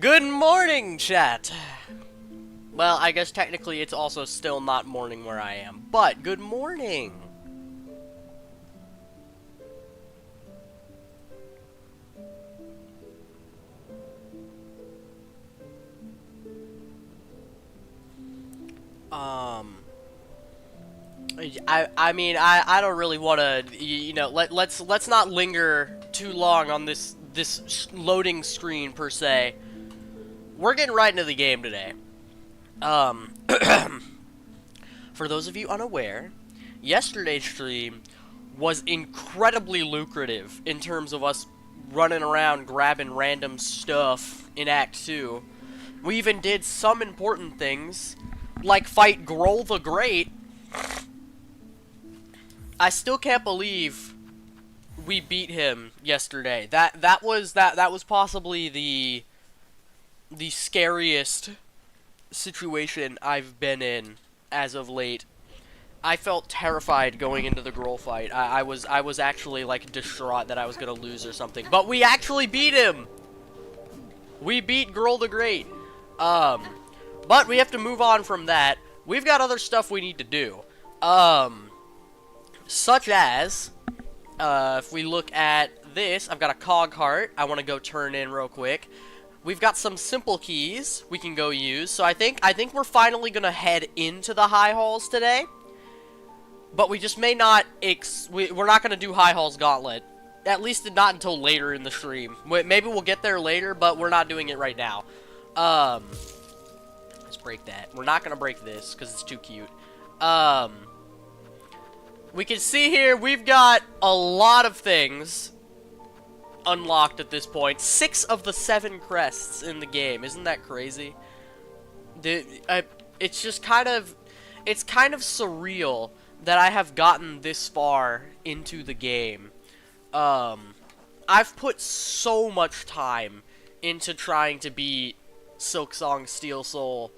Good morning, chat! Well, I guess technically it's also still not morning where I am, but good morning! I mean, I don't really want to, you know, let's not linger too long on this loading screen per se. We're getting right into the game today. For those of you unaware, yesterday's stream was incredibly lucrative in terms of us running around grabbing random stuff in Act 2. We even did some important things, like fight Grohl the Great. I still can't believe we beat him yesterday. That was possibly the scariest situation I've been in as of late. I felt terrified going into the Grohl fight. I was actually like distraught that I was gonna lose or something. But we actually beat him. We beat Grohl the Great. But we have to move on from that. We've got other stuff we need to do. Such as, if we look at this, I've got a cog heart I want to go turn in real quick. We've got some simple keys we can go use. So I think we're finally going to head into the high halls today. But we just may not, we're not going to do high halls gauntlet. At least not until later in the stream. Maybe we'll get there later, but we're not doing it right now. Let's break that. We're not going to break this because it's too cute. We can see here we've got a lot of things unlocked at this point. 6 of the 7 crests in the game. Isn't that crazy? It's just kind of surreal that I have gotten this far into the game. I've put so much time into trying to beat Silksong Steel Soul,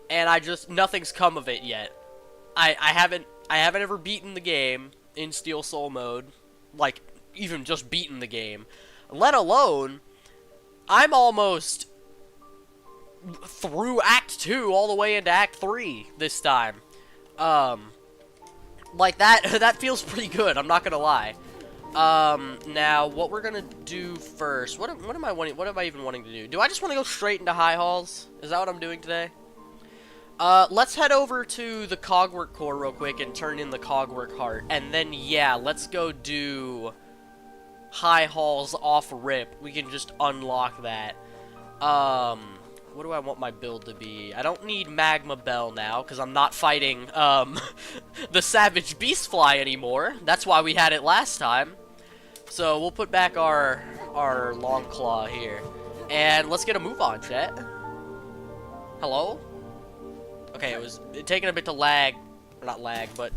and nothing's come of it yet. I haven't ever beaten the game in Steel Soul mode, like, even just beaten the game, let alone, I'm almost through Act 2 all the way into Act 3 this time. Like, that feels pretty good, I'm not gonna lie. Now, what we're gonna do first, what am I even wanting to do? Do I just want to go straight into high halls? Is that what I'm doing today? Let's head over to the Cogwork Core real quick and turn in the Cogwork Heart. And then, yeah, let's go do high halls off rip. We can just unlock that. What do I want my build to be? I don't need Magma Bell now, because I'm not fighting, the Savage Beastfly anymore. That's why we had it last time. So, we'll put back our Long Claw here. And let's get a move on, chat. Hello? Okay, it was taking a bit to lag, or not lag, but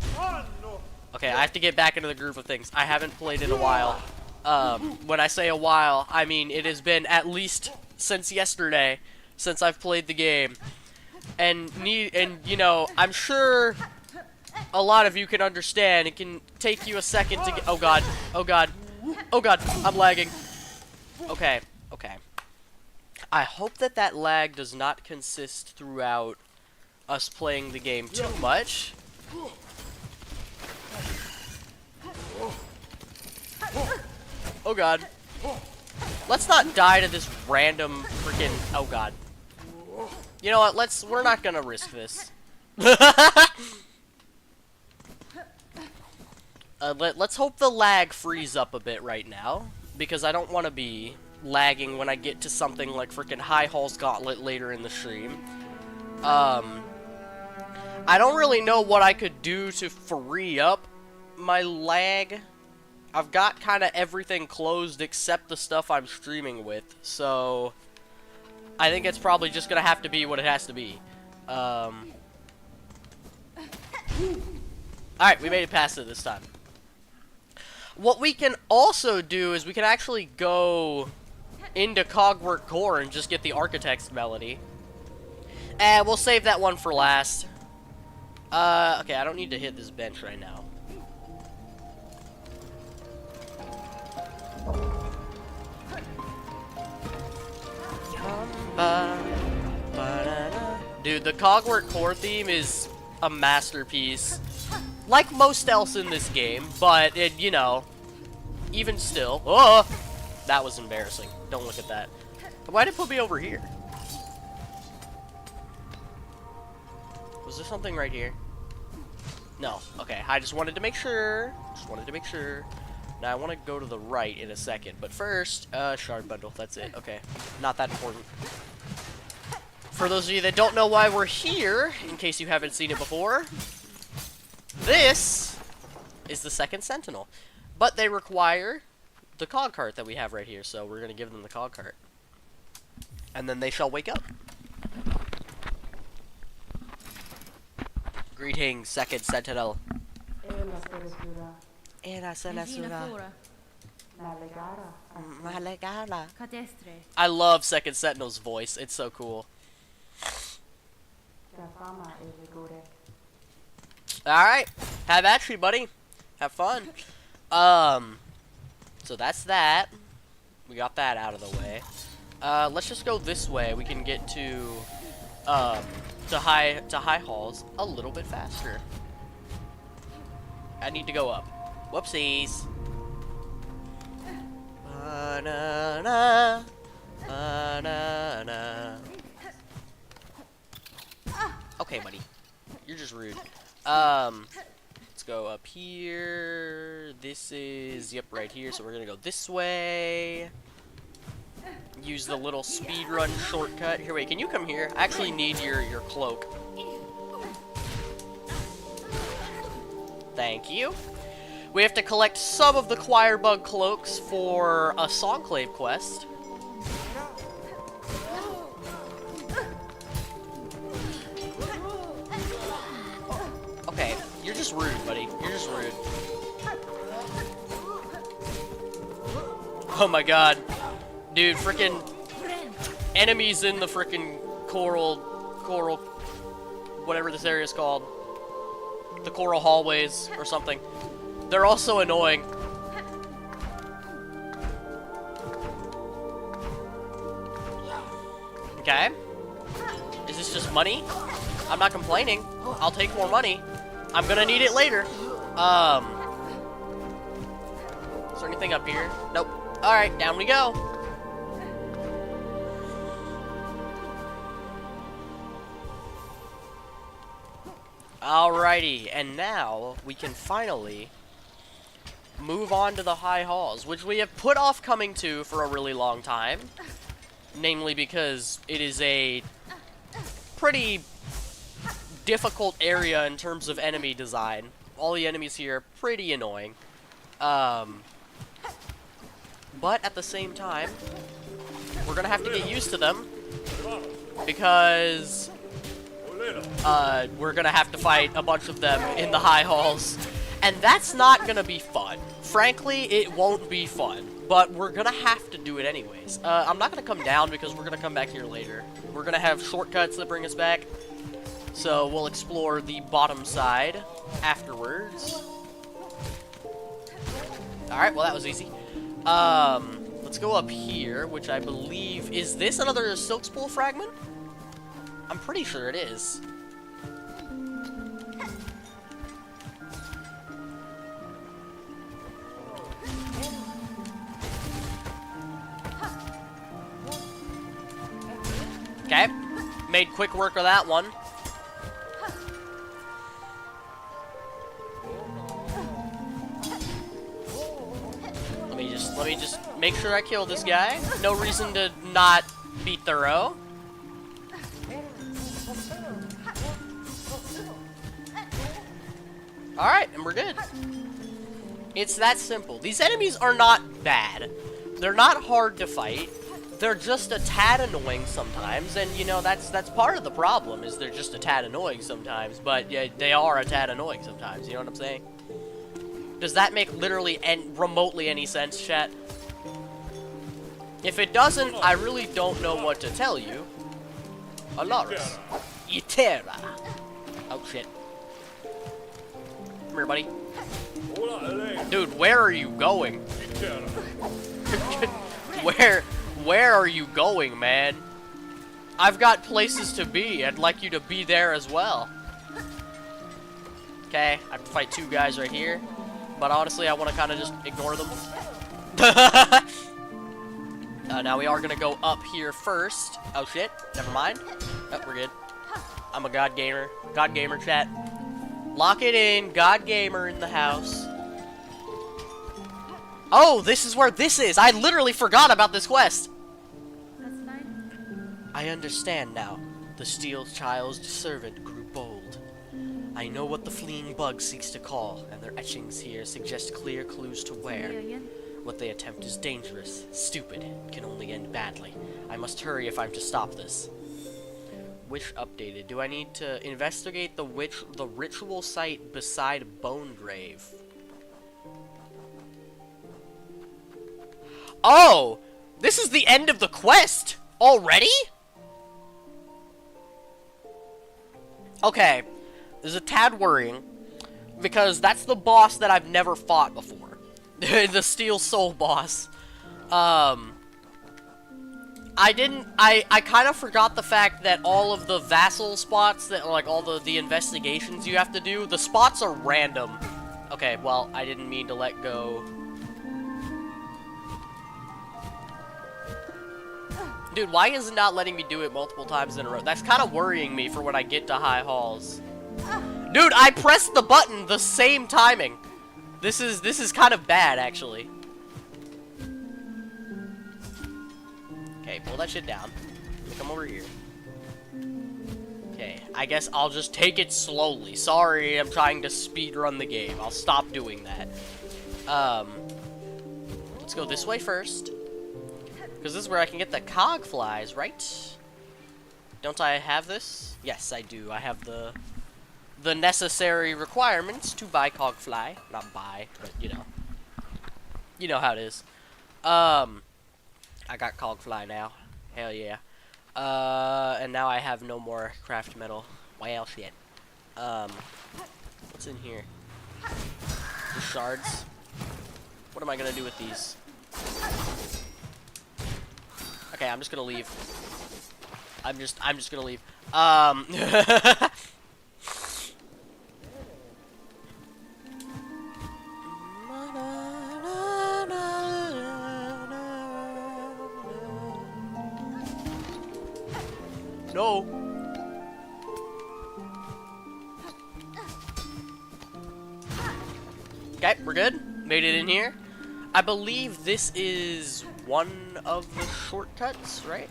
okay, I have to get back into the groove of things. I haven't played in a while. When I say a while, I mean it has been at least since yesterday since I've played the game, and you know, I'm sure a lot of you can understand. It can take you a second to get. Oh god, oh god, oh god, I'm lagging. Okay, okay. I hope that lag does not consist throughout us playing the game too much. Oh god. Let's not die to this random freaking. Oh god. You know what? We're not gonna risk this. Let's hope the lag frees up a bit right now, because I don't want to be lagging when I get to something like freaking High Halls Gauntlet later in the stream. I don't really know what I could do to free up my lag. I've got kind of everything closed except the stuff I'm streaming with, so I think it's probably just gonna have to be what it has to be. Alright, we made it past it this time. What we can also do is we can actually go into Cogwork Core and just get the Architect's Melody. And we'll save that one for last. Okay, I don't need to hit this bench right now. Dude, the Cogwort core theme is a masterpiece. Like most else in this game, but it, you know, even still. Oh! That was embarrassing. Don't look at that. Why did it put me over here? Was there something right here? No. Okay, I just wanted to make sure. Now I want to go to the right in a second, but first, shard bundle, that's it. Okay, not that important. For those of you that don't know why we're here, in case you haven't seen it before, this is the second Sentinel. But they require the cog cart that we have right here, so we're going to give them the cog cart. And then they shall wake up. Greetings, second Sentinel. I love second Sentinel's voice. It's so cool. Alright. Have at you, buddy. Have fun. So that's that. We got that out of the way. Let's just go this way. We can get to high halls a little bit faster. I need to go up. Whoopsies. Banana. Banana. Okay, buddy. You're just rude. Let's go up here. This is, yep, right here. So we're gonna go this way. Use the little speedrun shortcut. Here, wait, can you come here? I actually need your cloak. Thank you. We have to collect some of the choir bug cloaks for a Songclave quest. Okay, you're just rude, buddy. You're just rude. Oh my god. Dude, frickin' enemies in the frickin' coral, whatever this area is called. The coral hallways or something. They're also annoying. Okay. Is this just money? I'm not complaining. I'll take more money. I'm gonna need it later. Is there anything up here? Nope. Alright, down we go. Alrighty, and now we can finally move on to the high halls, which we have put off coming to for a really long time. Namely because it is a pretty difficult area in terms of enemy design. All the enemies here are pretty annoying. But at the same time, we're gonna have to get used to them because we're gonna have to fight a bunch of them in the high halls, and that's not gonna be fun. Frankly, it won't be fun, but we're gonna have to do it anyways. I'm not gonna come down because we're gonna come back here later. We're gonna have shortcuts that bring us back, so we'll explore the bottom side afterwards. Alright, well that was easy. Let's go up here, which I believe, is this another silk spool fragment? I'm pretty sure it is. Okay, made quick work of that one. Let me just make sure I kill this guy. No reason to not be thorough. Alright, and we're good. It's that simple. These enemies are not bad. They're not hard to fight. They're just a tad annoying sometimes, and you know, that's part of the problem, is they're just a tad annoying sometimes, but yeah, they are a tad annoying sometimes, you know what I'm saying? Does that make literally and remotely any sense, chat? If it doesn't, I really don't know what to tell you. Alaris. Yippppiiiieeee. Oh shit. Come here, buddy. Dude, where are you going? Where are you going, man? I've got places to be. I'd like you to be there as well. Okay, I have to fight 2 guys right here. But honestly, I want to kind of just ignore them. Now we are going to go up here first. Oh, shit. Never mind. Oh, we're good. I'm a God Gamer. God Gamer chat. Lock it in. God Gamer in the house. Oh, this is where this is. I literally forgot about this quest. That's fine. I understand now. The steel child's servant grew bold. I know what the fleeing bug seeks to call, and their etchings here suggest clear clues to where. What they attempt is dangerous, stupid, can only end badly. I must hurry if I'm to stop this. Wish updated. Do I need to investigate the ritual site beside Bone Grave? Oh! This is the end of the quest! Already? Okay. This is a tad worrying. Because that's the boss that I've never fought before. The Steel Soul boss. I kind of forgot the fact that all of the vassal spots, that like all the investigations you have to do, the spots are random. Okay, well, I didn't mean to let go. Dude, why is it not letting me do it multiple times in a row? That's kind of worrying me for when I get to high halls. Dude, I pressed the button the same timing. This is kind of bad, actually. Okay, pull that shit down. Come over here. Okay, I guess I'll just take it slowly. Sorry, I'm trying to speed run the game. I'll stop doing that. Let's go this way first. Because this is where I can get the cog flies, right? Don't I have this? Yes, I do. I have the necessary requirements to buy cog fly. Not buy, but you know. You know how it is. I got cog fly now. Hell yeah. And now I have no more craft metal. Well, shit. What's in here? The shards. What am I gonna do with these? Okay, I'm just gonna leave. I'm just gonna leave. No. Okay, we're good. Made it in here. I believe this is one of the shortcuts, right?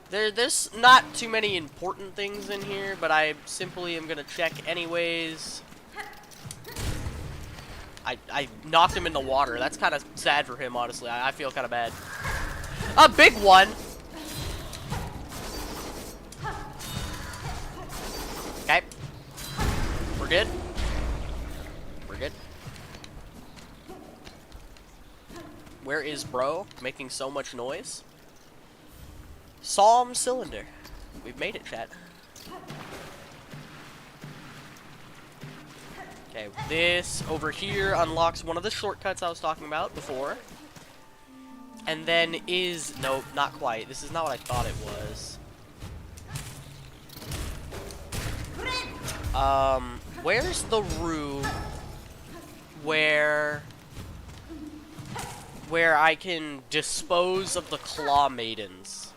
There's not too many important things in here, but I simply am gonna check anyways. I knocked him in the water. That's kind of sad for him, honestly. I feel kind of bad. A big one! Okay. We're good. We're good. Where is bro? Making so much noise. Psalm cylinder. We've made it, chat. Okay, this over here unlocks one of the shortcuts I was talking about before. And then is... Nope, not quite. This is not what I thought it was. Where's the room where I can dispose of the Claw Maidens?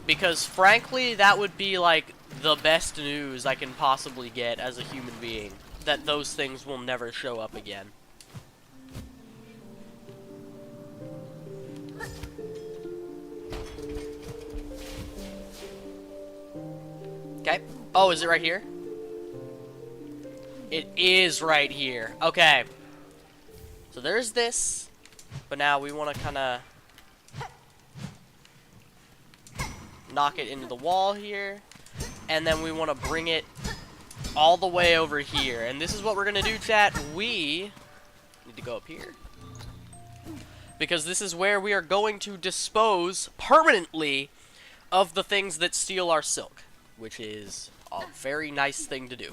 Because frankly, that would be like the best news I can possibly get as a human being. That those things will never show up again. Okay. Oh, is it right here? It is right here. Okay. So there's this. But now we want to kind of knock it into the wall here. And then we want to bring it all the way over here. And this is what we're going to do, chat. We need to go up here. Because this is where we are going to dispose permanently of the things that steal our silk. Which is a very nice thing to do.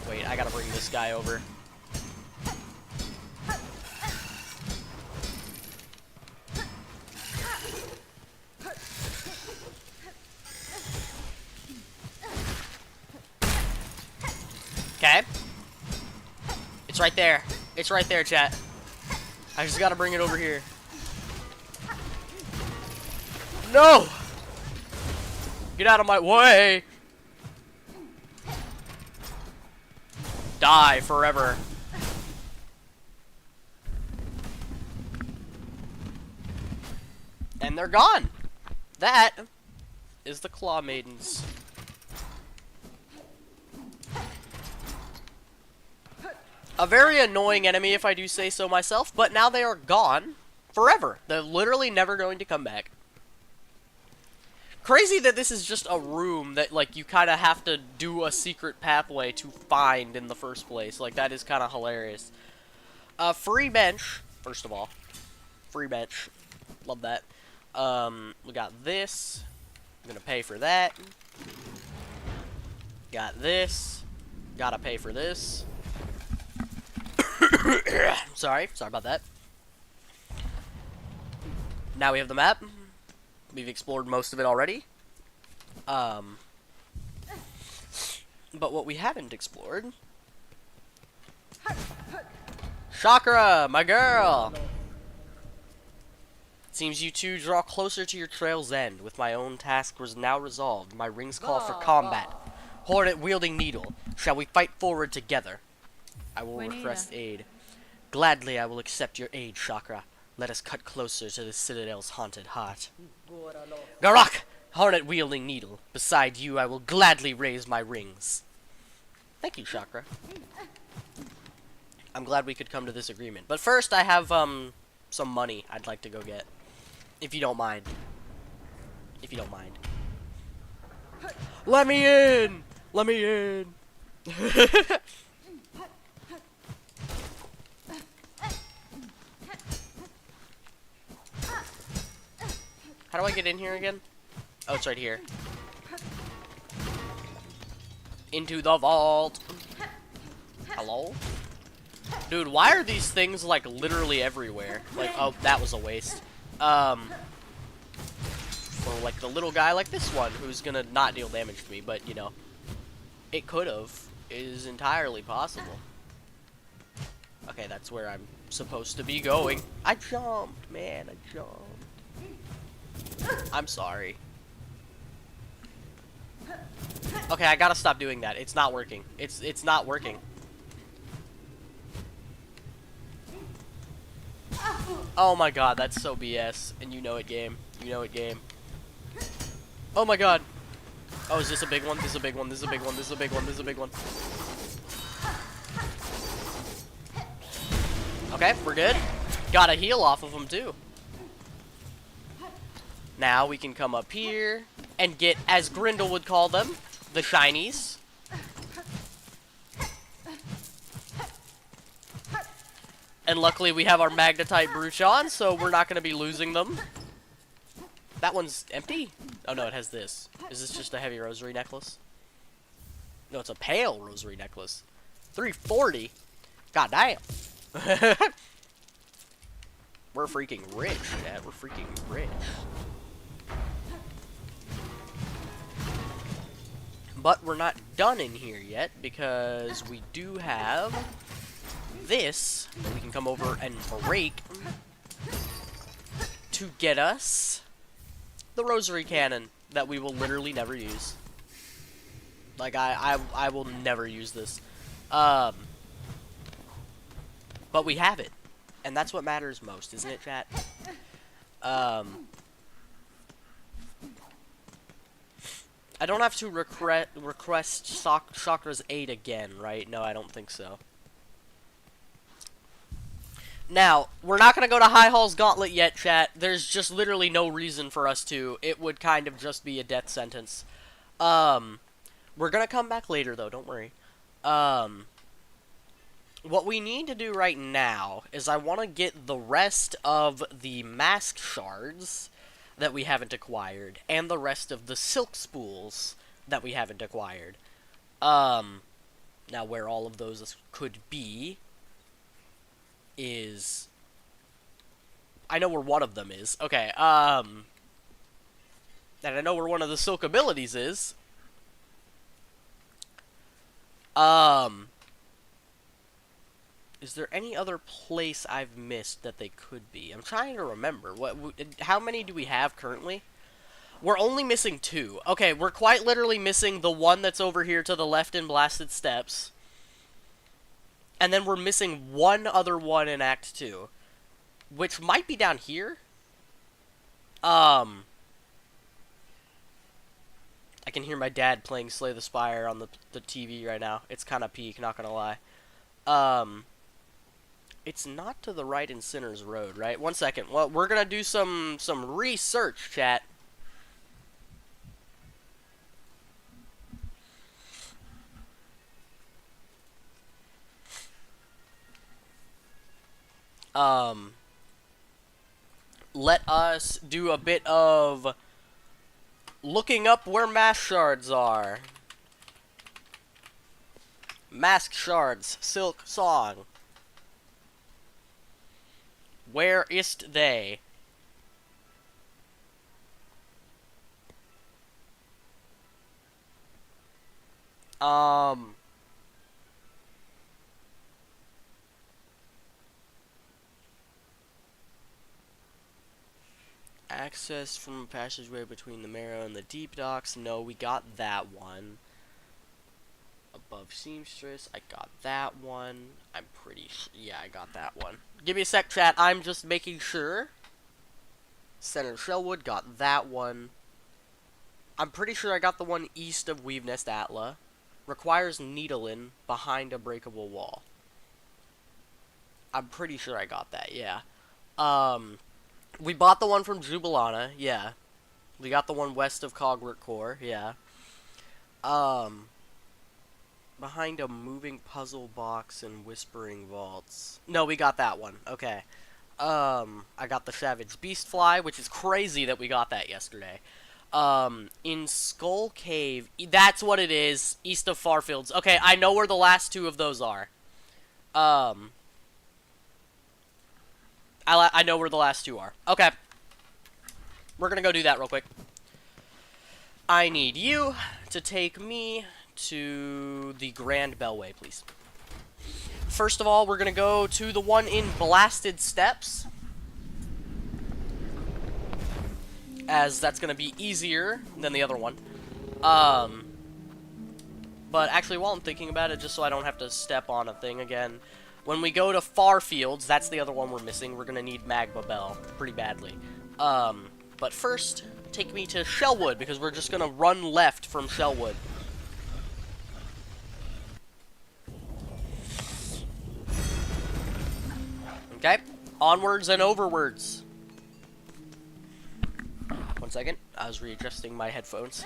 Wait, I gotta bring this guy over. Okay. It's right there. It's right there, chat. I just gotta bring it over here. No! Get out of my way! Die forever. And they're gone. That is the Claw Maidens. A very annoying enemy, if I do say so myself, but now they are gone forever. They're literally never going to come back. Crazy that this is just a room that, like, you kind of have to do a secret pathway to find in the first place. Like, that is kind of hilarious. Free bench, first of all. Free bench. Love that. We got this. I'm gonna pay for that. Got this. Gotta pay for this. Sorry about that. Now we have the map. We've explored most of it already. But what we haven't explored... Chakra, my girl! Seems you two draw closer to your trail's end. With my own task was now resolved. My rings call for combat. Hornet-wielding needle. Shall we fight forward together? I will request aid. Gladly I will accept your aid, Chakra. Let us cut closer to the Citadel's haunted heart. Garak! Hornet-wielding needle. Beside you I will gladly raise my rings. Thank you, Chakra. I'm glad we could come to this agreement. But first I have, some money I'd like to go get. If you don't mind. If you don't mind. Let me in! Let me in! How do I get in here again? Oh, it's right here. Into the vault. Hello? Dude, why are these things, like, literally everywhere? Like, oh, that was a waste. Or, like, the little guy like this one, who's gonna not deal damage to me, but, you know. It could've. It is entirely possible. Okay, that's where I'm supposed to be going. I jumped, man, I jumped. I'm sorry. Okay, I gotta stop doing that. It's not working. It's not working. Oh my god, that's so BS. And you know it, game. You know it, game. Oh my god. Oh, is this a big one? This is a big one. This is a big one. This is a big one. This is a big one. Okay, we're good. Got a heal off of them, too. Now we can come up here and get, as Grindel would call them, the shinies. And luckily we have our Magnetite brooch on, so we're not going to be losing them. That one's empty? Oh no, it has this. Is this just a heavy rosary necklace? No, it's a pale rosary necklace. 340? God damn. We're freaking rich, Dad. We're freaking rich. But we're not done in here yet, because we do have this that we can come over and break to get us the rosary cannon that we will literally never use. Like, I will never use this. But we have it. And that's what matters most, isn't it, chat? I don't have to request Chakra's aid again, right? No, I don't think so. Now, we're not going to go to High Hall's Gauntlet yet, chat. There's just literally no reason for us to. It would kind of just be a death sentence. We're going to come back later, though. Don't worry. What we need to do right now is I want to get the rest of the mask shards that we haven't acquired, and the rest of the silk spools that we haven't acquired. Now where all of those could be is... I know where one of them is. Okay, and I know where one of the silk abilities is. Is there any other place I've missed that they could be? I'm trying to remember. How many do we have currently? We're only missing 2. Okay, we're quite literally missing the one that's over here to the left in Blasted Steps. And then we're missing one other one in Act 2. Which might be down here. I can hear my dad playing Slay the Spire on the TV right now. It's kind of peak, not gonna lie. It's not to the right in Sinner's Road, right? 1 second. Well, we're gonna do some research, chat. Let us do a bit of looking up where mask shards are. Mask shards, Silk Song. Where ist they? Access from a passageway between the Marrow and the Deep Docks. No, we got that one. Above Seamstress, I got that one. I'm pretty sure. Yeah, I got that one. Give me a sec, chat. I'm just making sure. Center Shellwood, got that one. I'm pretty sure I got the one east of Weavenest Atla. Requires Needlein behind a breakable wall. I'm pretty sure I got that, yeah. We bought the one from Jubilana, yeah. We got the one west of Cogwort Core, yeah. Behind a moving puzzle box and whispering vaults. No, we got that one, okay. I got the Savage Beastfly, which is crazy that we got that yesterday. In Skull Cave, that's what it is, east of Farfields. Okay, I know where the last 2 of those are. I know where the last 2 are. Okay. We're gonna go do that real quick. I need you to take me to the Grand Bellway, please. First of all, we're gonna go to the one in Blasted Steps, as that's gonna be easier than the other one. But actually, while I'm thinking about it, just so I don't have to step on a thing again, when we go to Farfields, that's the other one we're missing. We're gonna need Magma Bell pretty badly. But first, take me to Shellwood, because we're just gonna run left from Shellwood. Okay, onwards and overwards. 1 second, I was readjusting my headphones.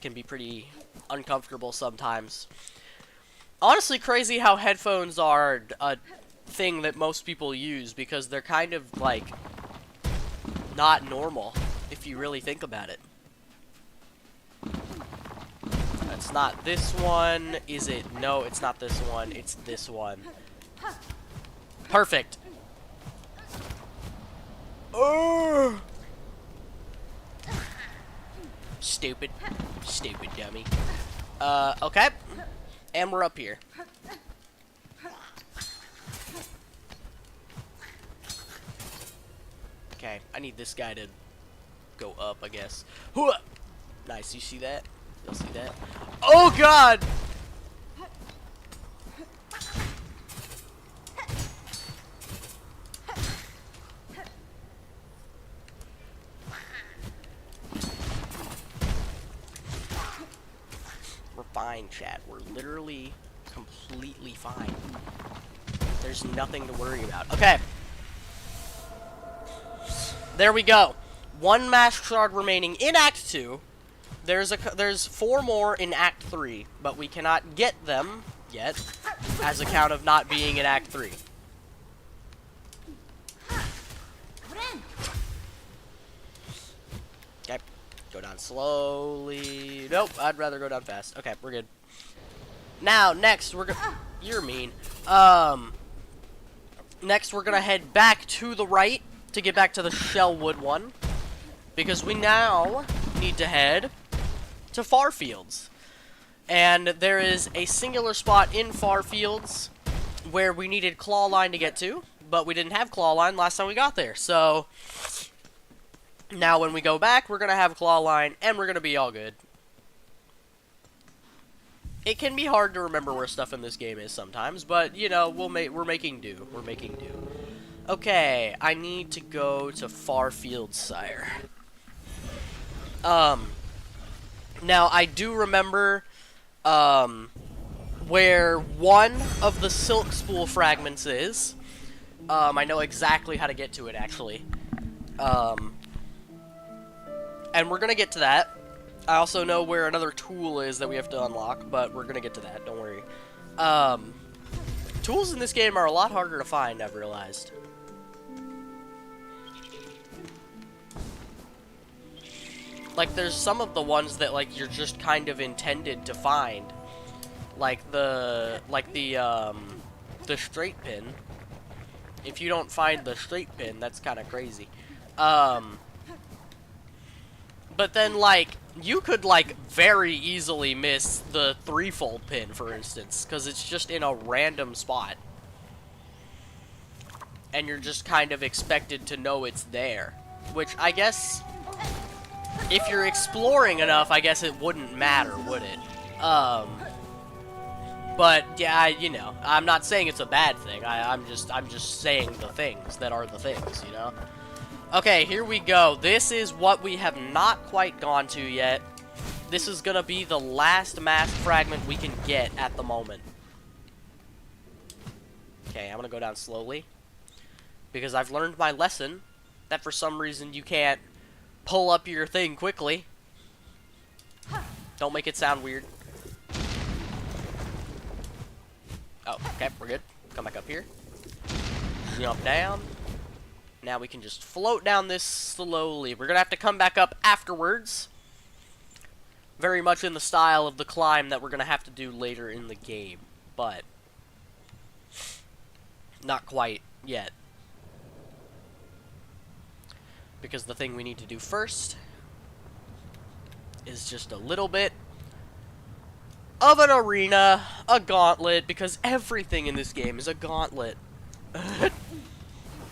Can be pretty uncomfortable sometimes. Honestly, crazy how headphones are a thing that most people use, because they're kind of, like, not normal, if you really think about it. It's not this one, is it? No, it's not this one, it's this one. Perfect. Oh! Stupid. Stupid dummy. Okay. And we're up here. Okay, I need this guy to go up, I guess. Hooah! Nice, you see that? You'll see that. Oh god! We're fine, chat. We're literally completely fine. There's nothing to worry about. Okay. There we go. 1 mask shard remaining in Act 2. There's 4 more in Act 3, but we cannot get them yet, as account of not being in Act 3. Okay, go down slowly. Nope, I'd rather go down fast. Okay, we're good. Now, next, we're gonna... You're mean. Next, we're gonna head back to the right to get back to the Shellwood one, because we now need to head to Farfields. And there is a singular spot in Farfields where we needed claw line to get to, but we didn't have claw line last time we got there. So now when we go back, we're gonna have claw line, and we're gonna be all good. It can be hard to remember where stuff in this game is sometimes, but you know, we're making do. We're making do. Okay, I need to go to Farfield Sire. Now I do remember where one of the silk spool fragments is. I know exactly how to get to it, actually. And we're gonna get to that. I also know where another tool is that we have to unlock, but we're gonna get to that, don't worry. Tools in this game are a lot harder to find, I've realized. Like, there's some of the ones that, like, you're just kind of intended to find. Like the straight pin. If you don't find the straight pin, that's kind of crazy. But then, like, you could, like, very easily miss the threefold pin, for instance, because it's just in a random spot. And you're just kind of expected to know it's there. Which, I guess, if you're exploring enough, I guess it wouldn't matter, would it? But, yeah, you know, I'm not saying it's a bad thing. I'm just saying the things that are the things, you know? Okay, here we go. This is what we have not quite gone to yet. This is gonna be the last mask fragment we can get at the moment. Okay, I'm gonna go down slowly. Because I've learned my lesson that for some reason you can't pull up your thing quickly. Don't make it sound weird. Oh, okay, we're good. Come back up here. Jump down. Now we can just float down this slowly. We're gonna have to come back up afterwards. Very much in the style of the climb that we're gonna have to do later in the game. But not quite yet. Because the thing we need to do first is just a little bit of an arena, a gauntlet, because everything in this game is a gauntlet.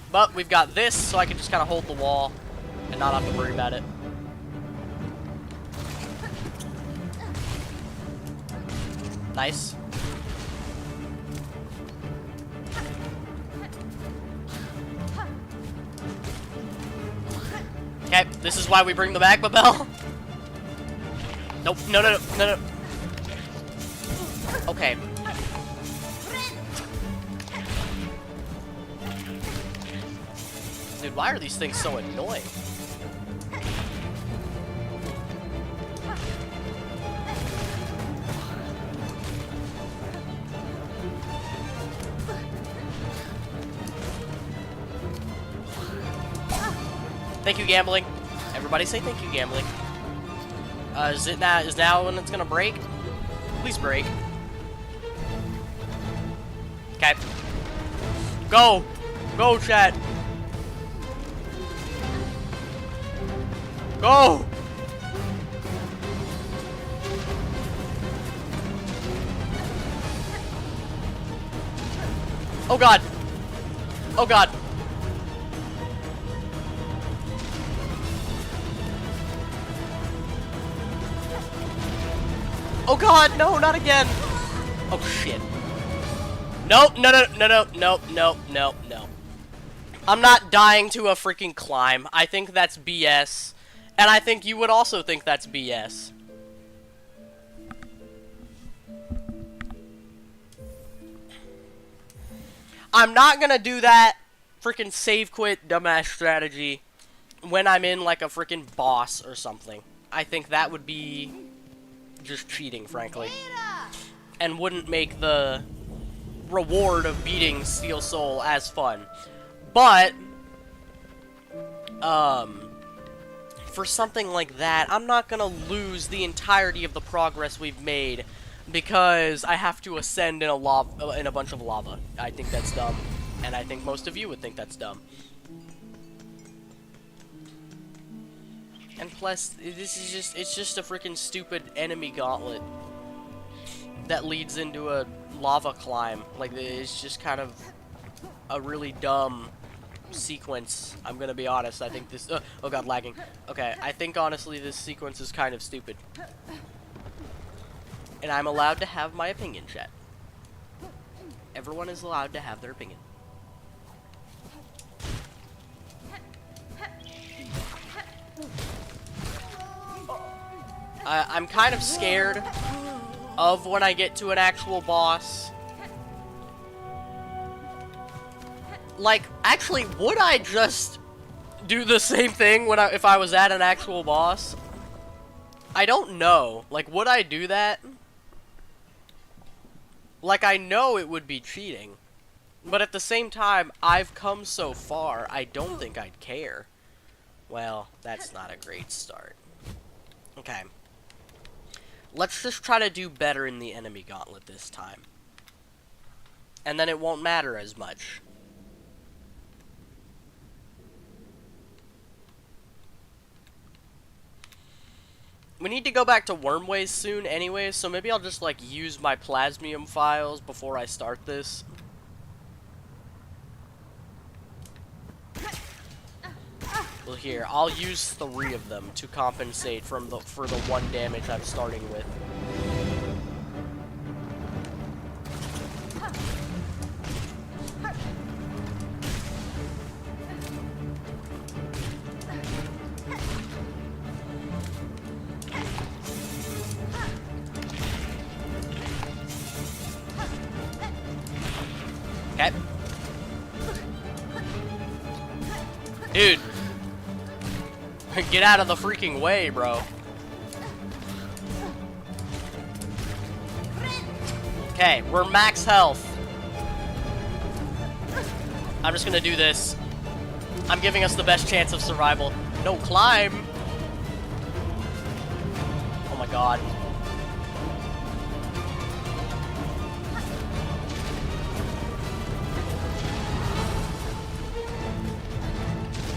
But we've got this, so I can just kind of hold the wall and not have to worry about it. Nice. Okay, this is why we bring the magma bell. Nope, no, no, no, no, no. Okay. Dude, why are these things so annoying? Thank you, gambling. Everybody say thank you, gambling. Is now when it's gonna break? Please break. Okay. Go! Go, chat! Go! Oh god! Oh god! Oh god, no, not again! Oh shit. Nope, no, no, no, no, no, no, no, no. I'm not dying to a freaking climb. I think that's BS. And I think you would also think that's BS. I'm not gonna do that freaking save quit dumbass strategy when I'm in like a freaking boss or something. I think that would be just cheating, frankly. And wouldn't make the reward of beating Steel Soul as fun. But for something like that, I'm not gonna lose the entirety of the progress we've made because I have to ascend in a bunch of lava. I think that's dumb, and I think most of you would think that's dumb. And plus, it's just a freaking stupid enemy gauntlet that leads into a lava climb. Like, it's just kind of a really dumb sequence. I'm gonna be honest. I think this. Oh god, lagging. Okay, I think honestly this sequence is kind of stupid. And I'm allowed to have my opinion, chat. Everyone is allowed to have their opinion. I'm kind of scared of when I get to an actual boss. Like, actually, would I just do the same thing when if I was at an actual boss? I don't know. Like, would I do that? Like, I know it would be cheating. But at the same time, I've come so far, I don't think I'd care. Well, that's not a great start. Okay. Let's just try to do better in the enemy gauntlet this time. And then it won't matter as much. We need to go back to Wormways soon anyway, so maybe I'll just, like, use my Plasmium files before I start this. Well, here, I'll use 3 of them to compensate for the 1 damage I'm starting with. Okay. Dude. Get out of the freaking way, bro. Okay, we're max health. I'm just gonna do this. I'm giving us the best chance of survival. No, climb. Oh my god.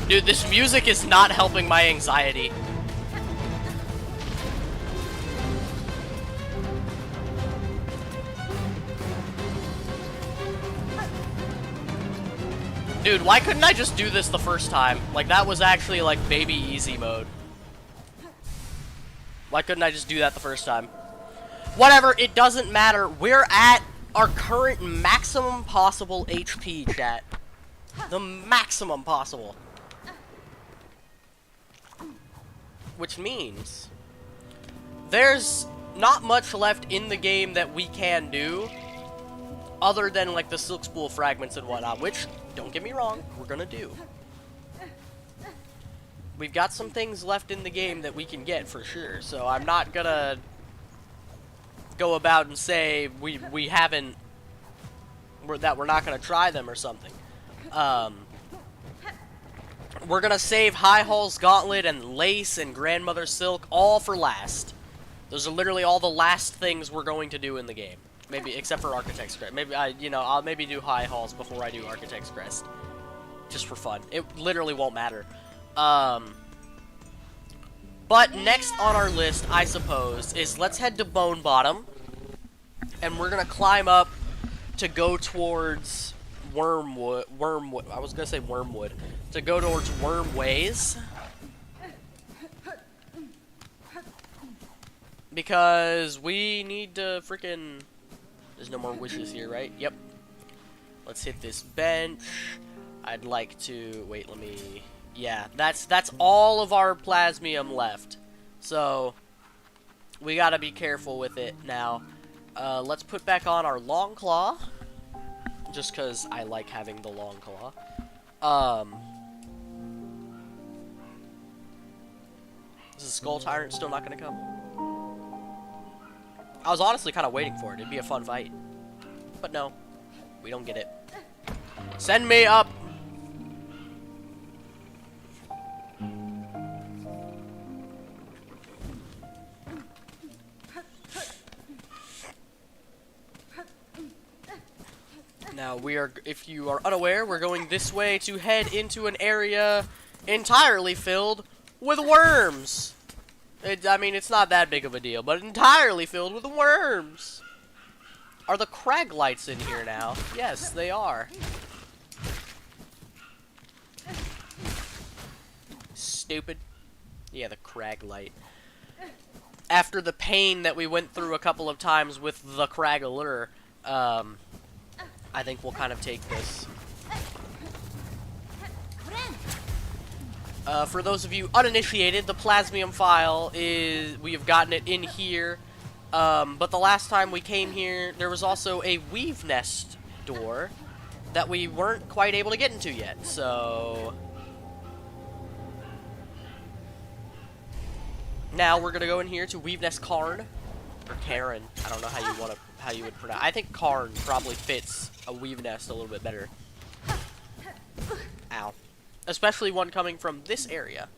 Dude, this music is not helping my anxiety. Dude, why couldn't I just do this the first time? Like, that was actually, like, baby easy mode. Why couldn't I just do that the first time? Whatever, it doesn't matter. We're at our current maximum possible HP, chat. The maximum possible. Which means there's not much left in the game that we can do other than, like, the silk spool fragments and whatnot, which, don't get me wrong, we're gonna do. We've got some things left in the game that we can get for sure, so I'm not gonna go about and say we haven't, that we're not gonna try them or something. We're gonna save High Hall's Gauntlet and Lace and Grandmother Silk all for last. Those are literally all the last things we're going to do in the game. Maybe, except for Architect's Crest. Maybe, I'll maybe do High Halls before I do Architect's Crest. Just for fun. It literally won't matter. But next on our list, I suppose, is let's head to Bone Bottom. And we're gonna climb up to go towards Wormwood. I was gonna say Wormwood. To go towards Wormways. Because we need to freaking... There's no more wishes here, right? Yep. Let's hit this bench. I'd like to... Wait, let me... Yeah, that's all of our Plasmium left. So, we gotta be careful with it now. Let's put back on our Long Claw. Just because I like having the Long Claw. Is the Skull Tyrant still not gonna come? I was honestly kind of waiting for it. It'd be a fun fight. But no. We don't get it. Send me up! Now, if you are unaware, we're going this way to head into an area entirely filled with worms. I mean, it's not that big of a deal, but entirely filled with worms. Are the crag lights in here now? Yes, they are. Stupid. Yeah, the crag light. After the pain that we went through a couple of times with the crag allure, I think we'll kind of take this. For those of you uninitiated, the Plasmium file is, we have gotten it in here, but the last time we came here, there was also a weave nest door that we weren't quite able to get into yet, so... Now we're gonna go in here to weave nest Karn, or Karen, I don't know how you would pronounce. I think Karn probably fits a weave nest a little bit better. Ow. Especially one coming from this area.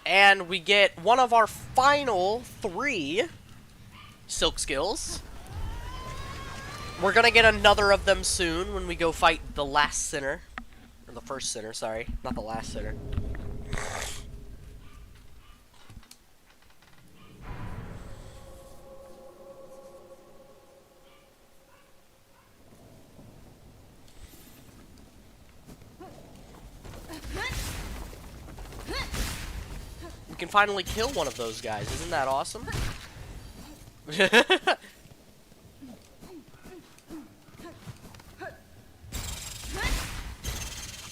And we get one of our final 3 silk skills. We're gonna get another of them soon when we go fight the last sinner. Or the first sinner, sorry. Not the last sinner. We can finally kill one of those guys. Isn't that awesome?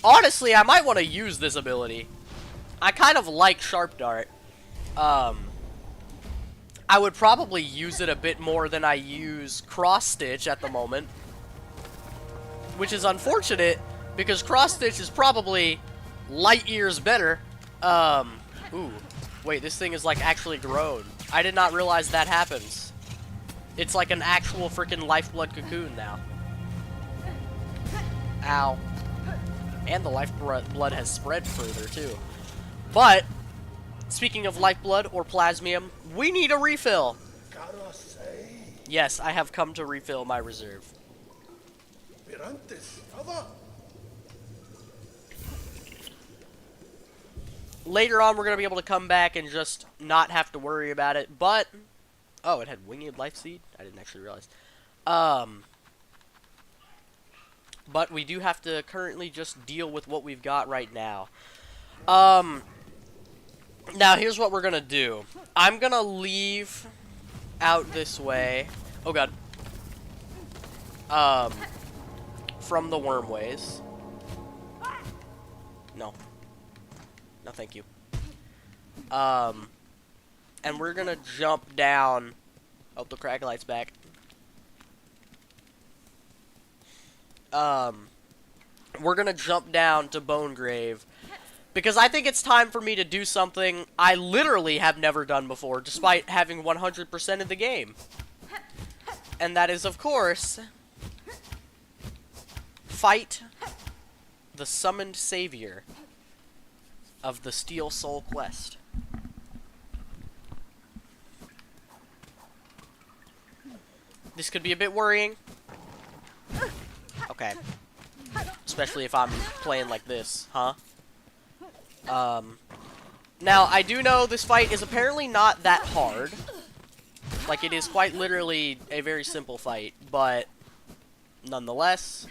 Honestly, I might want to use this ability. I kind of like Sharp Dart. I would probably use it a bit more than I use Cross Stitch at the moment. Which is unfortunate, because Cross Stitch is probably light years better. Ooh. Wait, this thing is like actually grown. I did not realize that happens. It's like an actual freaking lifeblood cocoon now. Ow. And the lifeblood has spread further, too. But, speaking of lifeblood or plasmium, we need a refill. Yes, I have come to refill my reserve. Later on, we're going to be able to come back and just not have to worry about it, but... Oh, it had Winged Life Seed? I didn't actually realize. But we do have to currently just deal with what we've got right now. Now, here's what we're going to do. I'm going to leave out this way. Oh, God. From the wormways. No. No, thank you. And we're gonna jump down. Oh, the crag light's back. We're gonna jump down to Bonegrave. Because I think it's time for me to do something I literally have never done before, despite having 100% of the game. And that is, of course, fight the summoned savior of the Steel Soul quest. This could be a bit worrying. Okay. Especially if I'm playing like this, huh? Now, I do know this fight is apparently not that hard. Like, it is quite literally a very simple fight, but nonetheless,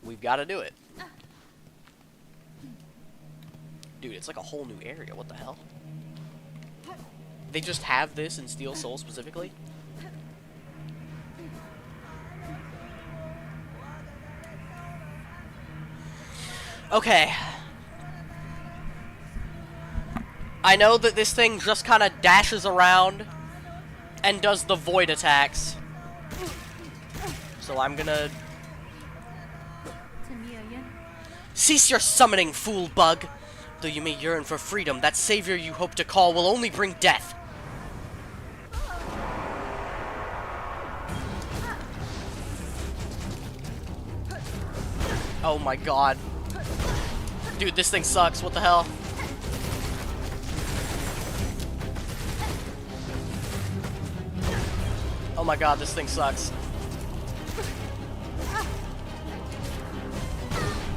we've got to do it. Dude, it's like a whole new area. What the hell? They just have this in Steel Soul specifically? Okay. I know that this thing just kind of dashes around and does the void attacks. So I'm gonna... timmmmeeeee. Cease your summoning, fool bug! Though you may yearn for freedom, that savior you hope to call will only bring death. Oh my god. Dude, this thing sucks. What the hell? Oh my god, this thing sucks.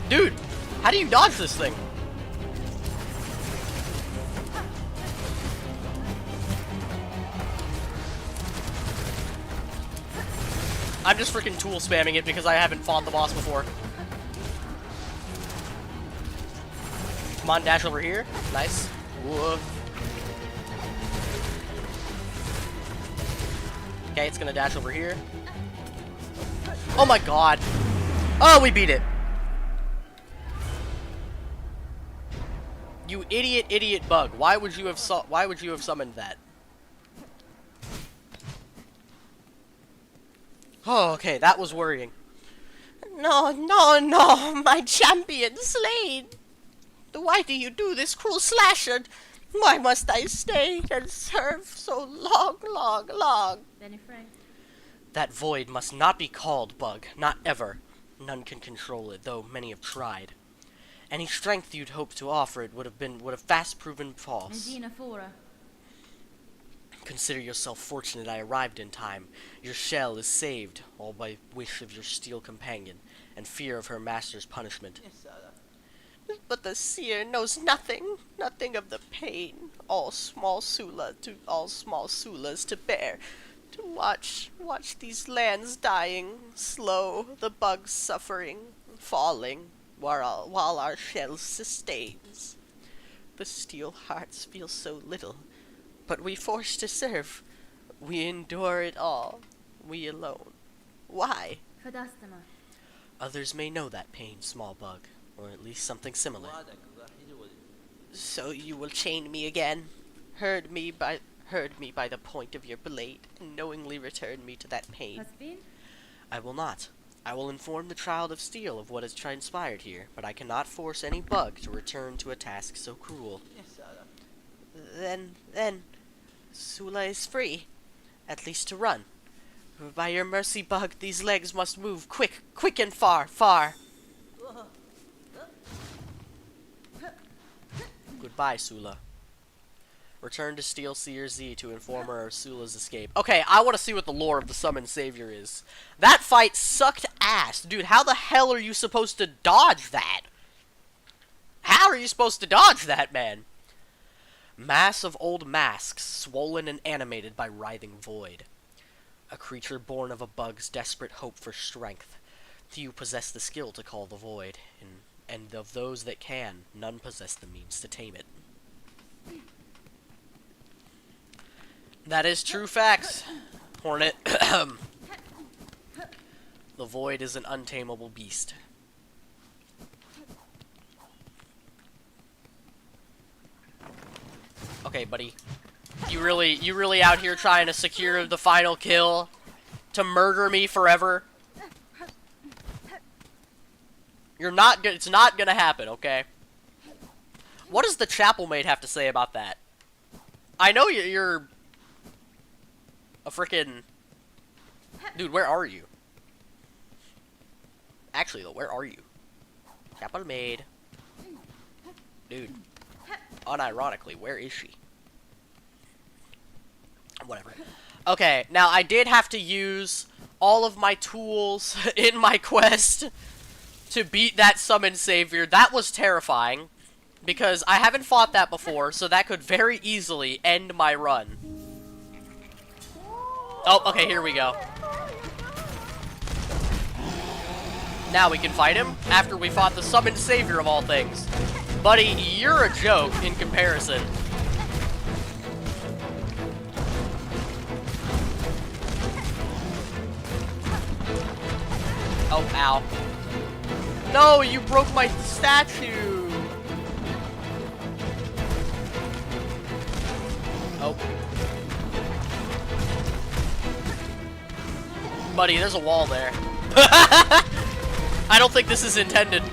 Dude, how do you dodge this thing? I'm just freaking tool spamming it because I haven't fought the boss before. Come on, dash over here. Nice. Woof. Okay, it's gonna dash over here. Oh my god. Oh, we beat it. You idiot bug. Why would you have summoned that? Oh, okay, that was worrying. No, my champion slain. Why do you do this, cruel slasher? Why must I stay and serve so long? Benny Frank. That void must not be called, Bug. Not ever. None can control it, though many have tried. Any strength you'd hoped to offer it would have fast proven false. Medina Fora. Consider yourself fortunate I arrived in time. Your shell is saved, all by wish of your steel companion, and fear of her master's punishment. But the seer knows nothing of the pain all small sulas to bear. To watch these lands dying, slow, the bugs suffering, falling, while our shell sustains. The steel hearts feel so little, but we forced to serve. We endure it all, we alone. Why? Fadastama. Others may know that pain, small bug, or at least something similar. So you will chain me again, herd me by the point of your blade, and knowingly return me to that pain. Hasbin? I will not. I will inform the Child of Steel of what has transpired here, but I cannot force any bug to return to a task so cruel. Then, Sula is free, at least to run. By your mercy, Bug, these legs must move quick and far. Goodbye, Sula. Return to Steel Seer Z to inform her of Sula's escape. Okay, I want to see what the lore of the Summoned Savior is. That fight sucked ass. Dude, how the hell are you supposed to dodge that? How are you supposed to dodge that, man? Mass of old masks, swollen and animated by writhing void. A creature born of a bug's desperate hope for strength. Few possess the skill to call the void, and of those that can, none possess the means to tame it. That is true facts, Hornet. The void is an untamable beast. Okay, buddy. You really out here trying to secure the final kill to murder me forever? It's not gonna happen, okay? What does the chapel maid have to say about that? I know you're a frickin'... Dude, where are you? Actually, though, where are you? Chapel maid. Dude. Unironically, where is she? Whatever. Okay, now I did have to use all of my tools in my quest to beat that Summoned Savior. That was terrifying, because I haven't fought that before, so that could very easily end my run. Oh, okay, here we go. Now we can fight him, after we fought the Summoned Savior of all things. Buddy, you're a joke in comparison. Oh, ow. No, you broke my statue! Oh. Buddy, there's a wall there. I don't think this is intended.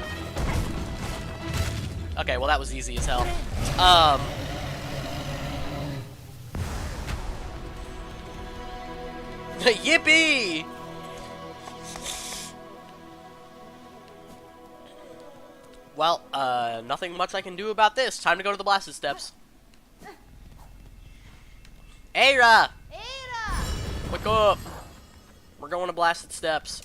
Okay, well that was easy as hell. Yippee! Well, nothing much I can do about this. Time to go to the blasted steps. Aira! Wake up! We're going to blasted steps.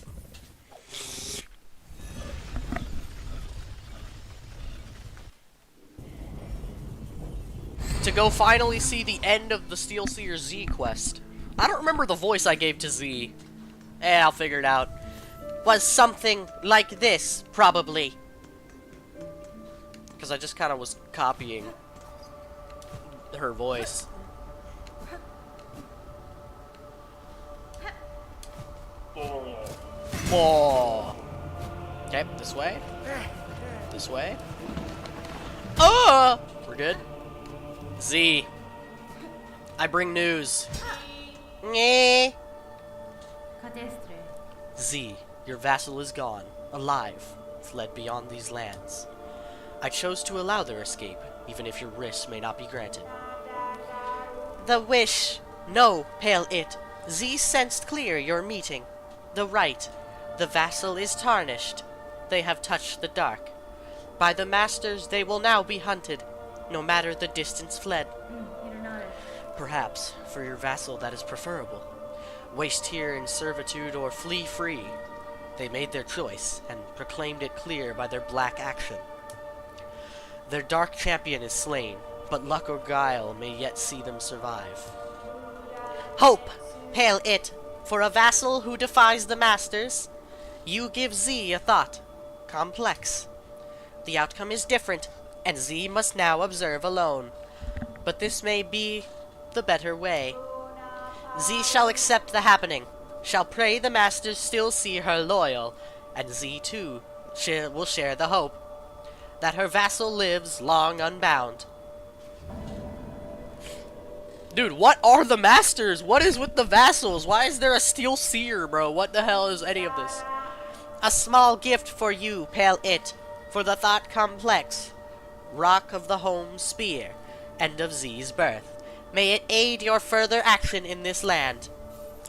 To go finally see the end of the Steel Seer Z quest. I don't remember the voice I gave to Z. I'll figure it out. Was something like this, probably. Because I just kind of was copying her voice. Oh. Okay, this way. This way. Oh! We're good. Z. I bring news. Nyeh. Cadestre. Z, your vassal is gone, alive, fled beyond these lands. I chose to allow their escape, even if your wish may not be granted. The wish. No, pale it. Z sensed clear your meeting. The right. The vassal is tarnished. They have touched the dark. By the masters they will now be hunted, no matter the distance fled. Perhaps, for your vassal that is preferable. Waste here in servitude or flee free. They made their choice, and proclaimed it clear by their black action. Their dark champion is slain, but luck or guile may yet see them survive. Hope, pale it, for a vassal who defies the masters. You give Z a thought. Complex. The outcome is different, and Z must now observe alone. But this may be the better way. Z shall accept the happening, shall pray the masters still see her loyal, and Z too will share the hope that her vassal lives long unbound. Dude, what are the masters? What is with the vassals? Why is there a steel seer, bro? What the hell is any of this? A small gift for you, pale it, for the thought complex. Rock of the home spear, and of Z's birth. May it aid your further action in this land.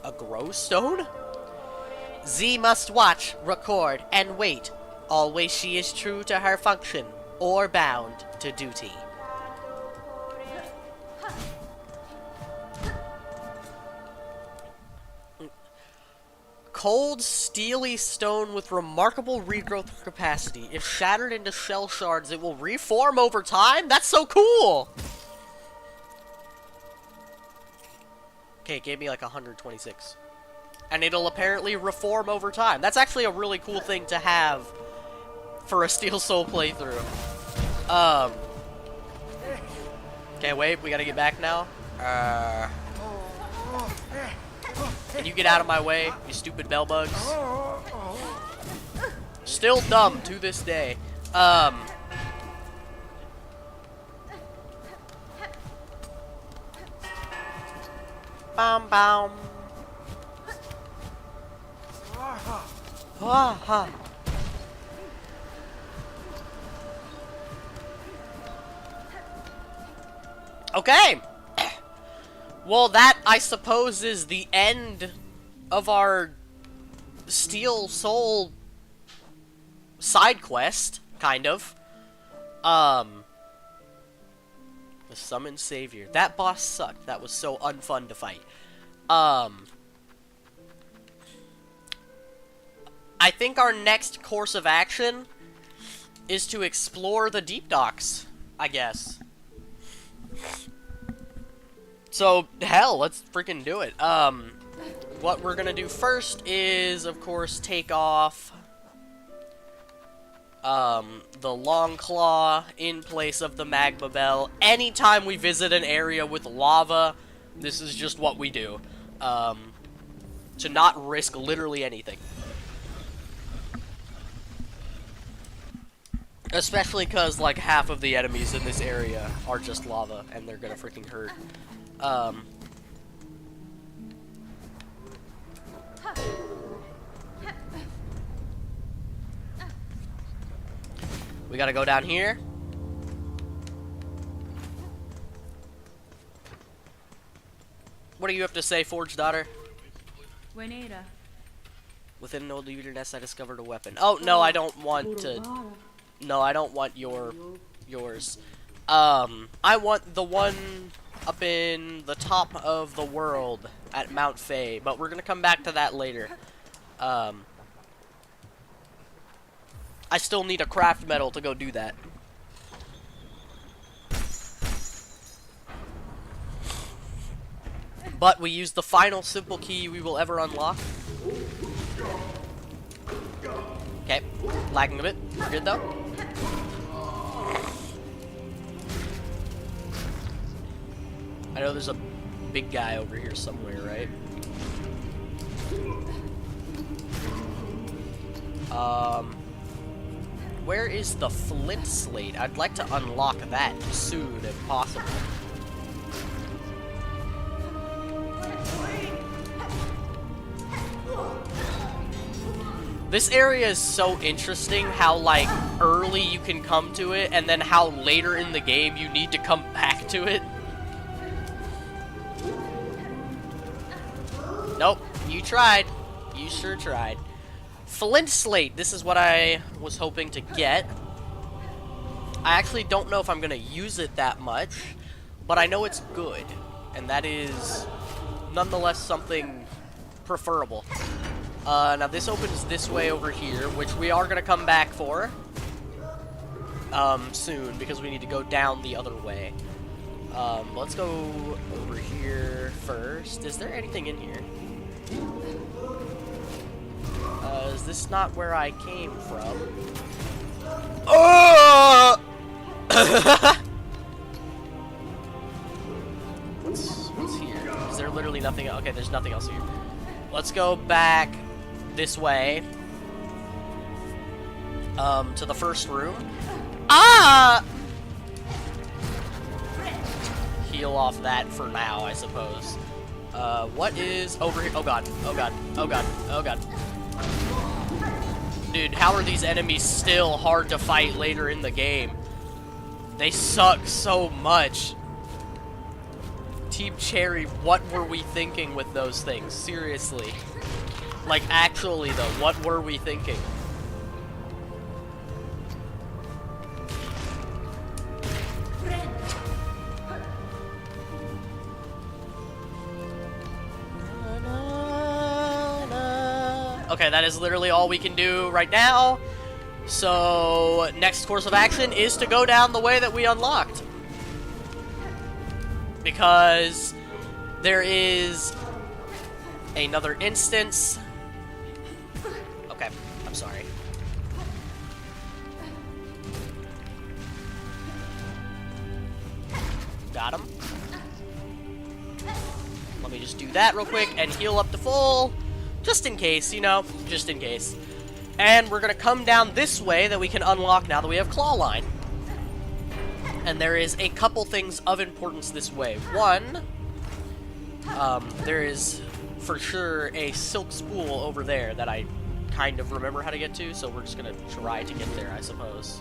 A grow stone? Z must watch, record, and wait. Always she is true to her function, or bound to duty. Cold, steely stone with remarkable regrowth capacity. If shattered into shell shards, it will reform over time? That's so cool! Okay, it gave me like 126. And it'll apparently reform over time. That's actually a really cool thing to have for a Steel Soul playthrough. Okay, wait, we gotta get back now. Can you get out of my way, you stupid bell bugs? Still dumb to this day. Bam bam. Okay. Well, that, I suppose, is the end of our Steel Soul side quest, kind of. The Summoned Savior. That boss sucked. That was so unfun to fight. I think our next course of action is to explore the deep docks, I guess. So, hell, let's freaking do it. What we're gonna do first is, of course, take off the Long Claw in place of the Magma Bell. Anytime we visit an area with lava, this is just what we do. To not risk literally anything. Especially because, like, half of the enemies in this area are just lava, and they're gonna freaking hurt. We gotta go down here. What do you have to say, Forge Daughter? Buenera. Within an old leader nest, I discovered a weapon. Oh, no, I don't want to... No, I don't want yours. I want the one up in the top of the world at Mount Faye, but we're gonna come back to that later. I still need a craft metal to go do that. But we use the final simple key we will ever unlock. Lagging a bit. We're good though. I know there's a big guy over here somewhere, right? Where is the flint slate? I'd like to unlock that soon if possible. This area is so interesting, how, like, early you can come to it, and then how later in the game you need to come back to it. Nope, you tried. You sure tried. Flint slate, this is what I was hoping to get. I actually don't know if I'm going to use it that much, but I know it's good, and that is nonetheless something preferable. Now this opens this way over here, which we are going to come back for soon, because we need to go down the other way. Let's go over here first. Is there anything in here? Is this not where I came from? Oh! What's here? Is there literally nothing? Okay, there's nothing else here. Let's go back this way. To the first room. Ah! Heal off that for now, I suppose. What is over here? Oh god, oh god, oh god, oh god. Dude, how are these enemies still hard to fight later in the game? They suck so much. Team Cherry, what were we thinking with those things? Seriously. Like, actually though, what were we thinking? Okay, that is literally all we can do right now. So, next course of action is to go down the way that we unlocked. Because there is another instance. Okay, I'm sorry. Got him. Let me just do that real quick and heal up to full. Just in case, you know, just in case. And we're going to come down this way that we can unlock now that we have Claw Line. And there is a couple things of importance this way. One, there is for sure a silk spool over there that I kind of remember how to get to, so we're just going to try to get there, I suppose.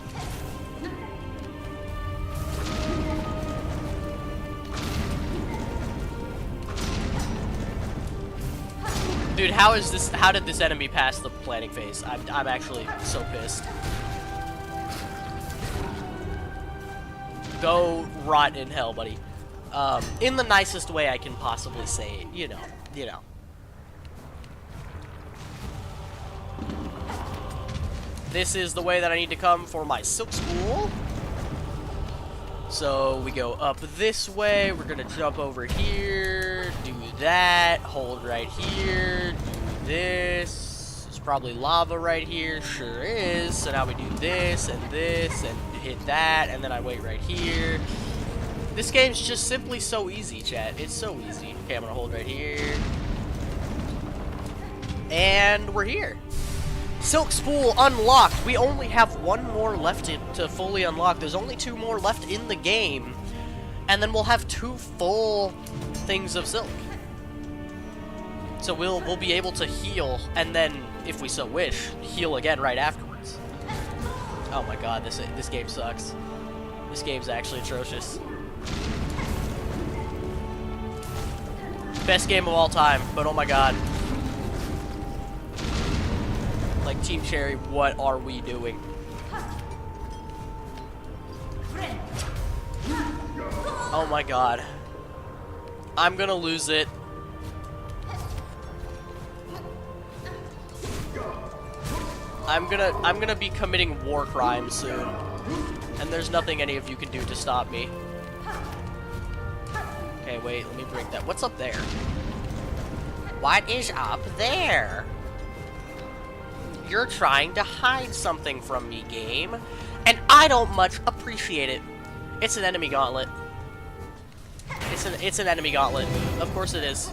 Dude, how did this enemy pass the planning phase? I'm actually so pissed. Go rot in hell, buddy. In the nicest way I can possibly say it, you know. This is the way that I need to come for my silk spool. So we go up this way, we're gonna jump over here, do that, hold right here, do this. There's probably lava right here, sure is. So now we do this, and hit that, and then I wait right here. This game's just simply so easy, chat. It's so easy. Okay, I'm gonna hold right here. And we're here. Silk Spool unlocked. We only have one more left to fully unlock. There's only 2 more left in the game. And then we'll have 2 full things of silk. So we'll be able to heal, and then, if we so wish, heal again right afterwards. Oh my god, this game sucks. This game's actually atrocious. Best game of all time, but oh my god. Like, Team Cherry, what are we doing? Oh my god. I'm gonna lose it. I'm gonna be committing war crimes soon. And there's nothing any of you can do to stop me. Okay, wait, let me break that. What's up there? What is up there? You're trying to hide something from me, game. And I don't much appreciate it. It's an enemy gauntlet. It's an enemy gauntlet. Of course it is.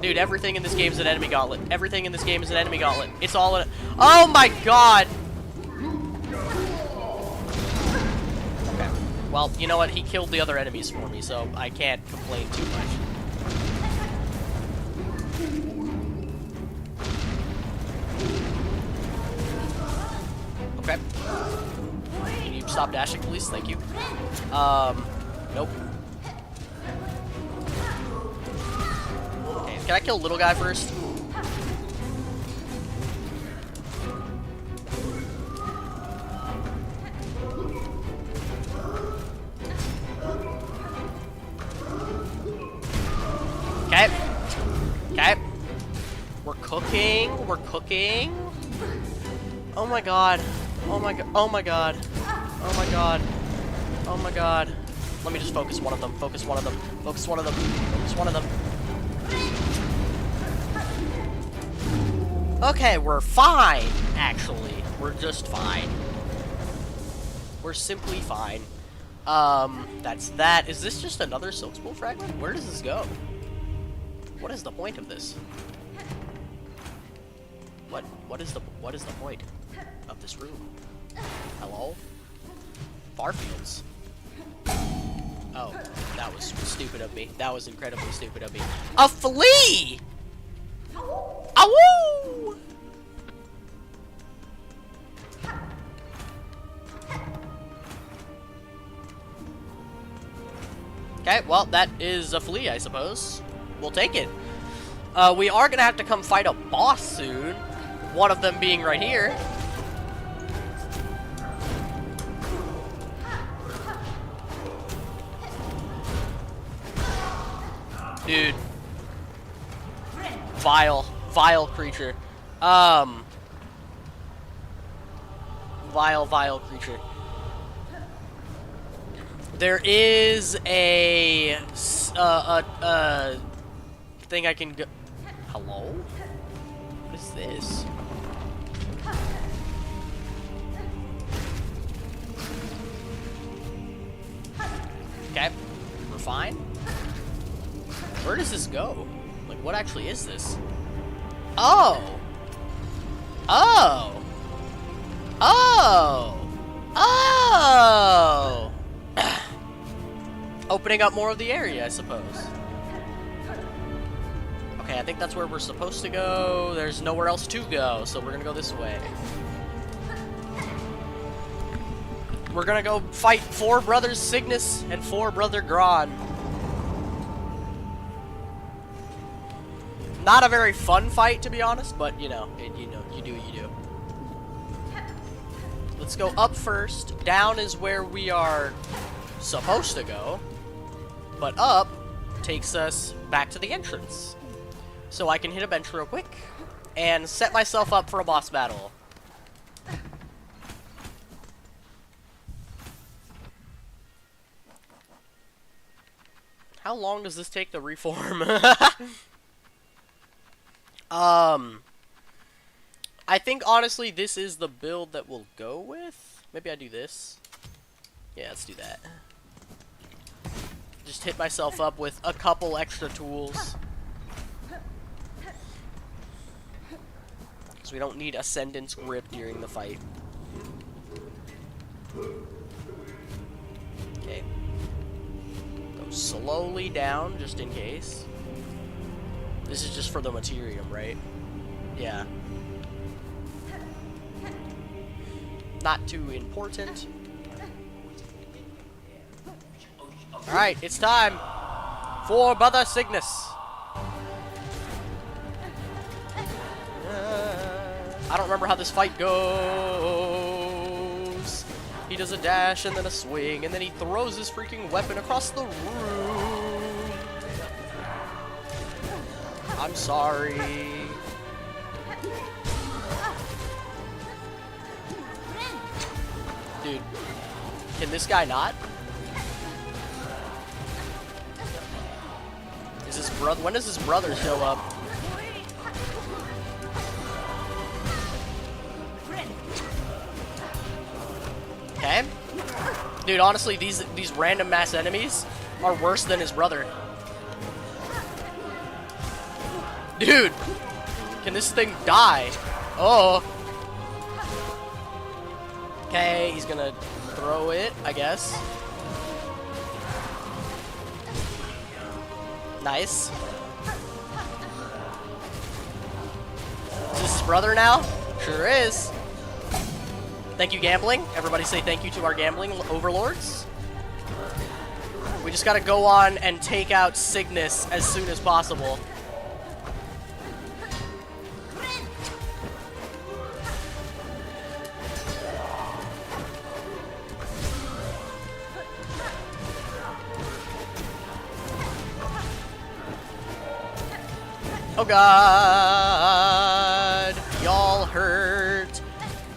Dude, everything in this game is an enemy gauntlet. Everything in this game is an enemy gauntlet. It's all in. Oh my god! Okay. Well, you know what? He killed the other enemies for me, so I can't complain too much. Okay. Can you stop dashing, please? Thank you. Nope. Okay, can I kill little guy first? Okay. Okay. We're cooking. We're cooking. Oh my god. Oh my god. Oh my god. Oh my god. Oh my god. Let me just focus one of them. Focus one of them. Focus one of them. Focus one of them. Okay, we're fine, actually. We're just fine. We're simply fine. That's that. Is this just another Silk Spool fragment? Where does this go? What is the point of this? What is the point of this room? Hello? Farfields. Oh, that was stupid of me. That was incredibly stupid of me. A flea! Awoo! Okay, well, that is a flea, I suppose. We'll take it. We are gonna have to come fight a boss soon. One of them being right here. Dude. Vile creature. Vile creature. There is a thing I can go. Hello? What is this? Okay, we're fine. Where does this go? Like, what actually is this? Oh! Oh! Oh! Oh! Opening up more of the area, I suppose. Okay, I think that's where we're supposed to go. There's nowhere else to go, so we're gonna go this way. We're gonna go fight 4 brothers Cygnus and 4 brother Gron. Not a very fun fight, to be honest, but you know, you do what you do. Let's go up first. Down is where we are supposed to go, but up takes us back to the entrance. So I can hit a bench real quick and set myself up for a boss battle. How long does this take to reform? I think honestly this is the build that we'll go with. Maybe I do this. Yeah, let's do that. Just hit myself up with a couple extra tools. Because we don't need Ascendant's Grip during the fight. Okay. Go slowly down, just in case. This is just for the Materium, right? Yeah. Not too important. Alright, it's time for Brother Cygnus. I don't remember how this fight goes. He does a dash and then a swing, and then he throws his freaking weapon across the room. I'm sorry. Dude, can this guy not? Is his brother? When does his brother show up? Dude, honestly, these random mass enemies are worse than his brother. Dude, can this thing die? Oh. Okay, he's gonna throw it, I guess. Nice. Is this his brother now? Sure is. Thank you, gambling. Everybody say thank you to our gambling overlords. We just gotta go on and take out Cygnus as soon as possible. Oh God, y'all hurt.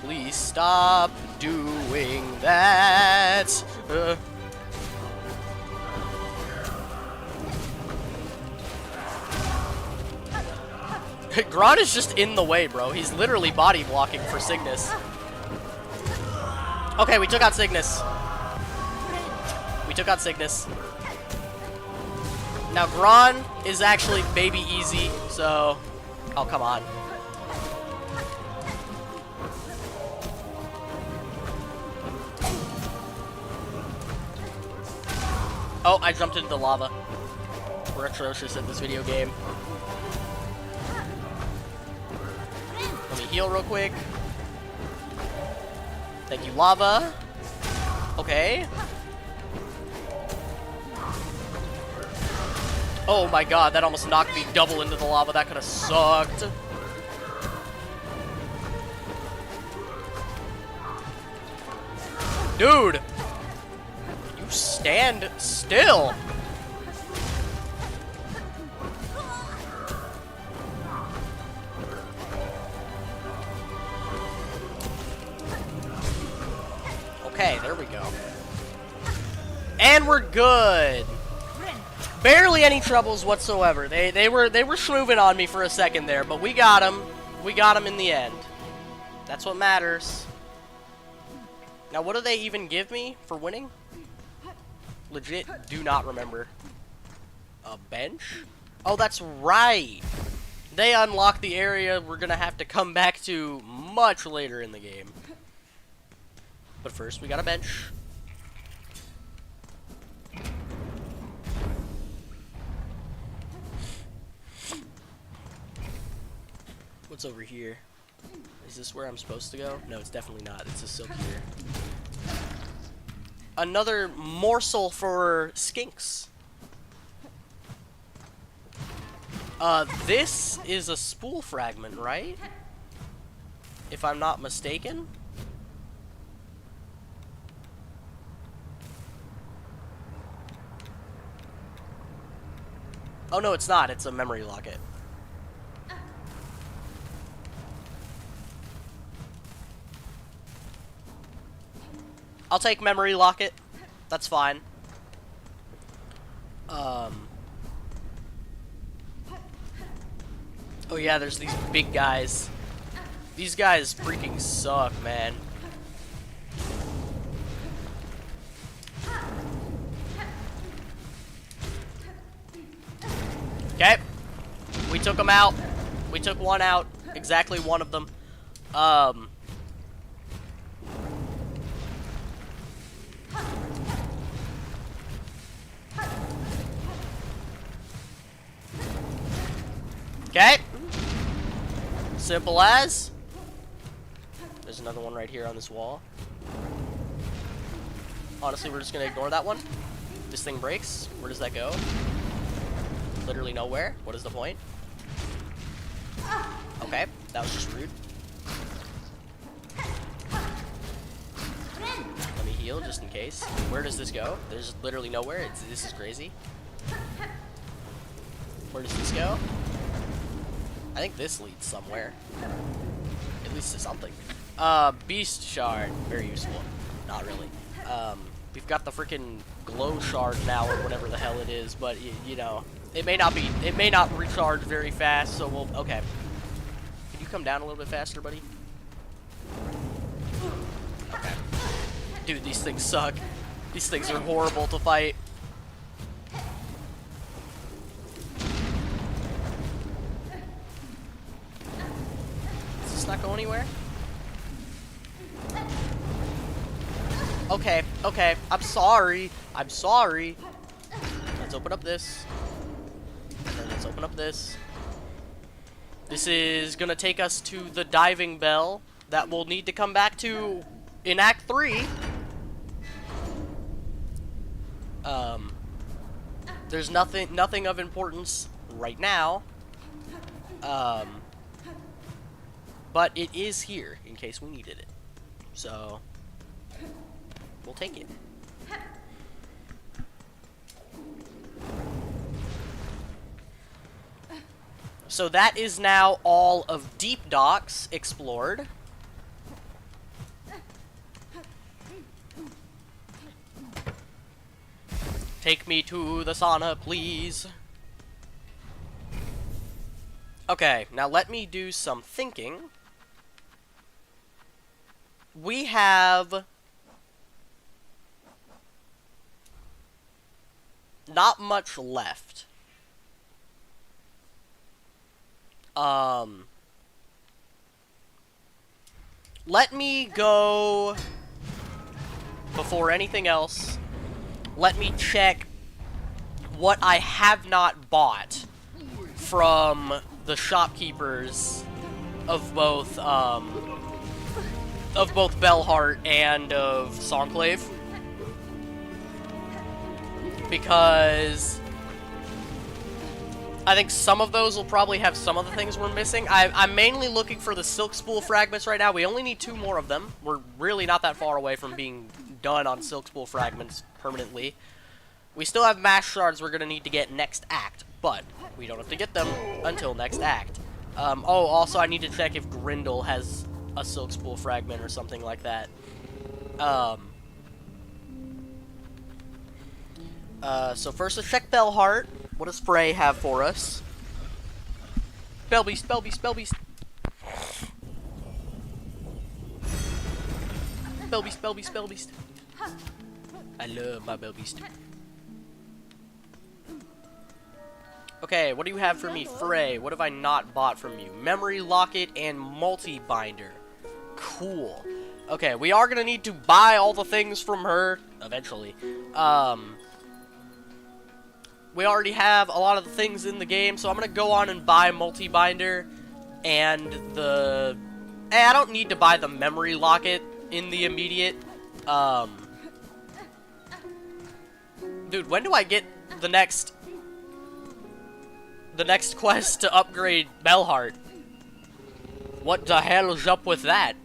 Please stop doing that. Grodd is just in the way, bro. He's literally body blocking for Cygnus. Okay, we took out Cygnus. We took out Cygnus. Now, Gron is actually baby easy, so... Oh, come on. Oh, I jumped into the lava. We're atrocious at this video game. Let me heal real quick. Thank you, lava. Okay. Oh my God, that almost knocked me double into the lava. That could have sucked. Dude! You stand still! Okay, there we go. And we're good! Barely any troubles whatsoever. They were schmooving on me for a second there, but we got them. We got them in the end. That's what matters. Now, what do they even give me for winning? Legit, do not remember. A bench? Oh, that's right. They unlock the area we're gonna have to come back to much later in the game. But first, we got a bench. What's over here? Is this where I'm supposed to go? No, it's definitely not. It's a silkier. Another morsel for skinks. This is a spool fragment, right? If I'm not mistaken. Oh no, it's not. It's a memory locket. I'll take memory locket. That's fine. Oh yeah, there's these big guys. These guys freaking suck, man. Okay. We took them out. We took one out. Exactly one of them. Okay. Simple as. There's another one right here on this wall. Honestly, we're just gonna ignore that one. This thing breaks. Where does that go? Literally nowhere. What is the point? Okay, that was just rude. Let me heal just in case. Where does this go? There's literally nowhere. This is crazy. Where does this go? I think this leads somewhere. At least to something. Beast shard. Very useful. Not really. We've got the freaking glow shard now, or whatever the hell it is, but you know, it may not recharge very fast, so we'll, okay. Can you come down a little bit faster, buddy? Okay. Dude, these things suck. These things are horrible to fight. Does this not go anywhere? Okay, okay. I'm sorry. I'm sorry. Let's open up this. And let's open up this. This is gonna take us to the diving bell that we'll need to come back to in Act 3. There's nothing of importance right now. But it is here in case we needed it. So we'll take it. So that is now all of Deep Docks explored. Take me to the sauna, please. Okay, now let me do some thinking. We have not much left. Let me go, before anything else, let me check what I have not bought from the shopkeepers of both Bellheart and of Songclave, because I think some of those will probably have some of the things we're missing. I'm mainly looking for the Silk Spool fragments right now. We only need 2 more of them. We're really not that far away from being done on Silk Spool fragments permanently. We still have mash shards we're going to need to get next act, but we don't have to get them until next act. Oh, also I need to check if Grindel has a Silk Spool fragment or something like that. So first let's check Bellheart. What does Frey have for us? Bellbeast, Bellbeast, Bellbeast. Bellbeast, Bellbeast, Bellbeast. I love my Bellbeast. Okay, what do you have for me, Frey? What have I not bought from you? Memory Locket and Multi-Binder. Cool. Okay, we are gonna need to buy all the things from her eventually. We already have a lot of the things in the game, so I'm gonna go on and buy Multi-Binder and the... I don't need to buy the Memory Locket in the immediate. Dude, when do I get the next quest to upgrade Bellheart? What the hell is up with that?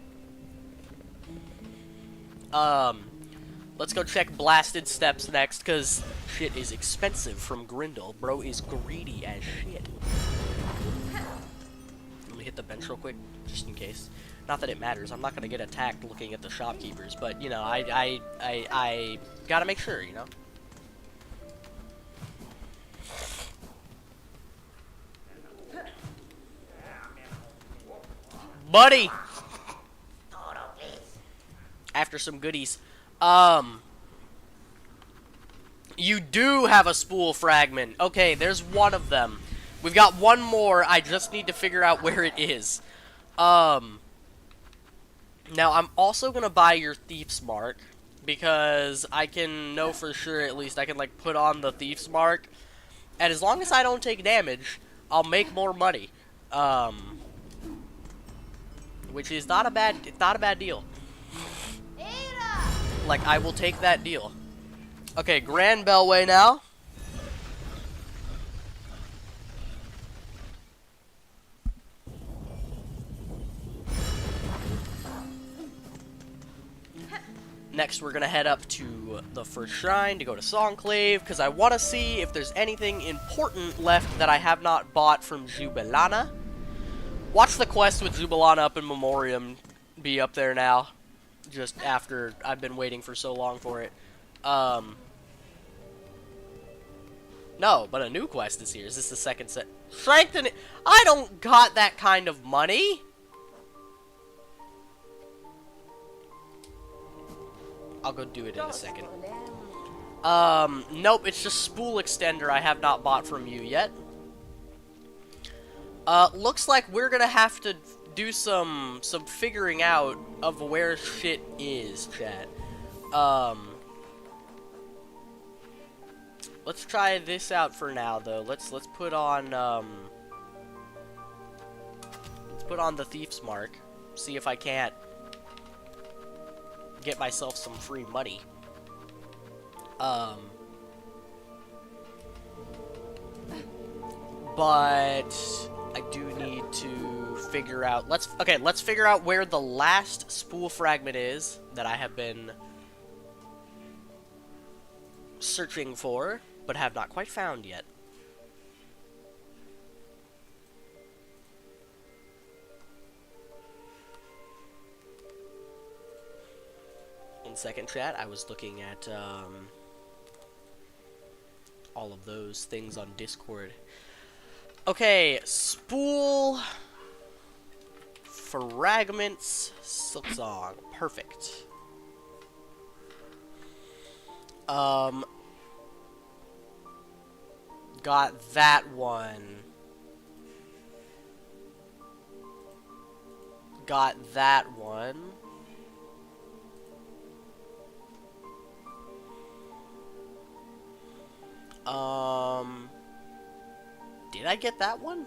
Let's go check Blasted Steps next, because shit is expensive from Grindel. Bro is greedy as shit. Let me hit the bench real quick, just in case. Not that it matters. I'm not gonna get attacked looking at the shopkeepers, but, you know, I gotta make sure, you know? Buddy! After some goodies. You do have a spool fragment. Okay, there's one of them. We've got one more. I just need to figure out where it is. Now, I'm also gonna buy your Thief's Mark, because I can know for sure, at least, I can, like, put on the Thief's Mark, and as long as I don't take damage, I'll make more money. Which is not a bad deal. Like, I will take that deal. Okay, Grand Bellway now. Next, we're gonna head up to the first shrine to go to Songclave, because I want to see if there's anything important left that I have not bought from Jubilana. Watch the quest with Jubilana up in Memoriam be up there now, just after I've been waiting for so long for it. No, but a new quest is here. Is this the second set? Strengthen it. I don't got that kind of money. I'll go do it in a second. Nope, it's just spool extender I have not bought from you yet. Looks like we're gonna have to do some figuring out of where shit is, chat. Let's try this out for now, though. Let's put on, let's put on the Thief's Mark. See if I can't get myself some free money. But I do need to figure out, let's figure out where the last spool fragment is that I have been searching for, but have not quite found yet. In second chat, I was looking at all of those things on Discord. Okay, spool fragments Silksong. Perfect. Got that one. Got that one. Did I get that one?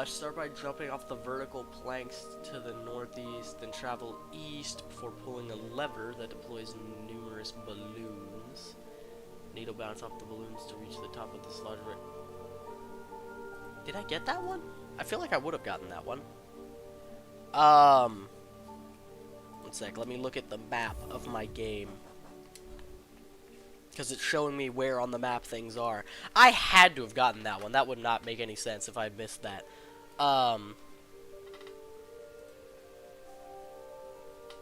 Start by jumping off the vertical planks to the northeast, then travel east before pulling a lever that deploys numerous balloons. Needle bounce off the balloons to reach the top of the sludge. Did I get that one? I feel like I would have gotten that one. One sec, let me look at the map of my game. Because it's showing me where on the map things are. I had to have gotten that one. That would not make any sense if I missed that.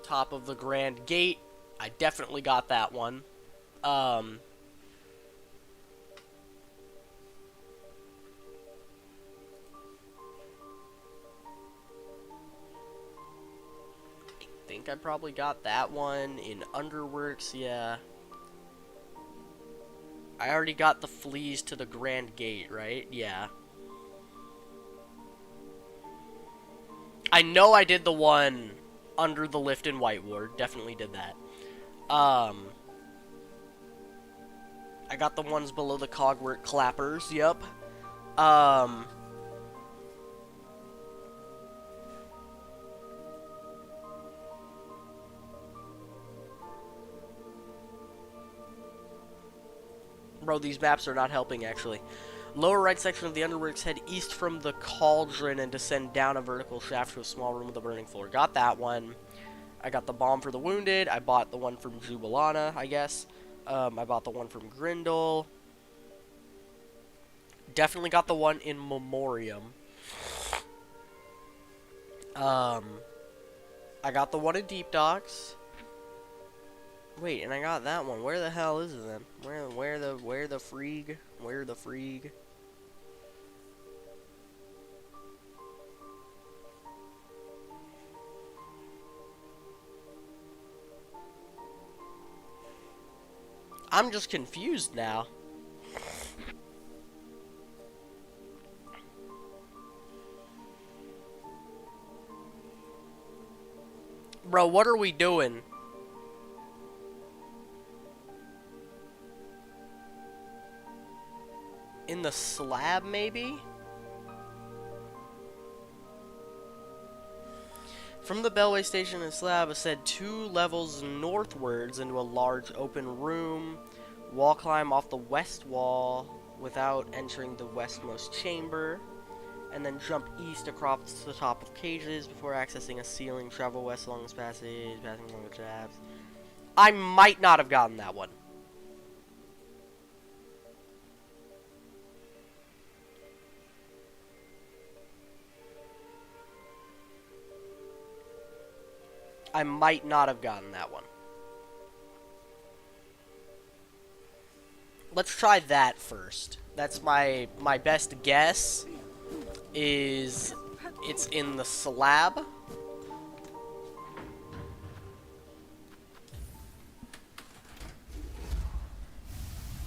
Top of the Grand Gate. I definitely got that one. I think I probably got that one in Underworks, yeah. I already got the fleas to the Grand Gate, right? Yeah. I know I did the one under the lift in White Ward. Definitely did that. I got the ones below the Cogwort Clappers, yep. Bro, these maps are not helping, actually. Lower right section of the Underworks, head east from the Cauldron and descend down a vertical shaft to a small room with a burning floor. Got that one. I got the Bomb for the Wounded. I bought the one from Jubilana, I guess. I bought the one from Grindel. Definitely got the one in Memoriam. I got the one in Deep Docks. Wait, and I got that one. Where the hell is it then? Where the freeg? Where the freeg? I'm just confused now. Bro, what are we doing? In the slab, maybe? From the Bellway Station and slab, ascend 2 levels northwards into a large open room. Wall climb off the west wall without entering the westmost chamber. And then jump east across the top of cages before accessing a ceiling. Travel west along this passage, passing along the traps. I might not have gotten that one. I might not have gotten that one. Let's try that first. That's my best guess. Is it's in the slab.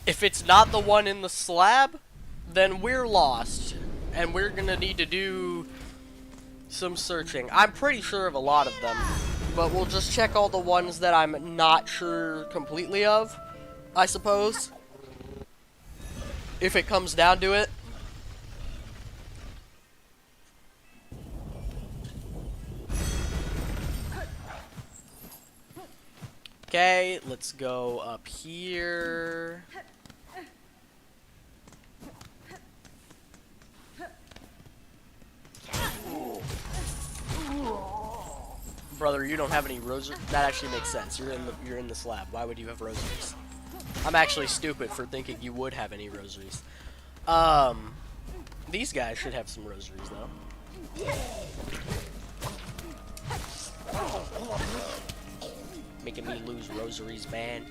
If it's not the one in the slab, then we're lost. And we're gonna need to do some searching. I'm pretty sure of a lot of them. But we'll just check all the ones that I'm not sure completely of, I suppose. If it comes down to it. Okay, let's go up here. Brother, you don't have any rosaries. That actually makes sense. You're in the slab. Why would you have rosaries? I'm actually stupid for thinking you would have any rosaries. These guys should have some rosaries though. Making me lose rosaries, man.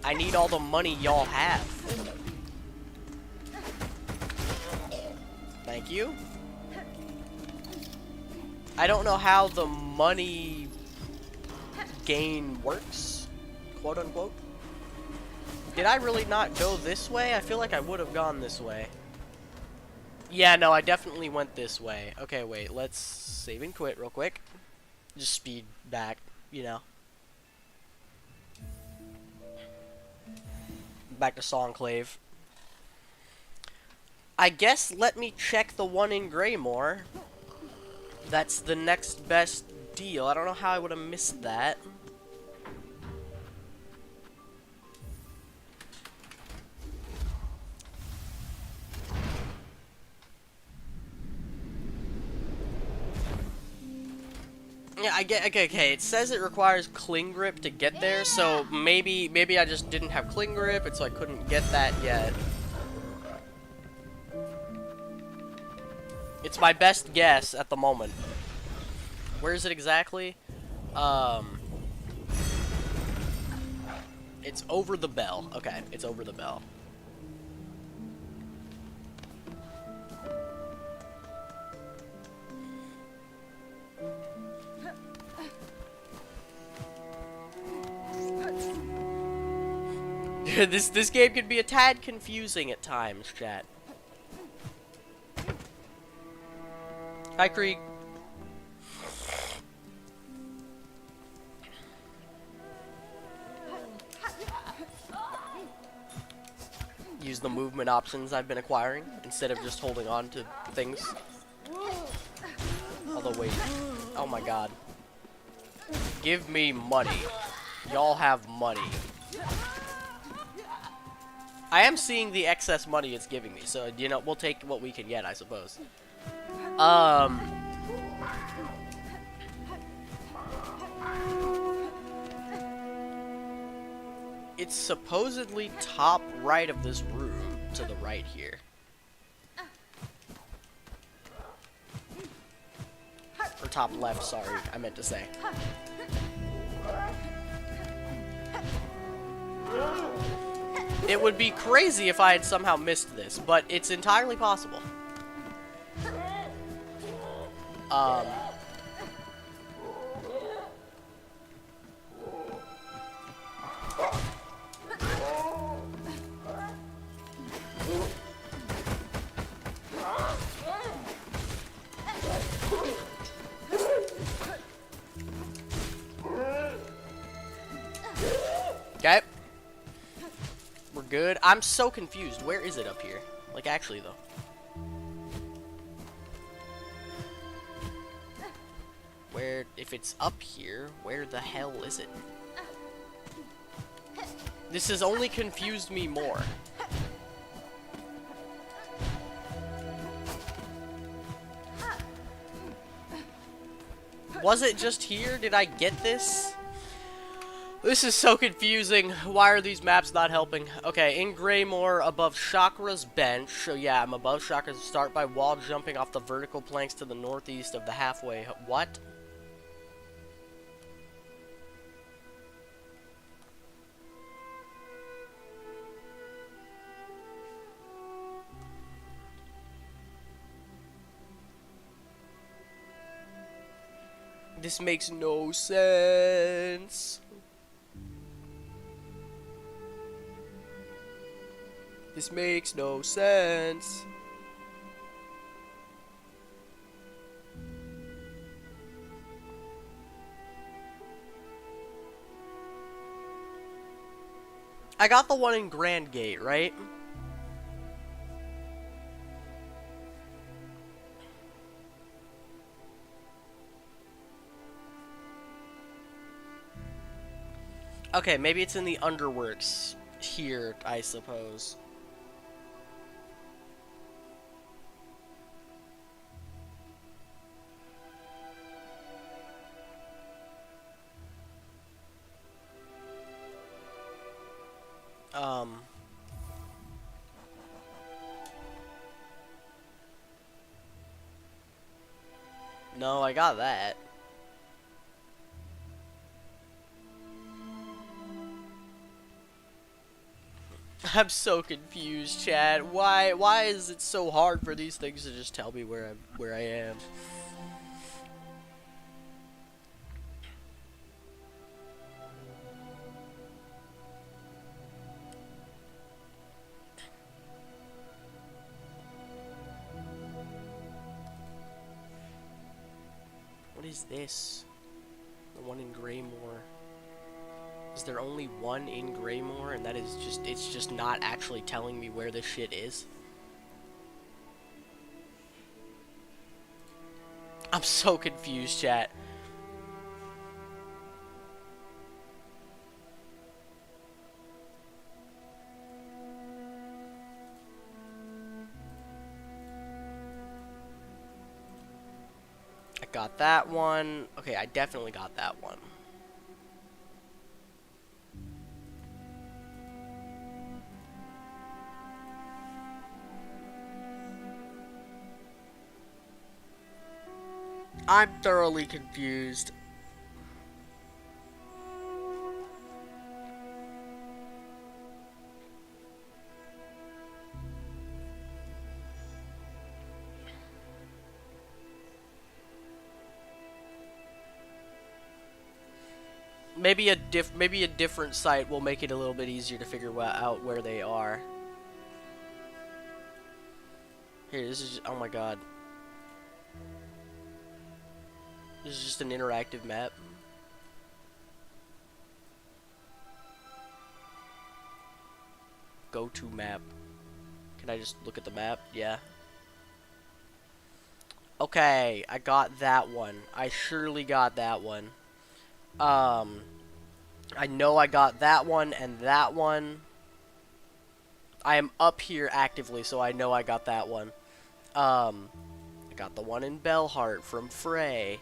I need all the money y'all have. Thank you. I don't know how the money gain works, quote unquote. Did I really not go this way? I feel like I would have gone this way. Yeah, no, I definitely went this way. Okay, wait, let's save and quit real quick. Just speed back, you know. Back to Songclave. I guess let me check the one in Greymore. That's the next best deal. I don't know how I would have missed that. Yeah, I get. Okay. It says it requires cling grip to get there, so maybe I just didn't have cling grip, and so I couldn't get that yet. It's my best guess at the moment. Where is it exactly? It's over the bell. Okay, it's over the bell. This game can be a tad confusing at times, chat. Hi, Krieg. Use the movement options I've been acquiring instead of just holding on to things. Although, wait. Oh my god. Give me money. Y'all have money. I am seeing the excess money it's giving me, so, you know, we'll take what we can get, I suppose. It's supposedly top right of this room, to the right here. Or top left, sorry, I meant to say. It would be crazy if I had somehow missed this, but it's entirely possible. Okay. We're good. I'm so confused. Where is it up here? Like, actually, though. Where, if it's up here, where the hell is it? This has only confused me more. Was it just here? Did I get this? This is so confusing. Why are these maps not helping? Okay, in Greymore, above Chakra's bench. So yeah, I'm above Chakra's. Start by wall jumping off the vertical planks to the northeast of the halfway. What? This makes no sense. This makes no sense. I got the one in Grand Gate, right? Okay, maybe it's in the Underworks here, I suppose. No, I got that. I'm so confused, Chad. Why is it so hard for these things to just tell me where I am? What is this? The one in Greymore. Is there only one in Greymore, and that is just, it's just not actually telling me where this shit is? I'm so confused, chat. I got that one. Okay, I definitely got that one. I'm thoroughly confused. Maybe a different site will make it a little bit easier to figure out where they are. Here, this is just, oh my god. This is just an interactive map. Go to map. Can I just look at the map? Yeah. Okay, I got that one. I surely got that one. I know I got that one and that one. I am up here actively, so I know I got that one. I got the one in Bellheart from Frey.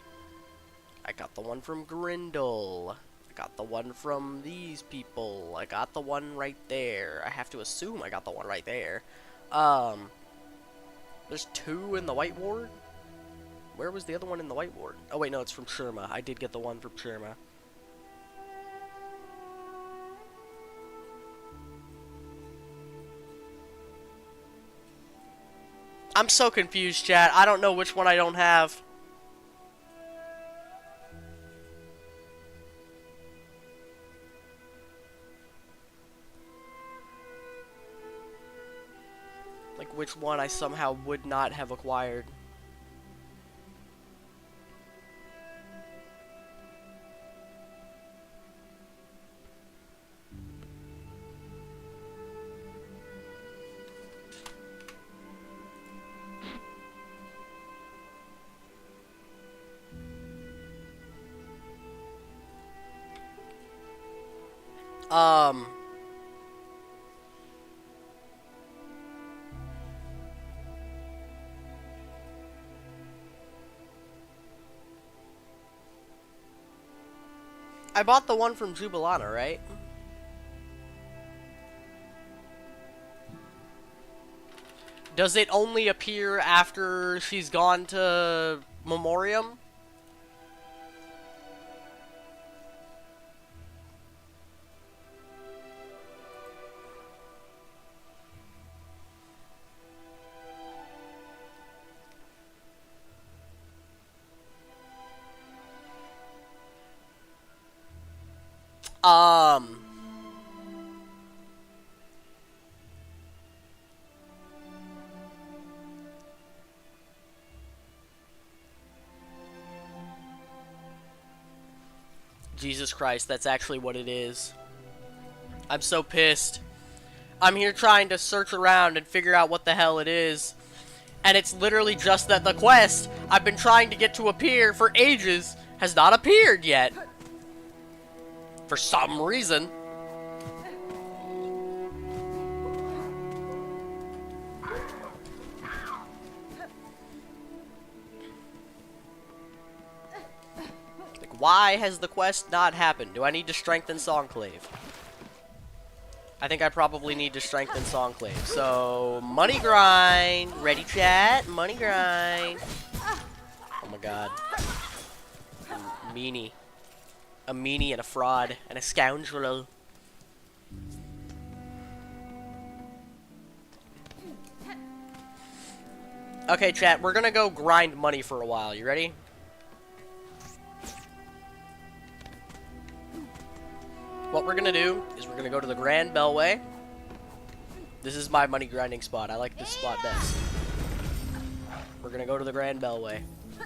I got the one from Grindel. I got the one from these people. I got the one right there. I have to assume I got the one right there. There's two in the White Ward? Where was the other one in the White Ward? Oh wait, no, it's from Sherma. I did get the one from Sherma. I'm so confused, chat. I don't know which one I don't have. Like, which one I somehow would not have acquired. I bought the one from Jubilana, right? Does it only appear after she's gone to Memoriam? Jesus Christ, that's actually what it is. I'm so pissed. I'm here trying to search around and figure out what the hell it is. And it's literally just that the quest I've been trying to get to appear for ages has not appeared yet. For some reason. Like, why has the quest not happened? Do I need to strengthen Songclave? I think I probably need to strengthen Songclave. So, money grind. Ready, chat? Money grind. Oh my god. Meanie. A meanie and a fraud. And a scoundrel. Okay, chat. We're gonna go grind money for a while. You ready? What we're gonna do is we're gonna go to the Grand Bellway. This is my money grinding spot. I like this spot best. We're gonna go to the Grand Bellway,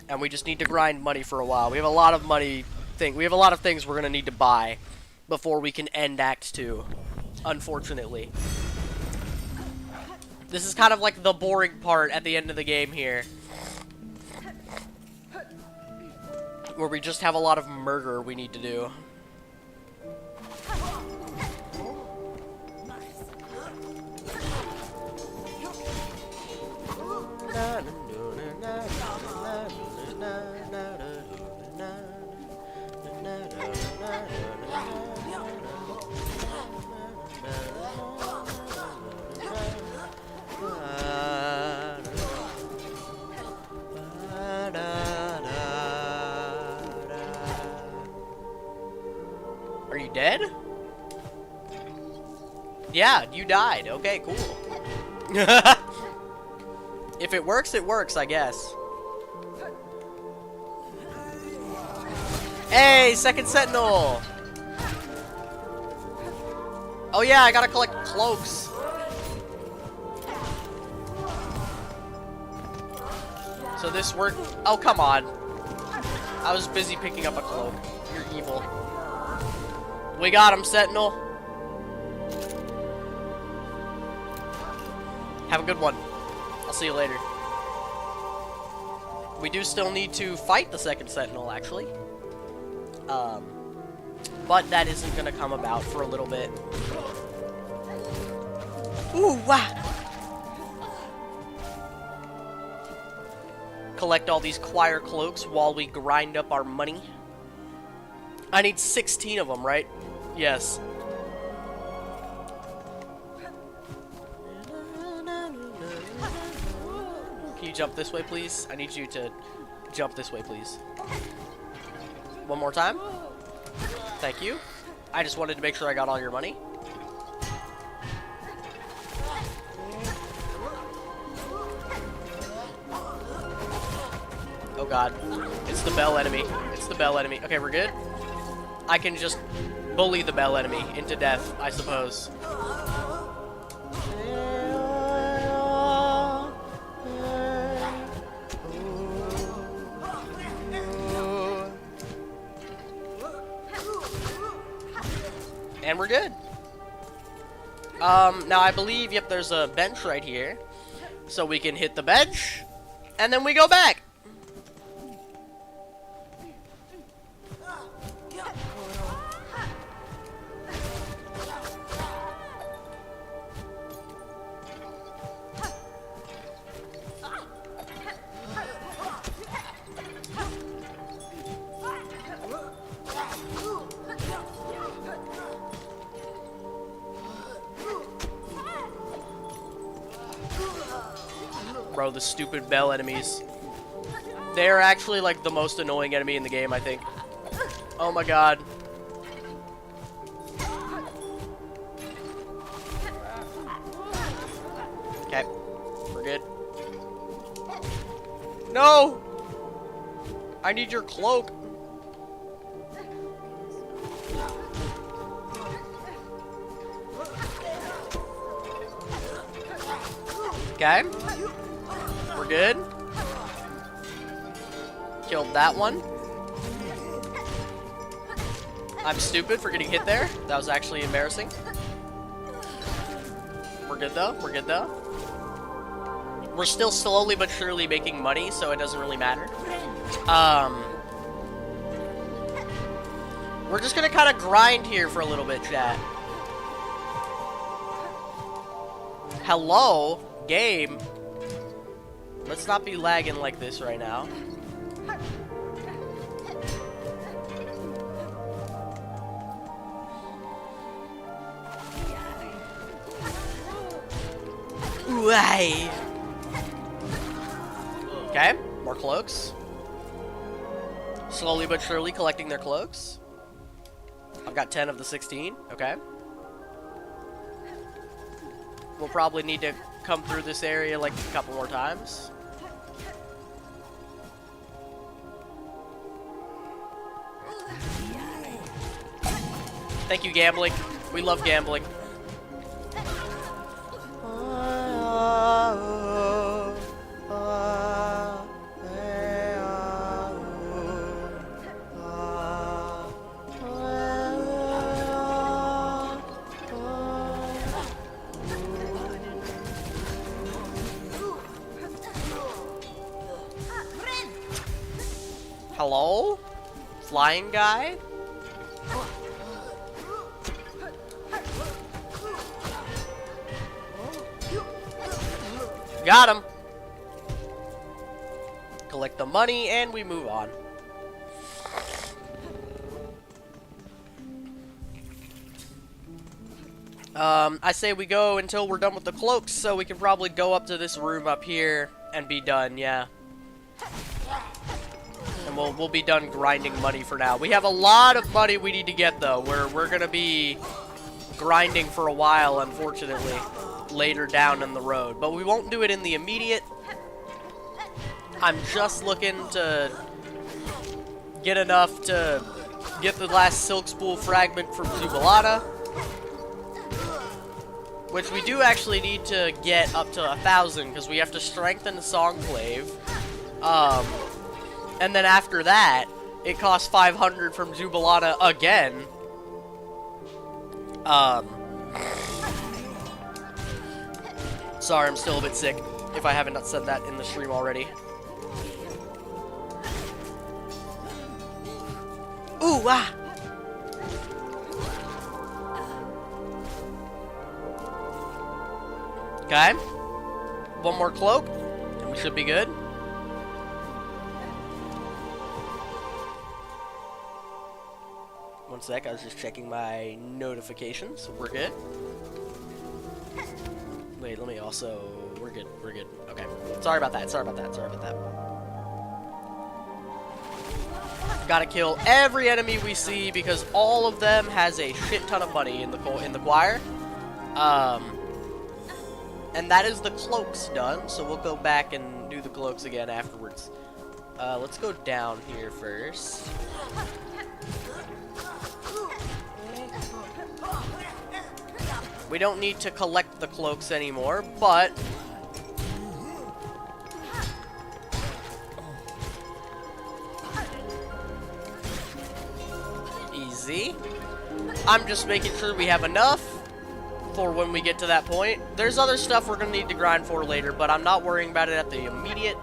and we just need to grind money for a while. We have a lot of money. We have a lot of things we're gonna need to buy before we can end Act 2. Unfortunately, this is kind of like the boring part at the end of the game here, where we just have a lot of murder we need to do. Are you dead? Yeah, you died. Okay, cool. If it works, I guess. Hey, second sentinel! Oh yeah, I gotta collect cloaks. So this worked. Oh, come on. I was busy picking up a cloak. You're evil. We got him, sentinel. Have a good one. I'll see you later. We do still need to fight the second sentinel, actually. But that isn't gonna come about for a little bit. Ooh, wow! Collect all these choir cloaks while we grind up our money. I need 16 of them, right? Yes. Can you jump this way, please? I need you to jump this way, please. One more time. Thank you. I just wanted to make sure I got all your money. Oh god. It's the bell enemy. It's the bell enemy. Okay, we're good. I can just bully the bell enemy into death, I suppose. And we're good. Now I believe, yep, there's a bench right here. So we can hit the bench, and then we go back. Bro, the stupid bell enemies. They're actually like the most annoying enemy in the game, I think. Oh my god. Okay, we're good. No! I need your cloak. Okay. We're good. Killed that one. I'm stupid for getting hit there. That was actually embarrassing. We're good though. We're good though. We're still slowly but surely making money, so it doesn't really matter. We're just gonna kind of grind here for a little bit, chat. Hello, game. Let's not be lagging like this right now. Ooh-ay. Okay, more cloaks. Slowly but surely collecting their cloaks. I've got 10 of the 16, okay. We'll probably need to come through this area like a couple more times. Thank you, gambling. We love gambling. Hello? Flying guy? Got him! Collect the money and we move on. I say we go until we're done with the cloaks, so we can probably go up to this room up here and be done, yeah. And we'll be done grinding money for now. We have a lot of money we need to get, though. We're gonna be grinding for a while, unfortunately, later down in the road. But we won't do it in the immediate. I'm just looking to get enough to get the last silk spool fragment from Zubalata, which we do actually need to get up to 1,000 because we have to strengthen the Songclave. And then after that, it costs 500 from Zubalata again. Sorry, I'm still a bit sick, if I haven't said that in the stream already. Ooh, ah! Okay. One more cloak, and we should be good. One sec, I was just checking my notifications. We're good. Wait, let me also... We're good, we're good. Okay. Sorry about that, sorry about that, sorry about that. Gotta kill every enemy we see because all of them has a shit ton of money in the choir. And that is the cloaks done, so we'll go back and do the cloaks again afterwards. Let's go down here first. We don't need to collect the cloaks anymore, but... Easy. I'm just making sure we have enough for when we get to that point. There's other stuff we're going to need to grind for later, but I'm not worrying about it at the immediate.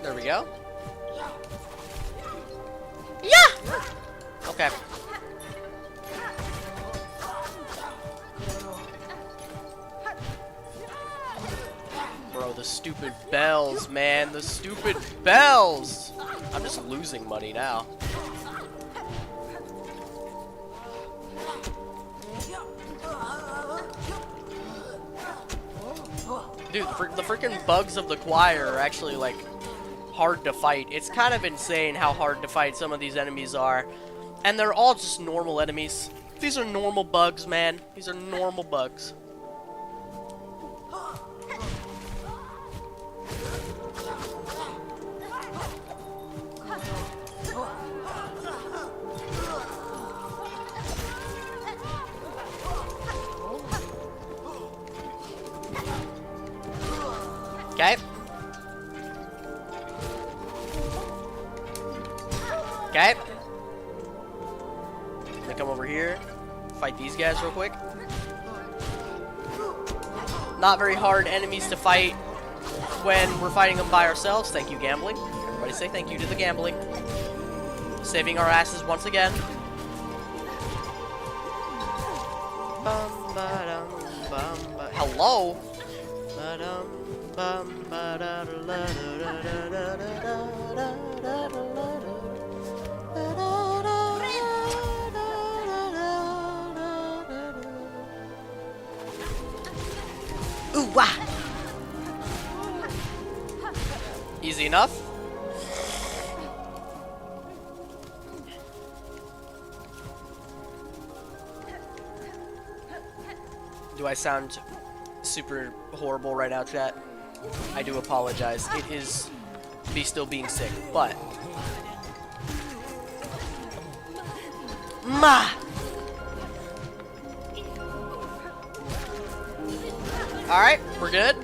There we go. Yeah! Okay. Bro, the stupid bells, man. The stupid bells! I'm just losing money now. Dude, the freaking bugs of the choir are actually, like, hard to fight. It's kind of insane how hard to fight some of these enemies are. And they're all just normal enemies. These are normal bugs, man. These are normal bugs. Okay. Okay. Let me come over here. Fight these guys real quick. Not very hard enemies to fight when we're fighting them by ourselves. Thank you, gambling. Everybody say thank you to the gambling. Saving our asses once again. Hello? Ooh, wah! Easy enough. Do I sound super horrible right now, chat? I do apologize. It is me still being sick, but... Ma! Alright, we're good.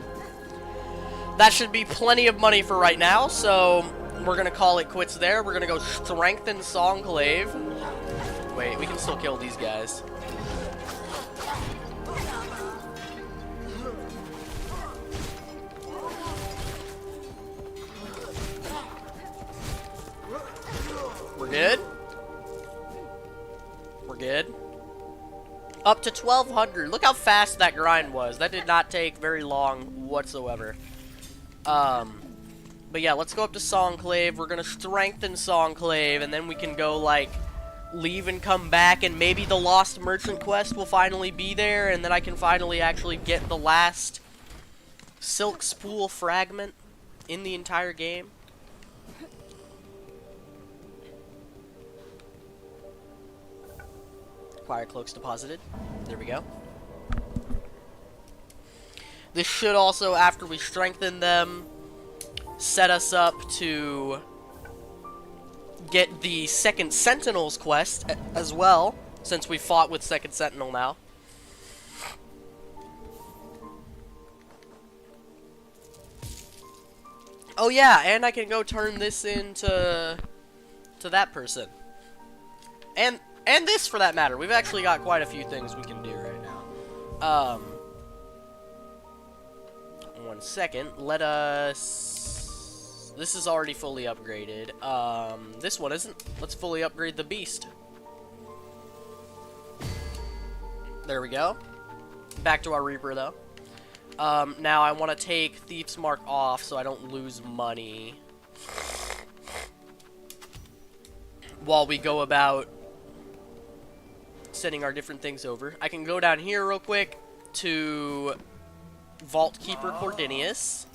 That should be plenty of money for right now, so we're gonna call it quits there. We're gonna go strengthen Songclave. Wait, we can still kill these guys. We're good. We're good. Up to 1,200. Look how fast that grind was. That did not take very long whatsoever. But yeah, let's go up to Songclave. We're gonna strengthen Songclave, and then we can go, like, leave and come back, and maybe the Lost Merchant quest will finally be there, and then I can finally actually get the last Silk Spool fragment in the entire game. Acquire cloaks deposited. There we go. This should also, after we strengthen them, set us up to get the Second Sentinel's quest as well, since we fought with Second Sentinel now. Oh yeah, and I can go turn this into that person. And this, for that matter. We've actually got quite a few things we can do right now. One second. Let us... This is already fully upgraded. This one isn't. Let's fully upgrade the beast. There we go. Back to our Reaper, though. Now I want to take Thief's Mark off so I don't lose money while we go about sending our different things over. I can go down here real quick to Vault Keeper Cordinius.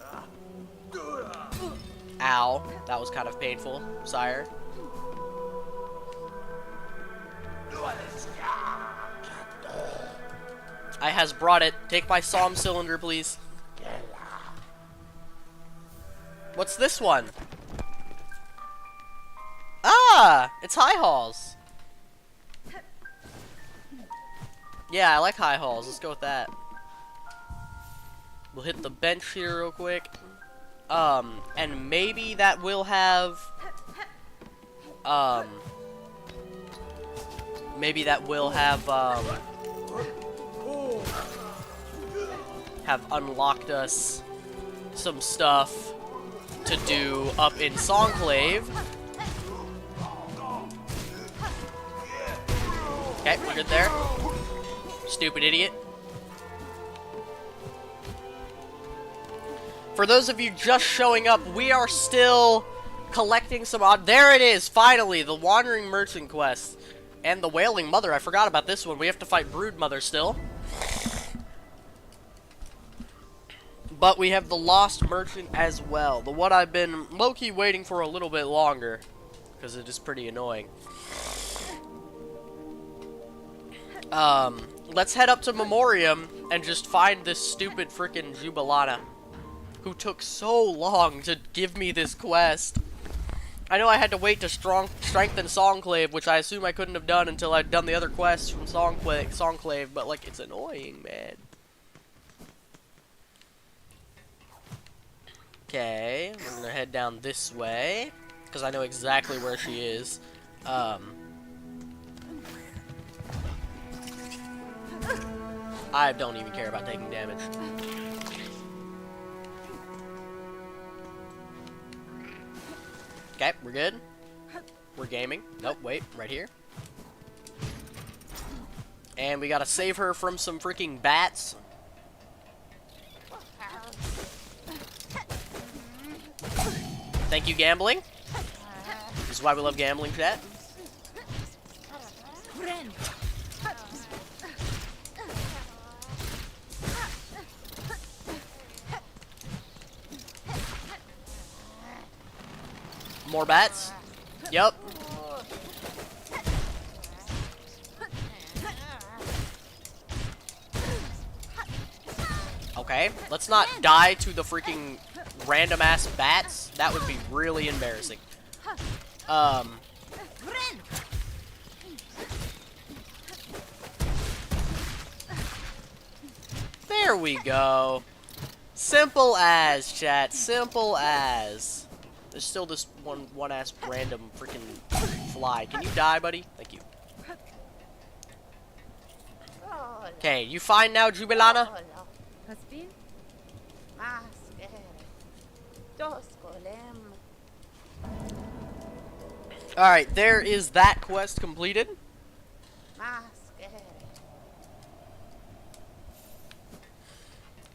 Ow, that was kind of painful, sire. I has brought it. Take my Psalm cylinder, please. What's this one? Ah, it's High Halls. Yeah, I like High Halls. Let's go with that. We'll hit the bench here real quick. And maybe that will have... Maybe that will have unlocked us some stuff to do up in Songclave. Okay, we're good there. Stupid idiot. For those of you just showing up, we are still collecting some odd... There it is, finally, the Wandering Merchant quest. And the Wailing Mother, I forgot about this one. We have to fight Brood Mother still. But we have the Lost Merchant as well. The one I've been low-key waiting for a little bit longer, because it is pretty annoying. Let's head up to Memoriam and just find this stupid frickin' Jubilana, who took so long to give me this quest. I know I had to wait to strengthen Songclave, which I assume I couldn't have done until I'd done the other quests from Songclave, but, like, it's annoying, man. Okay, we're gonna head down this way because I know exactly where she is. I don't even care about taking damage. Okay, we're good. We're gaming. Nope, wait, right here. And we gotta save her from some freaking bats. Thank you, gambling. This is why we love gambling, chat. More bats? Yep. Okay, let's not die to the freaking random ass bats. That would be really embarrassing. There we go. Simple as, chat. Simple as. There's still this one ass random freaking fly. Can you die, buddy? Thank you. Okay, you fine now, Jubilana? Caspin? Alright, there is that quest completed.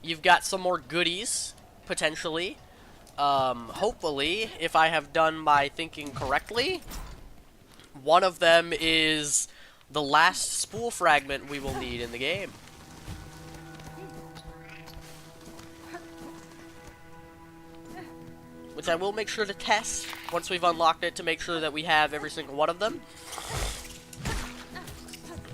You've got some more goodies, potentially. Hopefully, if I have done my thinking correctly, one of them is the last spool fragment we will need in the game. Which I will make sure to test once we've unlocked it to make sure that we have every single one of them.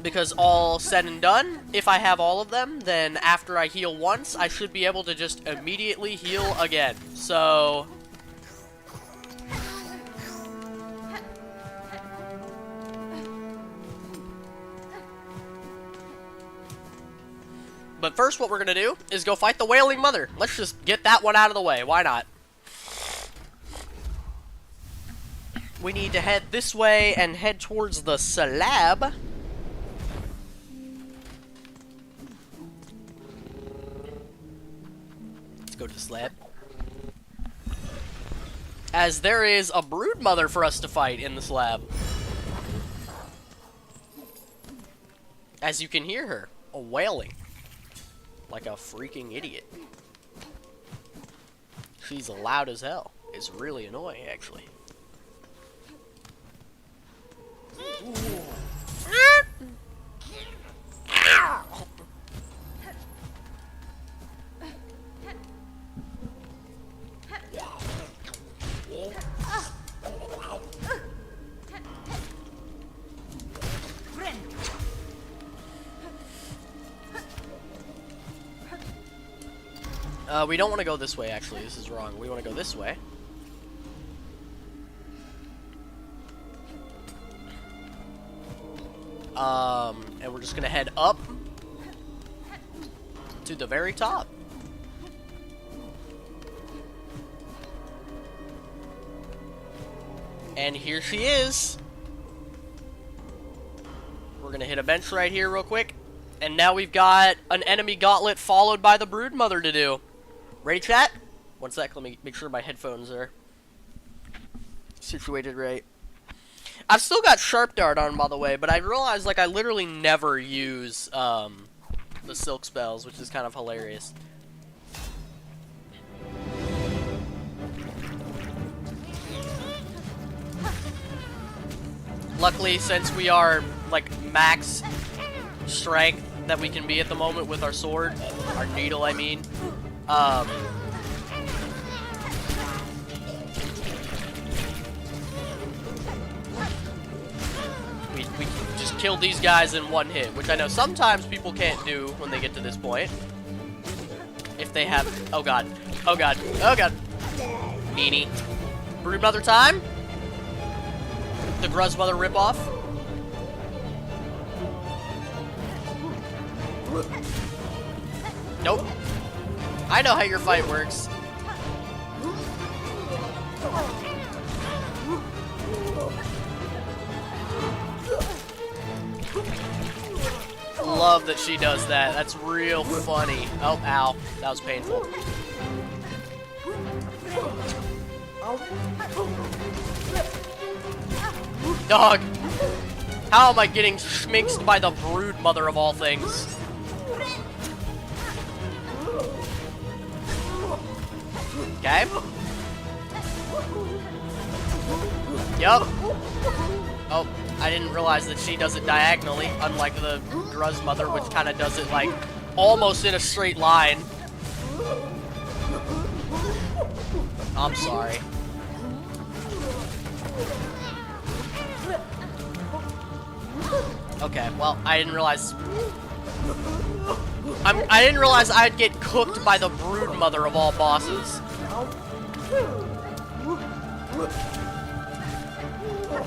Because all said and done, if I have all of them, then after I heal once, I should be able to just immediately heal again. So... But first what we're gonna do is go fight the Wailing Mother. Let's just get that one out of the way. Why not? We need to head this way and head towards the slab. Let's go to the slab. As there is a brood mother for us to fight in the slab. As you can hear her, a wailing. Like a freaking idiot. She's loud as hell. It's really annoying, actually. We don't want to go this way, actually. This is wrong. We want to go this way. And we're just going to head up to the very top. And here she is. We're going to hit a bench right here real quick. And now we've got an enemy gauntlet followed by the brood mother to do. Ready, chat? One sec, let me make sure my headphones are situated right. I've still got Sharp Dart on, by the way, but I realized, like, I literally never use, the Silk Spells, which is kind of hilarious. Luckily, since we are, like, max strength that we can be at the moment with our sword, our needle, I mean, we can just kill these guys in one hit, which I know sometimes people can't do when they get to this point. If they have... Oh god. Oh god. Oh god. Meanie. Brood Mother time? The Gruz Mother ripoff? Nope. I know how your fight works. Love that she does that. That's real funny. Oh, ow. That was painful. Dog. How am I getting schminxed by the brood mother of all things? Okay. Yup. Oh, I didn't realize that she does it diagonally, unlike the Gruz mother, which kind of does it like almost in a straight line. I'm sorry. Okay, well, I didn't realize I'd get cooked by the brood mother of all bosses.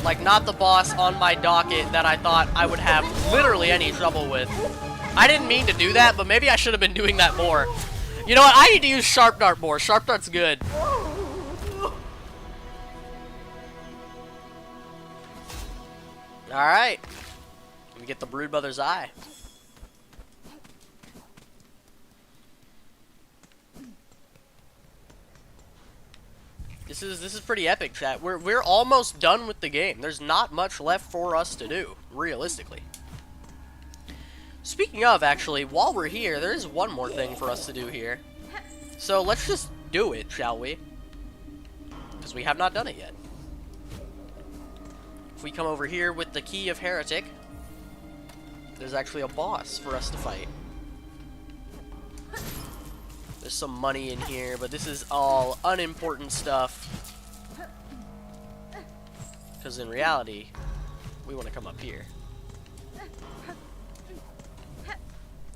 Like, not the boss on my docket that I thought I would have literally any trouble with. I didn't mean to do that, but maybe I should have been doing that more. You know what? I need to use Sharp Dart more. Sharp Dart's good. Alright. Let me get the brood mother's eye. This is pretty epic, chat. We're almost done with the game. There's not much left for us to do, realistically. Speaking of, actually, while we're here, there is one more thing for us to do here. So let's just do it, shall we? Because we have not done it yet. If we come over here with the Key of Heretic, there's actually a boss for us to fight. There's some money in here, but this is all unimportant stuff. Because in reality, we want to come up here.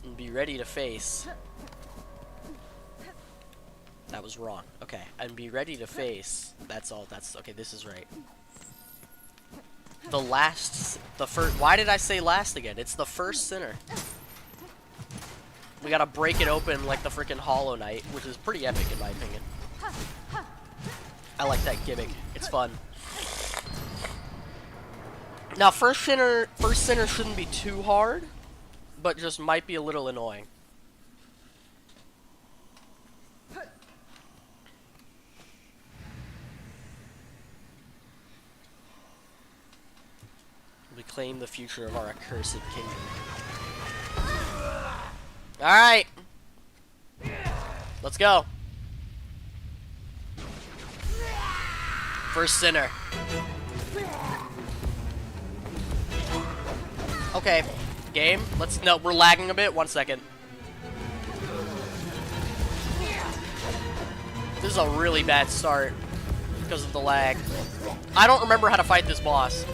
And be ready to face. That was wrong. Okay, and be ready to face. That's all. That's okay. This is right. The first. Why did I say last again? It's the first sinner. We gotta break it open like the freaking Hollow Knight, which is pretty epic in my opinion. I like that gimmick. It's fun. Now, first sinner shouldn't be too hard, but just might be a little annoying. We claim the future of our accursed kingdom. Alright. Let's go. First sinner. Okay. Game. No, we're lagging a bit. 1 second. This is a really bad start because of the lag. I don't remember how to fight this boss.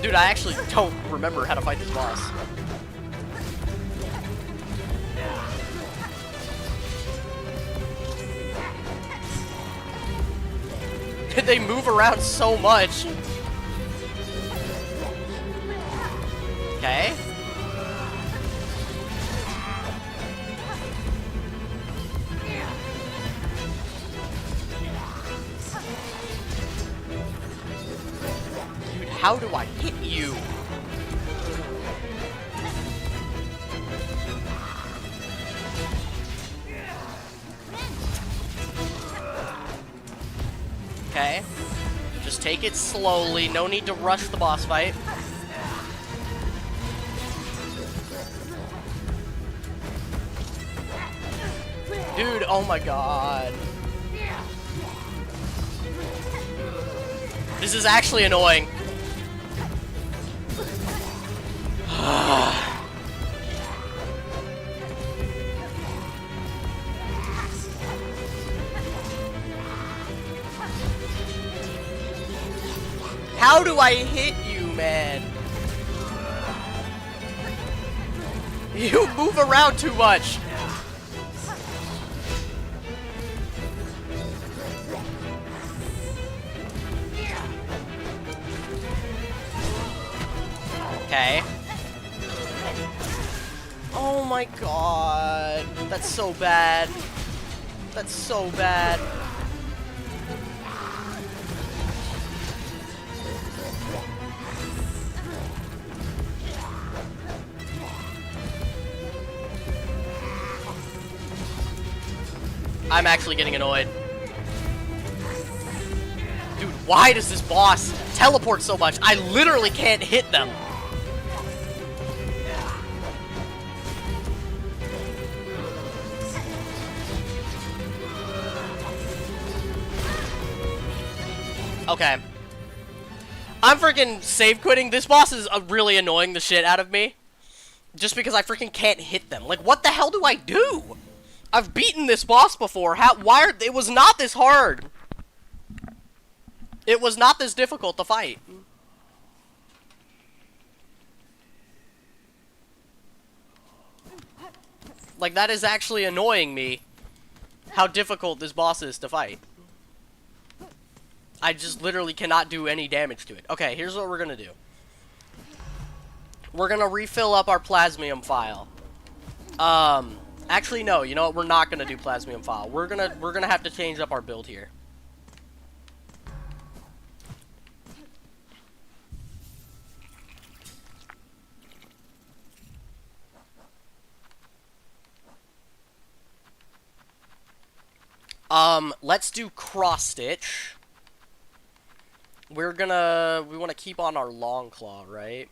Dude, I actually don't remember how to fight this boss. They move around so much. Okay. How do I hit you? Okay. Just take it slowly. No need to rush the boss fight. Dude, oh my god. This is actually annoying. How do I hit you, man? You move around too much. Okay. Oh my god. That's so bad. That's so bad. I'm actually getting annoyed. Dude, why does this boss teleport so much? I literally can't hit them. Okay. I'm freaking save quitting. This boss is really annoying the shit out of me. Just because I freaking can't hit them. Like, what the hell do I do? I've beaten this boss before. It was not this hard. It was not this difficult to fight. Like, that is actually annoying me. How difficult this boss is to fight. I just literally cannot do any damage to it. Okay, here's what we're gonna do. We're gonna refill up our plasmium file. Actually, no. You know what? We're not gonna do plasmium file. We're gonna have to change up our build here. Let's do cross stitch. We want to keep on our long claw, right?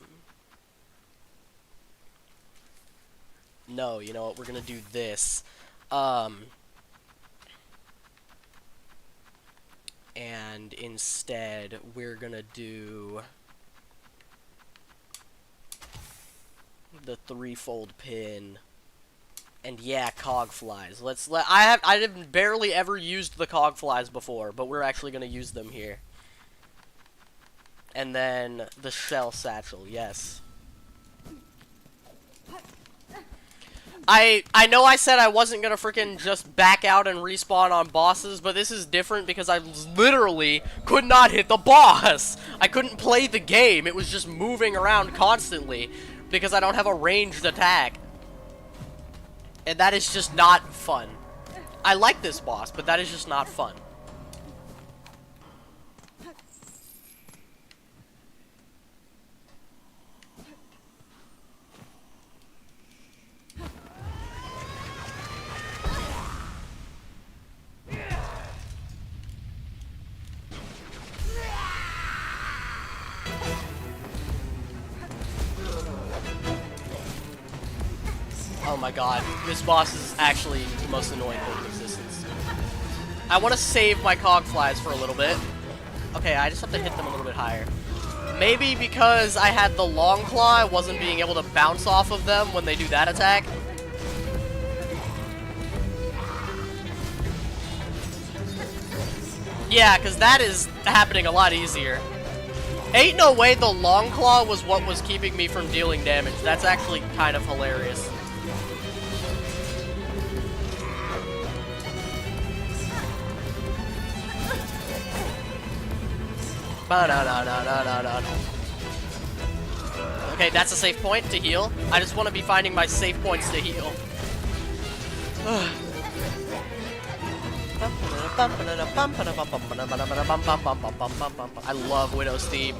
No, you know what? We're gonna do this. And instead, we're gonna do the threefold pin. And yeah, cog flies. I have barely ever used the cog flies before, but we're actually gonna use them here. And then the shell satchel, yes. I know I said I wasn't gonna freaking just back out and respawn on bosses, but this is different because I literally could not hit the boss. I couldn't play the game. It was just moving around constantly because I don't have a ranged attack. And that is just not fun. I like this boss, but that is just not fun. Oh my god, this boss is actually the most annoying thing in existence. I want to save my cog flies for a little bit. Okay, I just have to hit them a little bit higher. Maybe because I had the long claw, I wasn't being able to bounce off of them when they do that attack. Yeah, because that is happening a lot easier. Ain't no way the long claw was what was keeping me from dealing damage. That's actually kind of hilarious. Okay, that's a safe point to heal. I just want to be finding my safe points to heal. I love Widow's theme.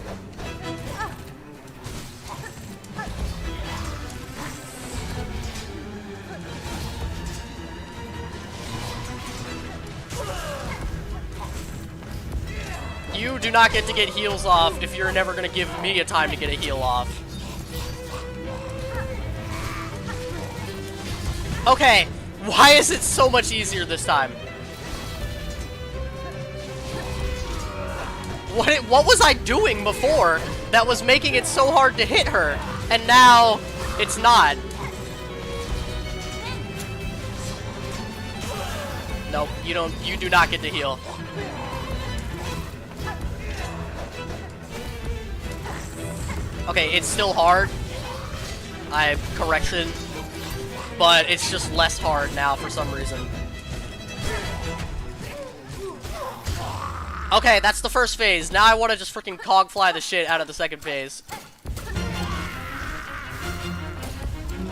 You do not get to get heals off if you're never going to give me a time to get a heal off. Okay, why is it so much easier this time? What was I doing before that was making it so hard to hit her? And now, it's not. Nope, you do not get to heal. Okay, it's still hard. Correction. But it's just less hard now for some reason. Okay, that's the first phase. Now I want to just freaking cog fly the shit out of the second phase.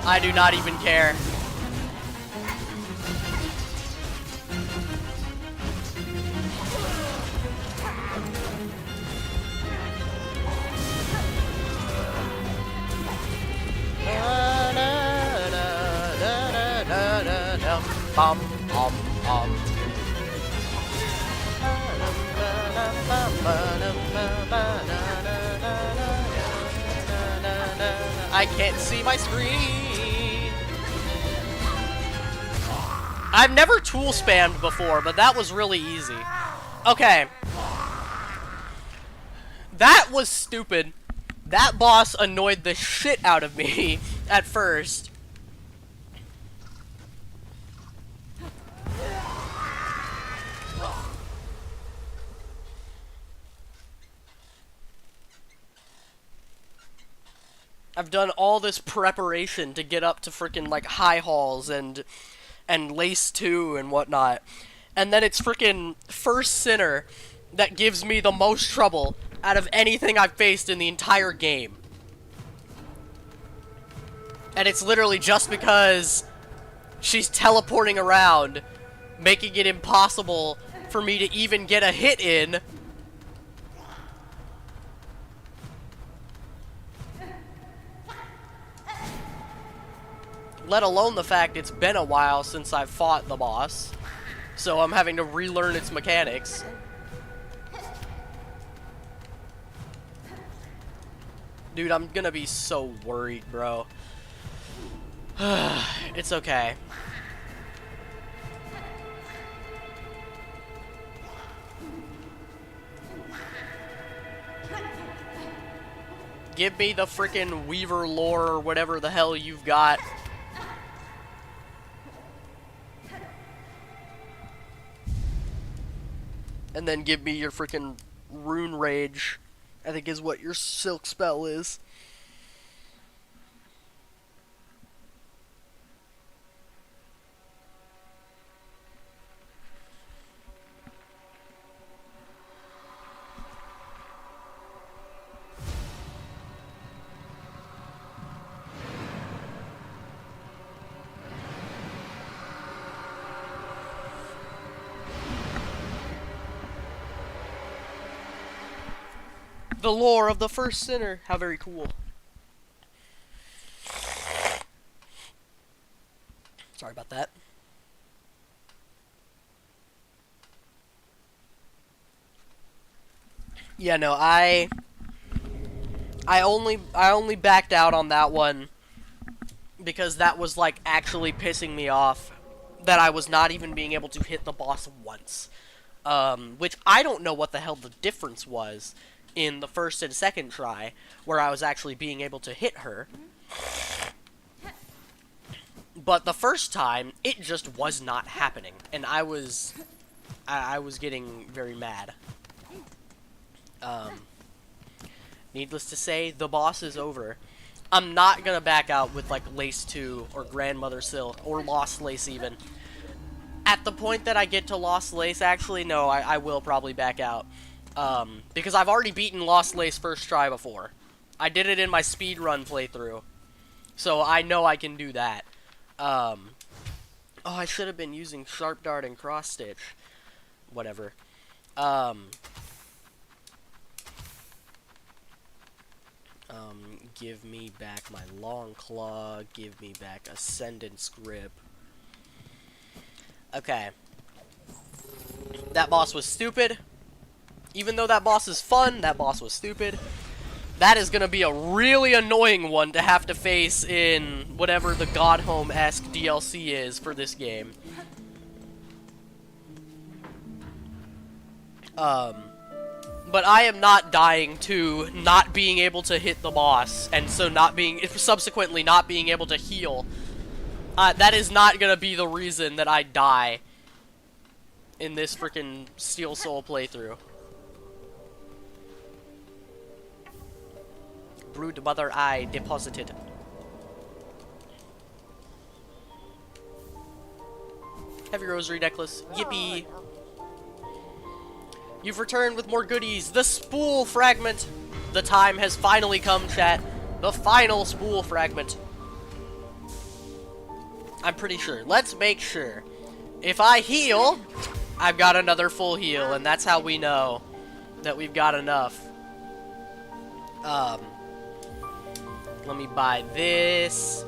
I do not even care. bum, um. I can't see my screen. I've never tool spammed before, but that was really easy. Okay. That was stupid. That boss annoyed the shit out of me at first. I've done all this preparation to get up to freaking like high halls and lace 2 and whatnot. And then it's freaking first sinner that gives me the most trouble out of anything I've faced in the entire game. And it's literally just because she's teleporting around, making it impossible for me to even get a hit in. Let alone the fact it's been a while since I've fought the boss. So I'm having to relearn its mechanics. Dude, I'm gonna be so worried, bro. It's okay. Give me the frickin' Weaver lore or whatever the hell you've got. And then give me your frickin' Rune Rage, I think is what your Silk Spell is. The lore of the first sinner. How very cool. Sorry about that. Yeah, no, I only backed out on that one because that was like actually pissing me off that I was not even being able to hit the boss once. Which I don't know what the hell the difference was in the first and second try, where I was actually being able to hit her. But the first time, it just was not happening, and I was getting very mad. Needless to say, the boss is over. I'm not gonna back out with, like, Lace 2, or Grandmother Silk, or Lost Lace even. At the point that I get to Lost Lace, actually, no, I will probably back out. Because I've already beaten Lost Lace first try before. I did it in my speedrun playthrough. So I know I can do that. Oh, I should have been using Sharp Dart and Cross Stitch. Whatever. Give me back my Long Claw. Give me back Ascendant's Grip. Okay. That boss was stupid. Even though that boss is fun, that boss was stupid. That is gonna be a really annoying one to have to face in whatever the God Home-esque DLC is for this game. But I am not dying to not being able to hit the boss, and so subsequently not being able to heal. That is not gonna be the reason that I die in this freaking Steel Soul playthrough. Brood Mother Eye deposited. Heavy Rosary Necklace. Yippee! You've returned with more goodies. The Spool Fragment. The time has finally come, chat. The final Spool Fragment. I'm pretty sure. Let's make sure. If I heal, I've got another full heal, and that's how we know that we've got enough. Let me buy this.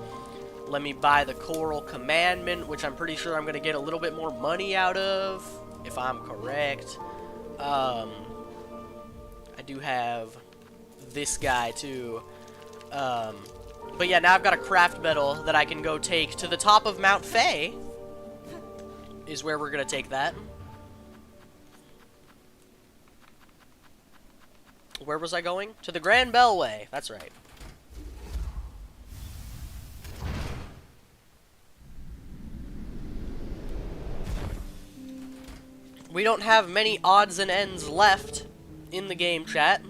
Let me buy the Coral Commandment, which I'm pretty sure I'm going to get a little bit more money out of, if I'm correct. I do have this guy, too. But yeah, now I've got a craft metal that I can go take to the top of Mount Fae, is where we're going to take that. Where was I going? To the Grand Bellway. That's right. We don't have many odds and ends left in the game, chat.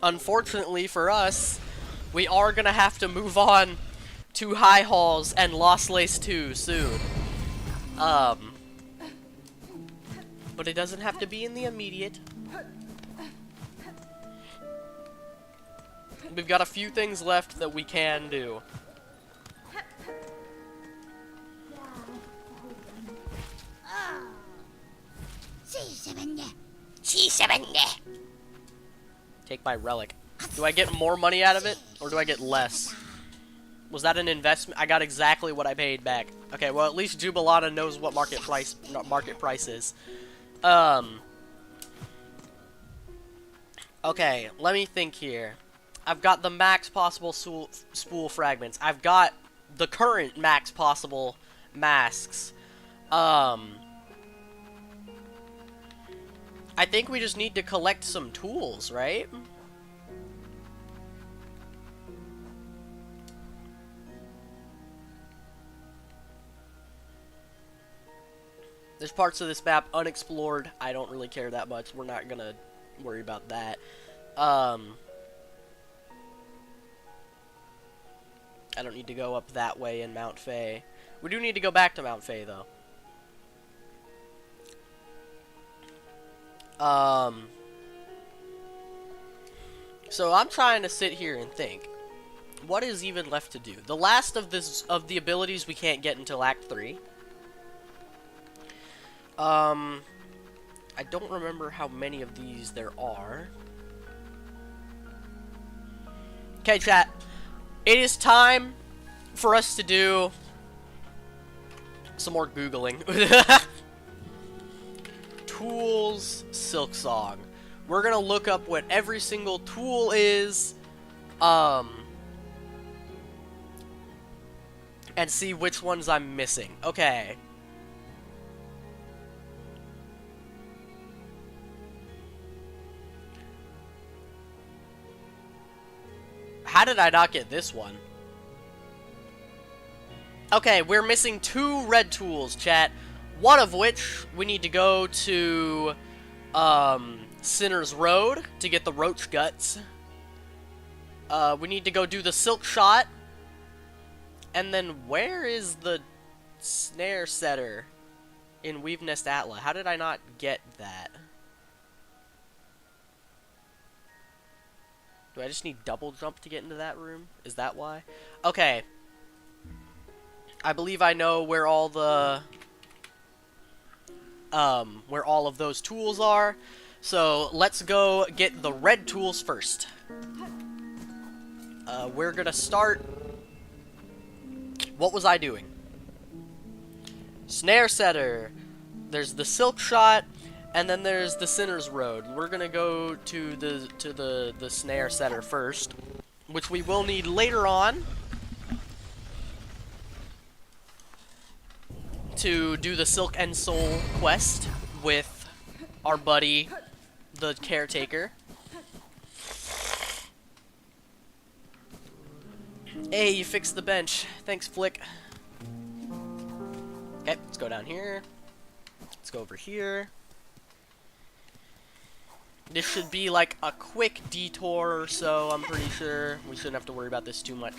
Unfortunately for us, we are gonna have to move on to High Halls and Lost Lace 2 soon. But it doesn't have to be in the immediate. We've got a few things left that we can do. Take my relic. Do I get more money out of it, or do I get less? Was that an investment? I got exactly what I paid back. Okay, well at least Jubilana knows what market price is. Okay, let me think here. I've got the max possible spool fragments. I've got the current max possible masks. I think we just need to collect some tools, right? There's parts of this map unexplored. I don't really care that much. We're not gonna worry about that. I don't need to go up that way in Mount Fae. We do need to go back to Mount Fae, though. So I'm trying to sit here and think. What is even left to do? The last of the abilities we can't get until Act 3. I don't remember how many of these there are. Okay, chat. It is time for us to do some more Googling. Tools, Silk Song. We're gonna look up what every single tool is, and see which ones I'm missing. Okay. How did I not get this one? Okay, we're missing 2 red tools, chat. One of which we need to go to Sinner's Road to get the roach guts. We need to go do the silk shot. And then where is the snare setter in Weave Nest Atla? How did I not get that? Do I just need double jump to get into that room? Is that why? Okay. I believe I know where all the where all of those tools are. So let's go get the red tools first. We're gonna start. What was I doing? Snare setter. There's the silk shot, and then there's the Sinner's Road. We're gonna go to the snare setter first, which we will need later on to do the Silk and Soul quest with our buddy, the caretaker. Hey, you fixed the bench. Thanks, Flick. Okay, let's go down here. Let's go over here. This should be like a quick detour or so, I'm pretty sure. We shouldn't have to worry about this too much.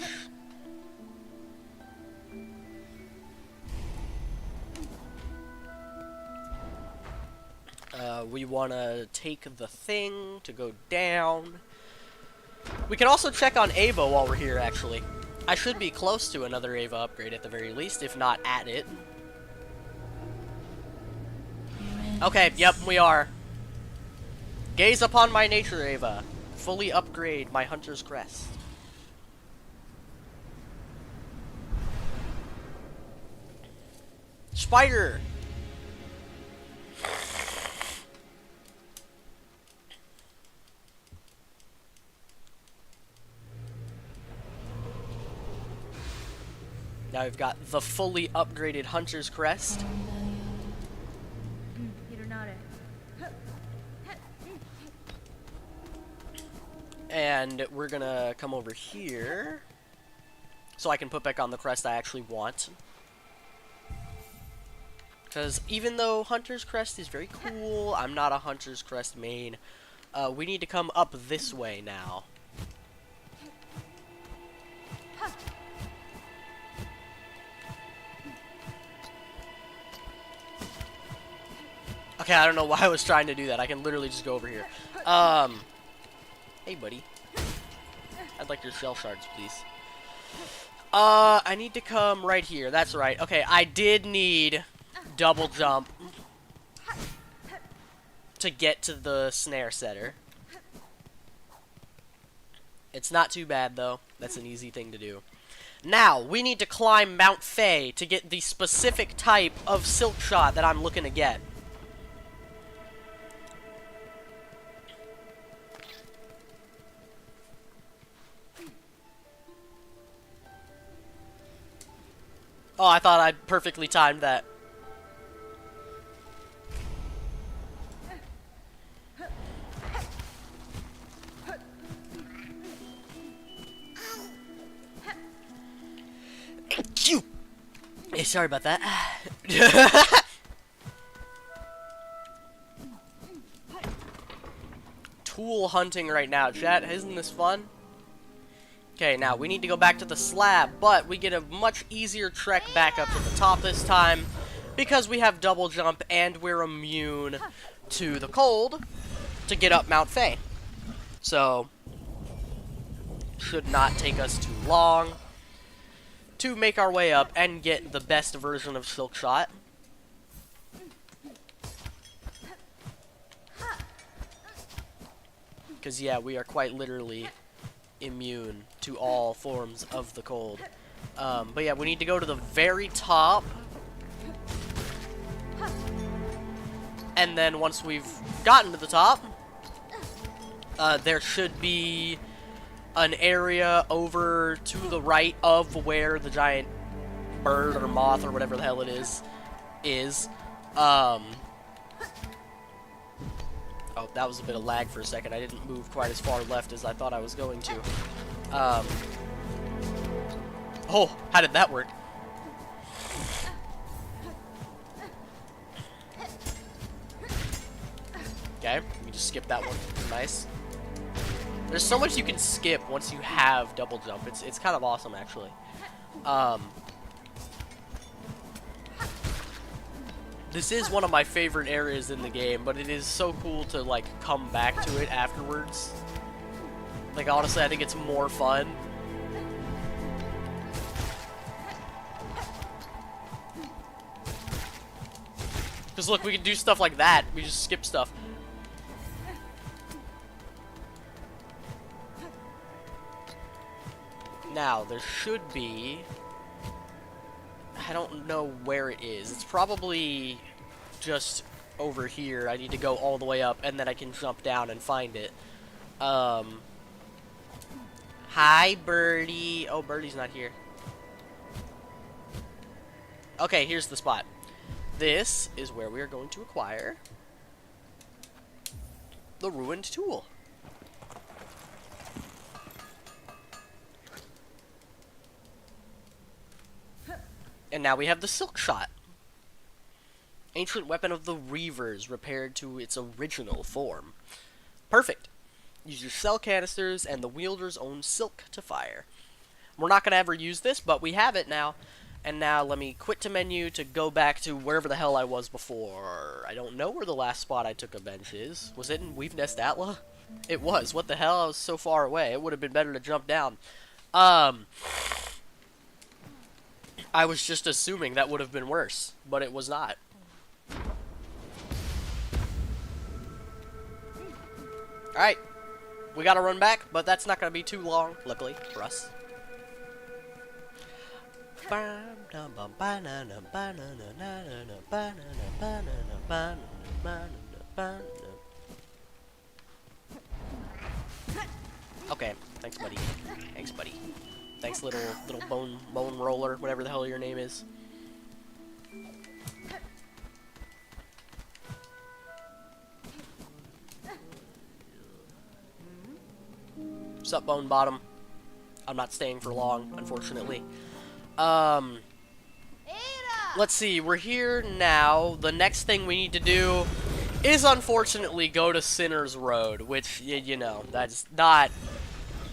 We want to take the thing to go down. We can also check on Ava while we're here, actually. I should be close to another Ava upgrade at the very least, if not at it. Okay, yep, we are. Gaze upon my nature, Ava. fully upgrade my Hunter's Crest. Spider! Now we've got the fully upgraded Hunter's Crest. And we're gonna come over here so I can put back on the crest I actually want. Because even though Hunter's Crest is very cool, I'm not a Hunter's Crest main. We need to come up this way now. Okay, I don't know why I was trying to do that. I can literally just go over here. Hey, buddy. I'd like your shell shards, please. I need to come right here. That's right. Okay, I did need double jump to get to the snare setter. It's not too bad, though. That's an easy thing to do. Now, we need to climb Mount Faye to get the specific type of silk shot that I'm looking to get. Oh, I thought I'd perfectly timed that. Hey, sorry about that. Tool hunting right now, chat. Isn't this fun? Okay, now we need to go back to the slab, but we get a much easier trek back up to the top this time because we have double jump and we're immune to the cold to get up Mount Faye. So, should not take us too long to make our way up and get the best version of Silk Shot. Because, yeah, we are quite literally immune to all forms of the cold. But yeah, we need to go to the very top. And then once we've gotten to the top, there should be an area over to the right of where the giant bird or moth or whatever the hell it is. Oh, that was a bit of lag for a second. I didn't move quite as far left as I thought I was going to. Oh, how did that work? Okay, we just skip that one. Nice. There's so much you can skip once you have double jump. It's kind of awesome, actually. This is one of my favorite areas in the game, but it is so cool to, like, come back to it afterwards. Like, honestly, I think it's more fun. Because, look, we can do stuff like that. We just skip stuff. Now, there should be... I don't know where it is. It's probably just over here. I need to go all the way up, and then I can jump down and find it. Hi, Birdie. Oh, Birdie's not here. Okay, here's the spot. This is where we are going to acquire the ruined tool. And now we have the Silk Shot. Ancient weapon of the Reavers, repaired to its original form. Perfect. Use your cell canisters and the wielder's own silk to fire. We're not going to ever use this, but we have it now. And now let me quit to menu to go back to wherever the hell I was before. I don't know where the last spot I took a bench is. Was it in Weave Nest Atla? It was. What the hell? I was so far away. It would have been better to jump down. I was just assuming that would have been worse, but it was not. Alright. We gotta run back, but that's not gonna be too long, luckily for us. Okay, thanks, buddy. Thanks, buddy. Thanks, little bone roller, whatever the hell your name is. Sup, Bone Bottom? I'm not staying for long, unfortunately. Let's see, we're here now. The next thing we need to do is, unfortunately, go to Sinner's Road, which, you know, that's not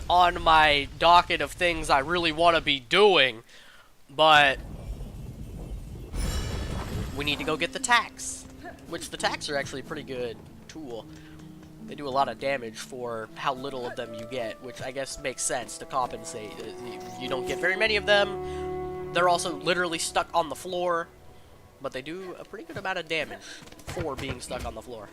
on my docket of things I really want to be doing, but we need to go get the tacks, which the tacks are actually a pretty good tool. They do a lot of damage for how little of them you get, which I guess makes sense to compensate. You don't get very many of them. They're also literally stuck on the floor, but they do a pretty good amount of damage for being stuck on the floor.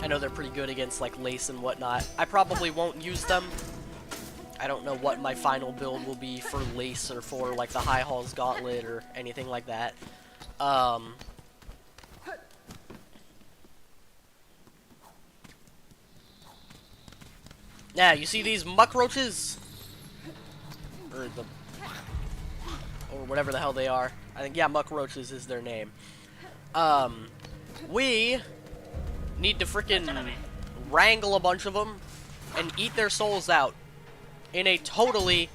I know they're pretty good against like lace and whatnot. I probably won't use them. I don't know what my final build will be for lace or for like the High Halls Gauntlet or anything like that. Yeah, you see these muck roaches? Or whatever the hell they are. I think, yeah, muck roaches is their name. We need to frickin' wrangle a bunch of them and eat their souls out in a totally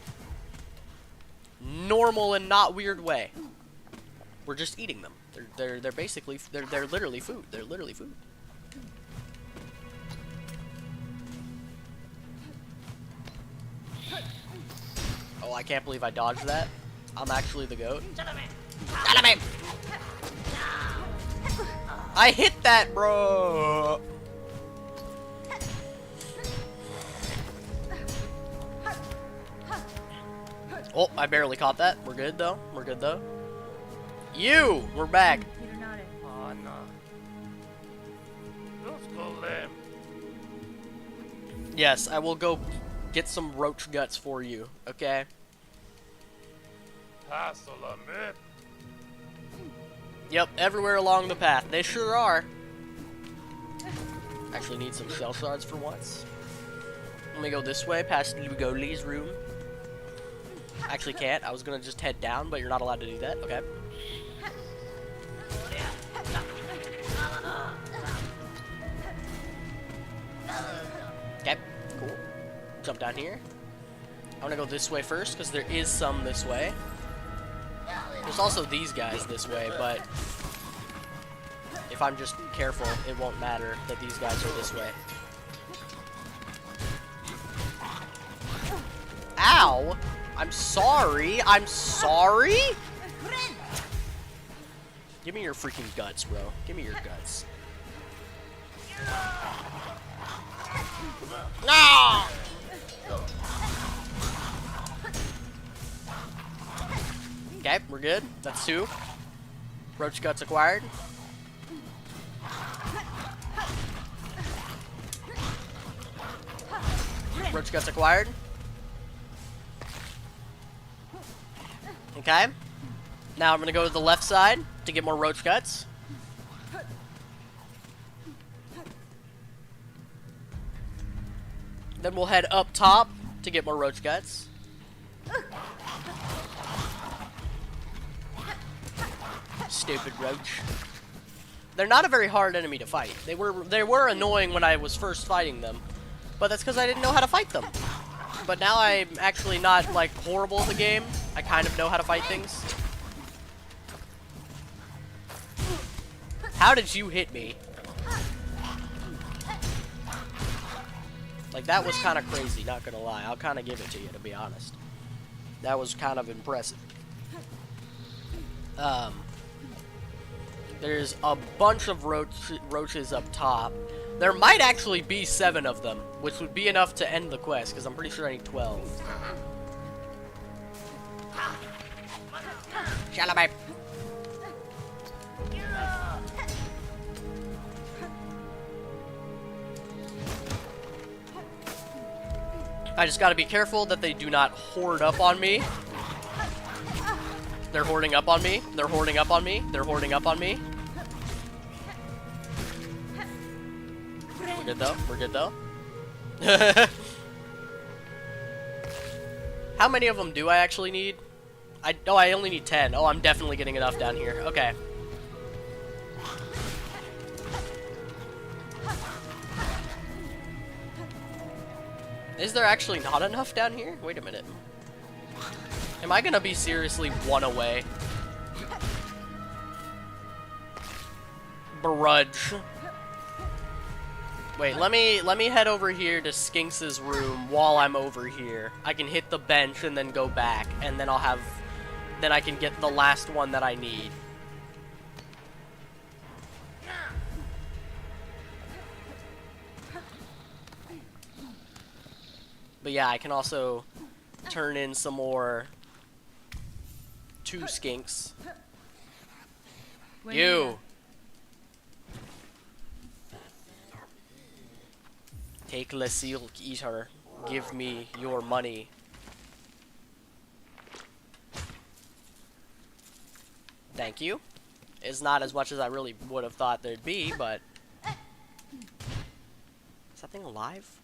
normal and not weird way. We're just eating them. They're basically, they're literally food. They're literally food. Oh, I can't believe I dodged that. I'm actually the goat. I hit that, bro! Oh, I barely caught that. We're good, though. We're good, though. You! We're back. Oh, no. Let's go there. Yes, I will go get some roach guts for you, okay? Yep, everywhere along the path. They sure are. Actually need some shell shards for once. Let me go this way, past Lugoli's room. Actually can't. I was gonna just head down, but you're not allowed to do that. Okay. Okay, cool. Jump down here. I want to go this way first, because there is some this way. There's also these guys this way, but if I'm just careful, it won't matter that these guys are this way. Ow! I'm sorry! I'm sorry?! Give me your freaking guts, bro. Give me your guts. No! Okay, we're good. That's 2. Roach guts acquired. Roach guts acquired. Okay. Now I'm gonna go to the left side to get more roach guts. Then we'll head up top to get more roach guts. Stupid roach. They're not a very hard enemy to fight. They were annoying when I was first fighting them, but that's because I didn't know how to fight them. But now I'm actually not like horrible at the game. I kind of know how to fight things. How did you hit me? Like, that was kind of crazy, not gonna lie. I'll kind of give it to you, to be honest. That was kind of impressive. There's a bunch of roaches up top. There might actually be 7 of them, which would be enough to end the quest, because I'm pretty sure I need 12. Shalabape. I just gotta be careful that they do not hoard up on me. They're hoarding up on me. They're hoarding up on me. They're hoarding up on me. We're good though. We're good though. How many of them do I actually need? I only need 10. Oh, I'm definitely getting enough down here. Okay. Is there actually not enough down here? Wait a minute. Am I gonna be seriously one away? Brudge. Wait, let me head over here to Skinks's room while I'm over here. I can hit the bench and then go back, and then then I can get the last one that I need. But yeah, I can also turn in some more 2 Skinks. You! Take the Silk Eater. Give me your money. Thank you. It's not as much as I really would have thought there'd be, but... Is that thing alive?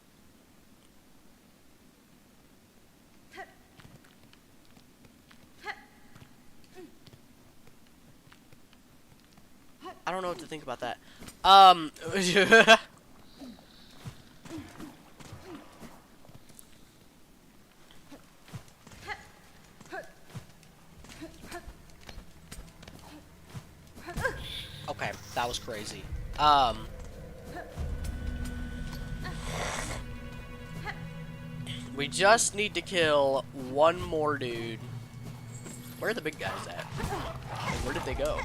I don't know what to think about that. Okay, that was crazy. We just need to kill one more dude. Where are the big guys at? Where did they go?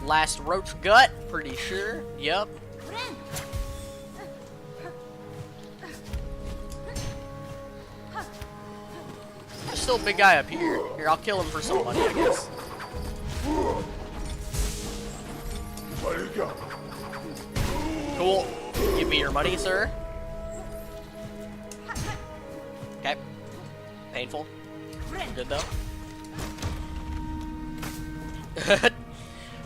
Last roach gut, pretty sure. Yep. There's still a big guy up here. Here, I'll kill him for some money, I guess. Cool. Give me your money, sir. Okay. Painful. Good though.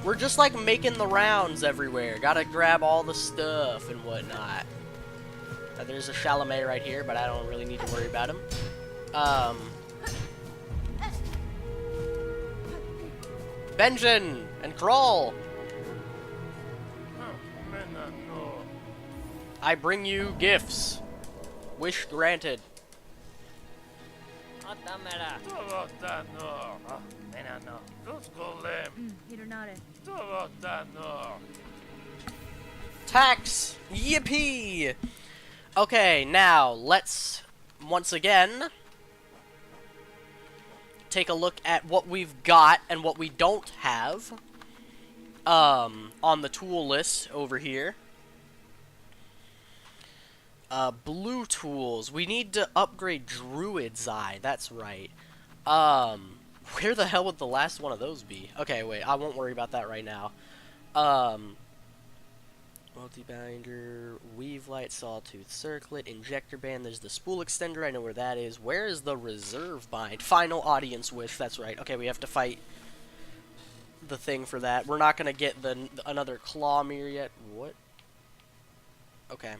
We're just like making the rounds everywhere. Gotta grab all the stuff and whatnot. There's a Chalamet right here, but I don't really need to worry about him. Benjen and Crawl. I bring you gifts. Wish granted. Tax! Yippee! Okay, now let's once again take a look at what we've got and what we don't have on the tool list over here. Blue tools. We need to upgrade Druid's Eye. That's right. Where the hell would the last one of those be? Okay, wait. I won't worry about that right now. Multi-binder, Weave Light, Sawtooth Circlet, Injector Band. There's the Spool Extender. I know where that is. Where is the Reserve Bind? Final Audience Wish. That's right. Okay, we have to fight the thing for that. We're not going to get another Clawmere yet. What? Okay.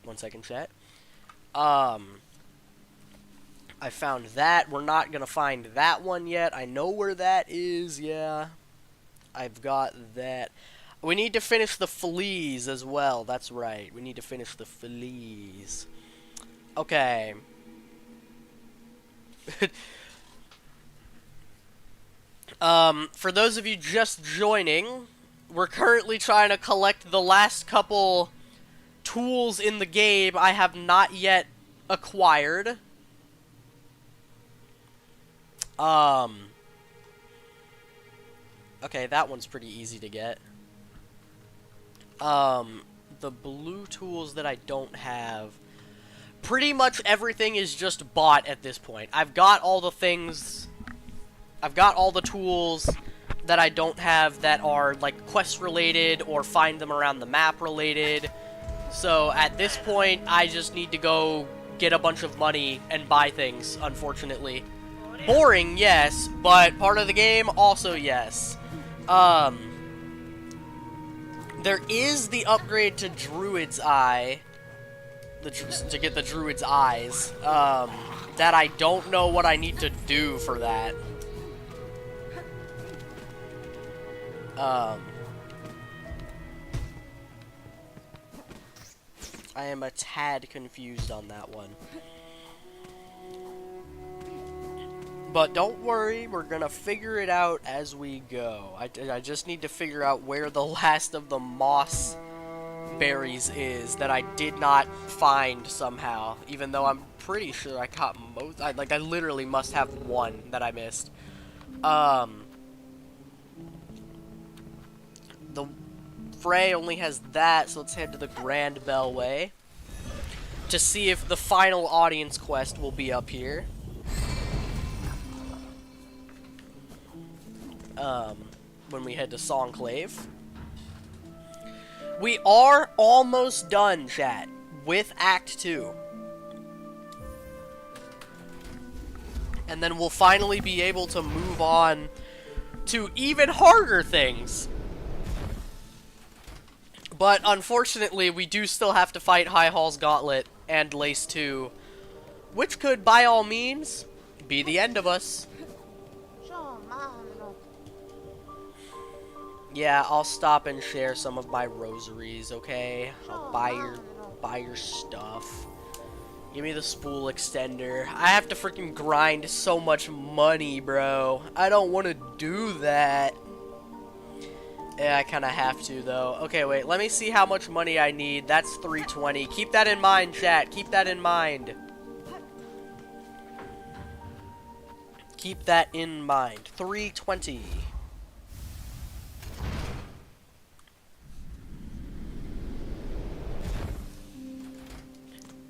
1 second, chat. I found that. We're not gonna find that one yet. I know where that is, yeah. I've got that. We need to finish the fleas as well. That's right. We need to finish the fleas. Okay. For those of you just joining, we're currently trying to collect the last couple tools in the game I have not yet acquired. Okay, that one's pretty easy to get. The blue tools that I don't have, pretty much everything is just bought at this point. I've got all the things, I've got all the tools. that I don't have that are like quest related or find them around the map related. So at this point, I just need to go get a bunch of money and buy things, unfortunately. Boring, yes, but part of the game, also yes. There is the upgrade to Druid's Eye, to get the Druid's Eyes, that I don't know what I need to do for that. I am a tad confused on that one. But don't worry, we're gonna figure it out as we go. I just need to figure out where the last of the moss berries is that I did not find somehow, even though I'm pretty sure I caught most. I literally must have one that I missed. The Frey only has that, so let's head to the Grand Bellway to see if the final audience quest will be up here. When we head to Songclave. We are almost done, chat, with Act 2. And then we'll finally be able to move on to even harder things. But unfortunately, we do still have to fight High Hall's Gauntlet and Lace 2, which could, by all means, be the end of us. Yeah, I'll stop and share some of my rosaries, okay? I'll buy your stuff. Give me the spool extender. I have to freaking grind so much money, bro. I don't want to do that. Yeah, I kind of have to, though. Okay, wait. Let me see how much money I need. That's 320. Keep that in mind, chat. Keep that in mind. Keep that in mind. 320.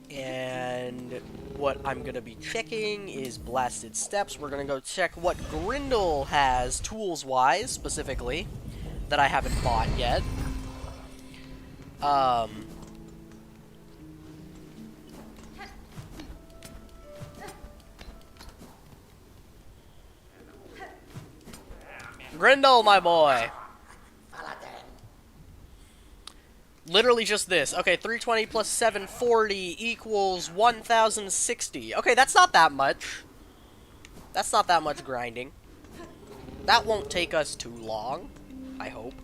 And what I'm going to be checking is Blasted Steps. We're going to go check what Grindel has, tools-wise, specifically, that I haven't bought yet. Grindel, my boy! Literally just this. Okay, 320 plus 740 equals 1,060. Okay, that's not that much. That's not that much grinding. That won't take us too long, I hope.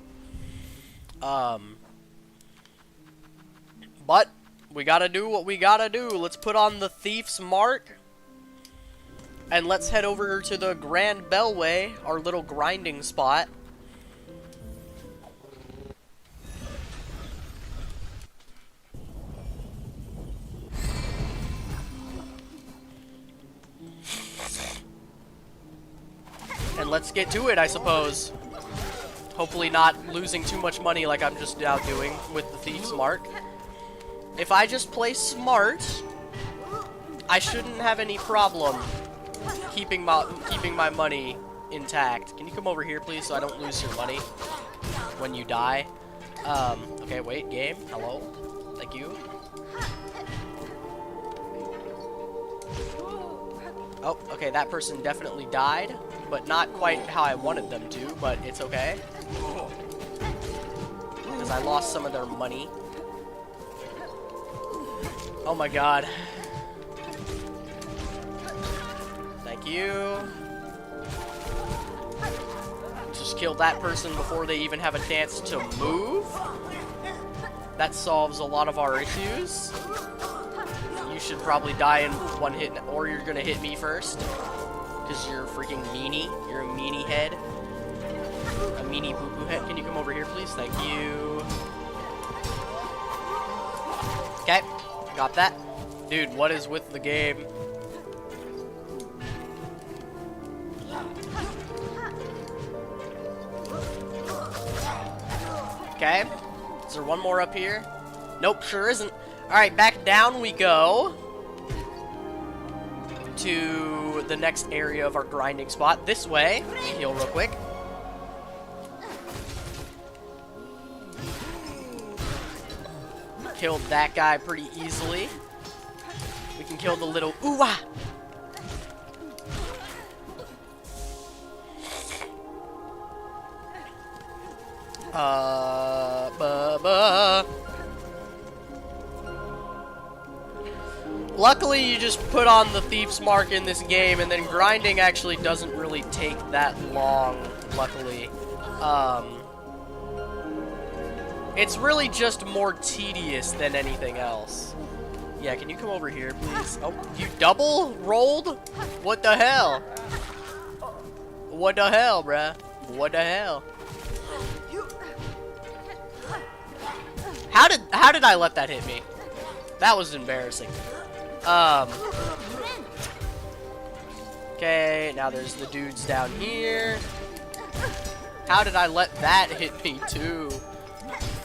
But we gotta do what we gotta do. Let's put on the Thief's Mark. And let's head over to the Grand Bellway, our little grinding spot. And let's get to it, I suppose. Hopefully not losing too much money like I'm just now doing with the Thief's Mark. If I just play smart, I shouldn't have any problem keeping my money intact. Can you come over here, please, so I don't lose your money when you die? Okay, wait, game. Hello. Thank you. Oh, okay, that person definitely died, but not quite how I wanted them to, but it's okay. Because I lost some of their money. Oh my god. Thank you. Just killed that person before they even have a chance to move. That solves a lot of our issues. You should probably die in one hit, or you're gonna hit me first. Because you're a freaking meanie. You're a meanie head. A meanie poo-poo head. Can you come over here, please? Thank you. Okay. Got that. Dude, what is with the game? Okay. Is there one more up here? Nope, sure isn't. Alright, back down we go to the next area of our grinding spot. This way. Let me heal real quick. killed that guy pretty easily. We can kill the little ooh-ah! Luckily, you just put on the Thief's Mark in this game, and then grinding actually doesn't really take that long, luckily. It's really just more tedious than anything else. Yeah, can you come over here, please? Oh, you double rolled? What the hell? What the hell, bruh? What the hell? How did I let that hit me? That was embarrassing. Okay, now there's the dudes down here. How did I let that hit me too?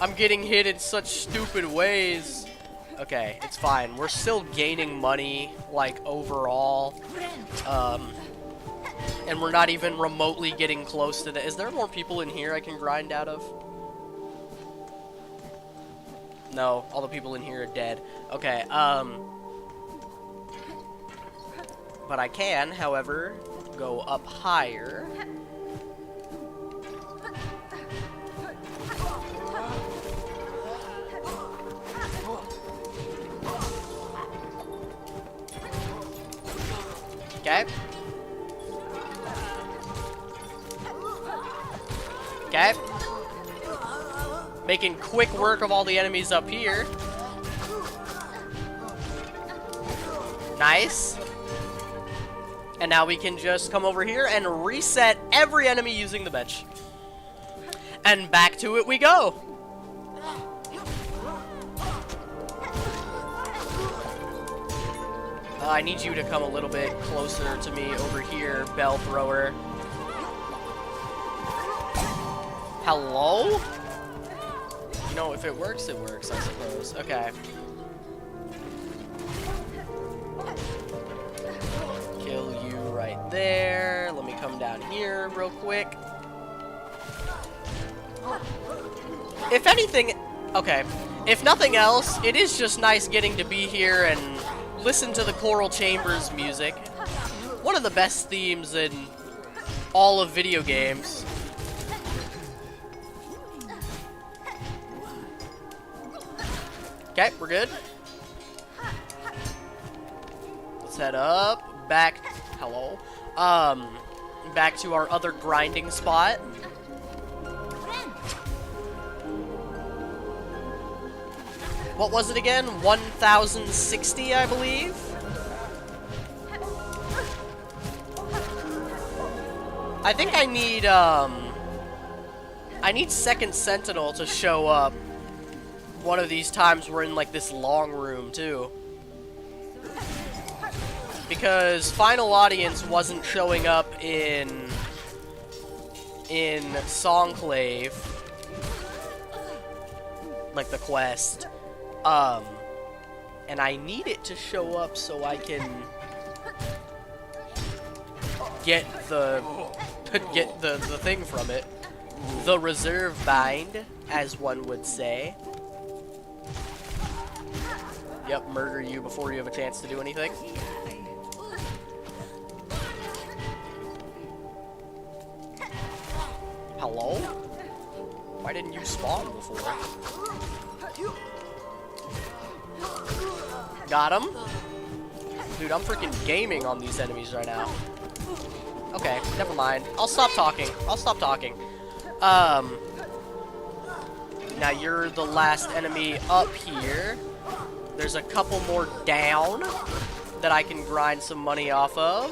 I'm getting hit in such stupid ways. Okay, it's fine. We're still gaining money, like, overall. And we're not even remotely getting close to the... Is there more people in here I can grind out of? No, all the people in here are dead. Okay, but I can, however, go up higher. Okay. Okay. Making quick work of all the enemies up here. Nice. And now we can just come over here and reset every enemy using the bench. And back to it we go. I need you to come a little bit closer to me over here, bell thrower. Hello? You know, if it works, I suppose. Okay. Kill you right there. Let me come down here real quick. If anything, okay. If nothing else, it is just nice getting to be here and listen to the Choral Chambers music. One of the best themes in all of video games. Okay, we're good. Let's head up, back, hello, back to our other grinding spot. What was it again? 1060, I believe? I think I need Second Sentinel to show up. One of these times we're in like this long room too. Because Final Audience wasn't showing up in Songclave. Like the quest. And I need it to show up so I can get the thing from it. The reserve bind, as one would say. Yep, murder you before you have a chance to do anything. Hello? Why didn't you spawn before? Got him. Dude, I'm freaking gaming on these enemies right now. Okay, never mind. I'll stop talking. Now you're the last enemy up here. There's a couple more down that I can grind some money off of.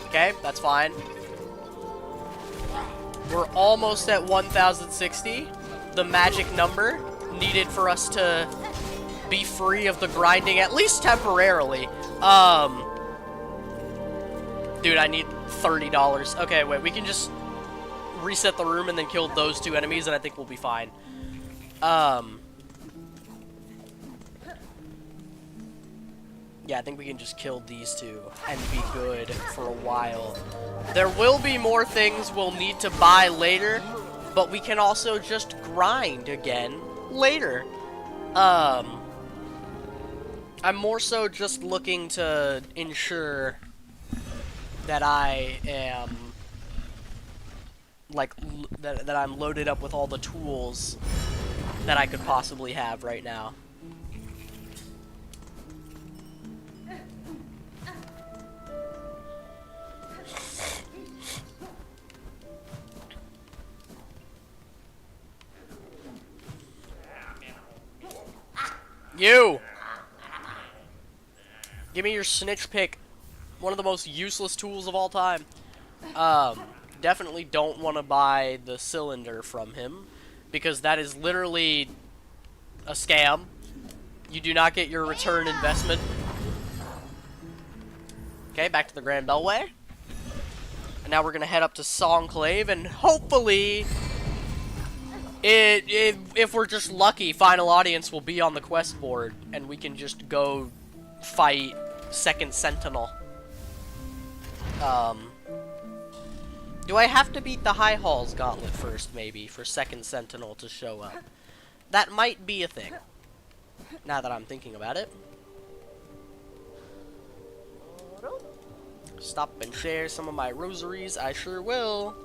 Okay, that's fine. We're almost at 1060, the magic number needed for us to be free of the grinding, at least temporarily. Dude, I need $30. Okay, wait, we can just reset the room and then kill those two enemies, and I think we'll be fine. Yeah, I think we can just kill these two and be good for a while. There will be more things we'll need to buy later, but we can also just grind again later. I'm more so just looking to ensure that I am, like, that I'm loaded up with all the tools that I could possibly have right now. You! Give me your snitch pick. One of the most useless tools of all time. Definitely don't want to buy the cylinder from him, because that is literally a scam. You do not get your return investment. Okay, back to the Grand Beltway. And now we're going to head up to Songclave, and hopefully, if we're just lucky, Final Audience will be on the quest board, and we can just go fight Second Sentinel. Do I have to beat the High Halls Gauntlet first, maybe, for Second Sentinel to show up? That might be a thing, now that I'm thinking about it. Stop and share some of my rosaries, I sure will.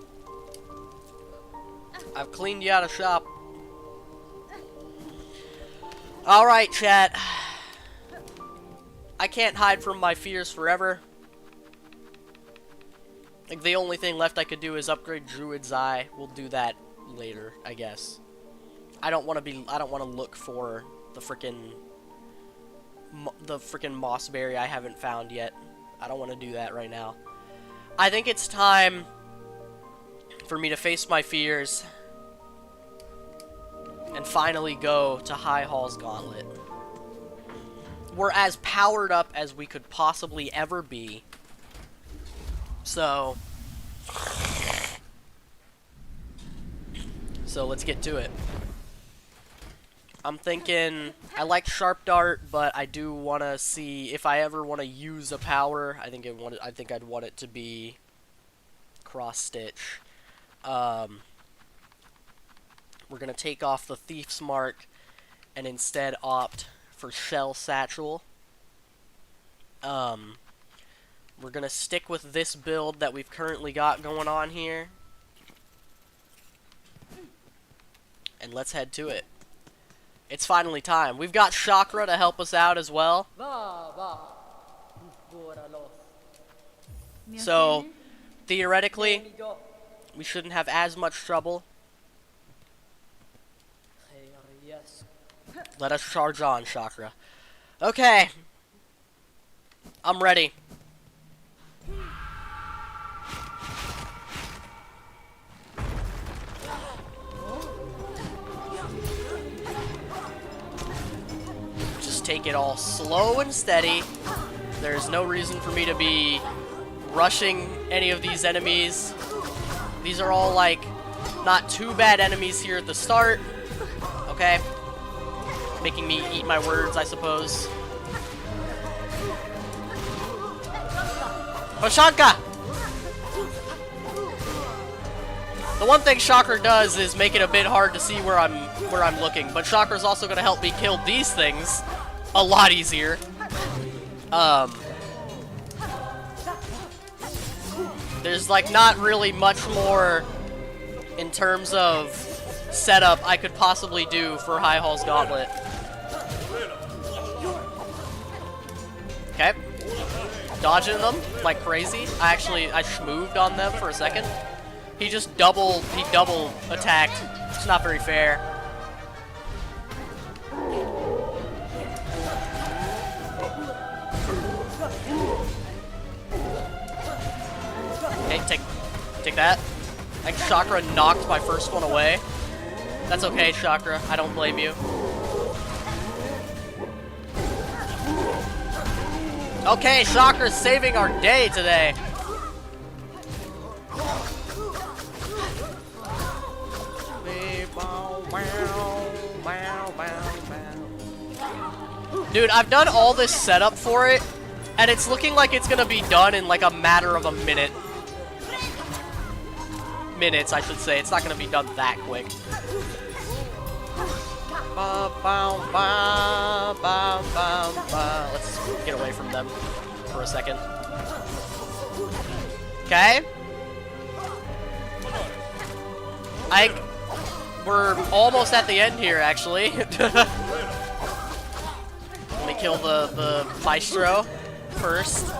I've cleaned you out of shop. Alright, chat. I can't hide from my fears forever. Like, the only thing left I could do is upgrade Druid's Eye. We'll do that later, I guess. I don't want to look for the frickin' mossberry I haven't found yet. I don't want to do that right now. I think it's time for me to face my fears and finally go to High Hall's Gauntlet. We're as powered up as we could possibly ever be. So let's get to it. I'm thinking, I like Sharp Dart, but I do want to see if I ever want to use a power. I think I'd want it to be Cross Stitch. We're gonna take off the Thief's Mark and instead opt for Shell Satchel. We're gonna stick with this build that we've currently got going on here. And let's head to it. It's finally time. We've got Chakra to help us out as well. So, theoretically, we shouldn't have as much trouble. Let us charge on, Chakra. Okay. I'm ready. Just take it all slow and steady. There's no reason for me to be rushing any of these enemies. These are all, like, not too bad enemies here at the start. Okay. Making me eat my words, I suppose. Hoshanka! The one thing Chakra does is make it a bit hard to see where I'm looking, but Chakra's also gonna help me kill these things a lot easier. There's like not really much more in terms of setup I could possibly do for High Hall's Gauntlet. Okay. Dodging them like crazy. I schmooved on them for a second. He double attacked. It's not very fair. Okay, take that. I think Chakra knocked my first one away. That's okay, Chakra. I don't blame you. Okay, Chakra's saving our day today. Dude, I've done all this setup for it, and it's looking like it's gonna be done in like a matter of a minute. Minutes, I should say. It's not gonna be done that quick. Let's get away from them for a second. Okay. I think we're almost at the end here, actually. Let me kill the maestro first.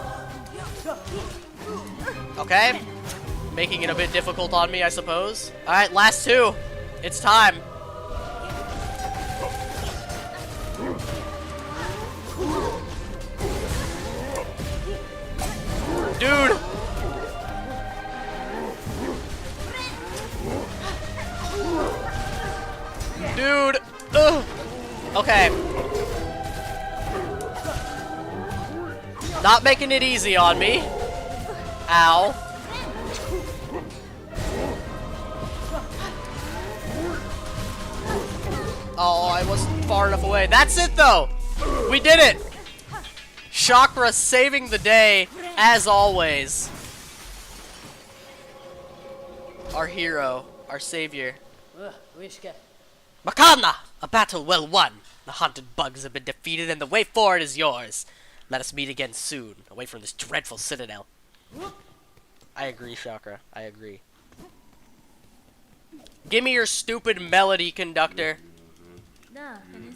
Okay. Making it a bit difficult on me, I suppose. Alright, last two. It's time. Dude! Dude! Ugh. Okay. Not making it easy on me. Ow. Oh, I wasn't far enough away. That's it, though! We did it! Chakra saving the day, as always. Our hero, our savior. Makana! A battle well won. The haunted bugs have been defeated and the way forward is yours. Let us meet again soon, away from this dreadful citadel. I agree, Chakra. I agree. Give me your stupid melody, conductor. Da, tenés.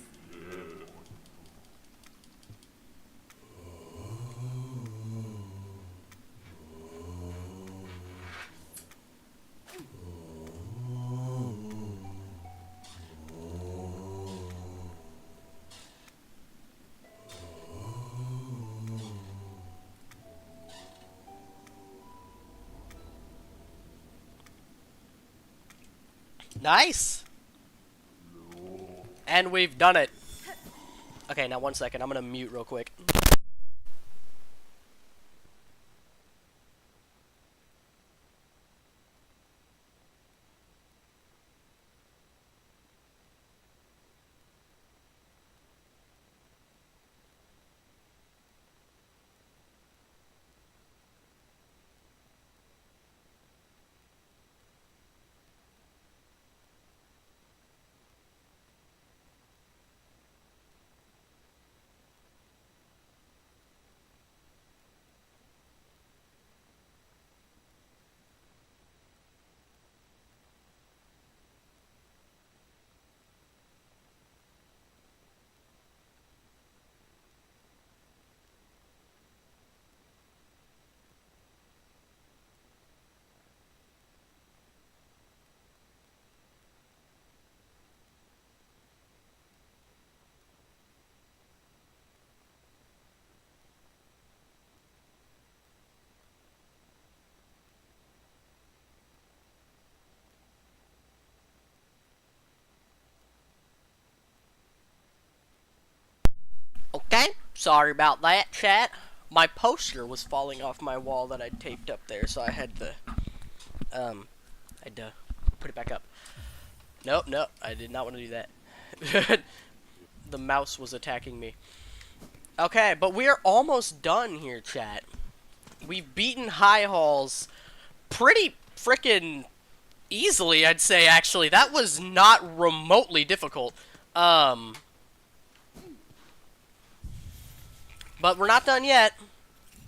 Nice! And we've done it. Okay, now 1 second. I'm gonna mute real quick. Okay, sorry about that, chat. My poster was falling off my wall that I taped up there, so I had to, put it back up. Nope, I did not want to do that. The mouse was attacking me. Okay, but we are almost done here, chat. We've beaten High Halls pretty frickin' easily, I'd say, actually. That was not remotely difficult. But we're not done yet.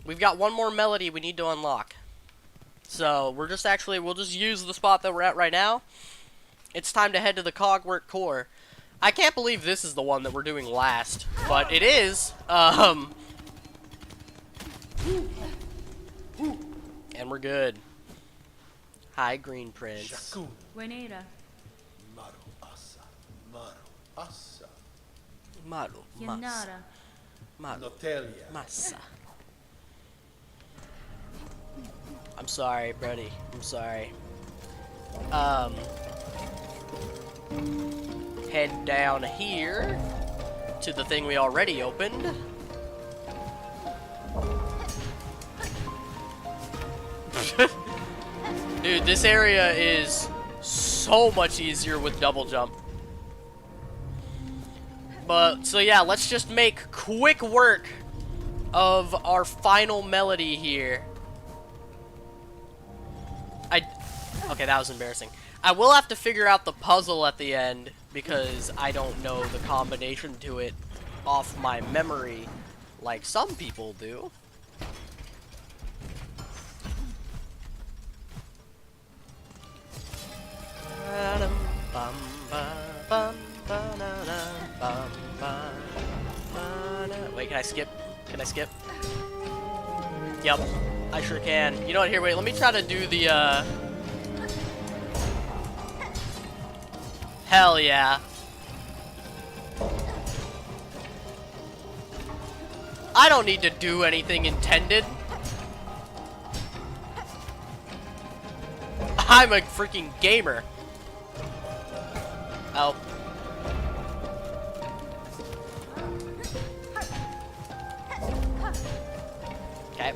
We've got one more melody we need to unlock. So, we'll just use the spot that we're at right now. It's time to head to the Cogwork Core. I can't believe this is the one that we're doing last, but it is. And we're good. Hi, Green Prince. Buenera. Maru, Yenara. Massa. I'm sorry, Brody. I'm sorry. Head down here to the thing we already opened. Dude, this area is so much easier with double jump. But, so yeah, let's just make quick work of our final melody here. Okay, that was embarrassing. I will have to figure out the puzzle at the end because I don't know the combination to it off my memory like some people do. Wait, can I skip? Can I skip? Yep, I sure can. You know what, here, wait, let me try to do the, Hell yeah. I don't need to do anything intended. I'm a freaking gamer. Oh. Okay.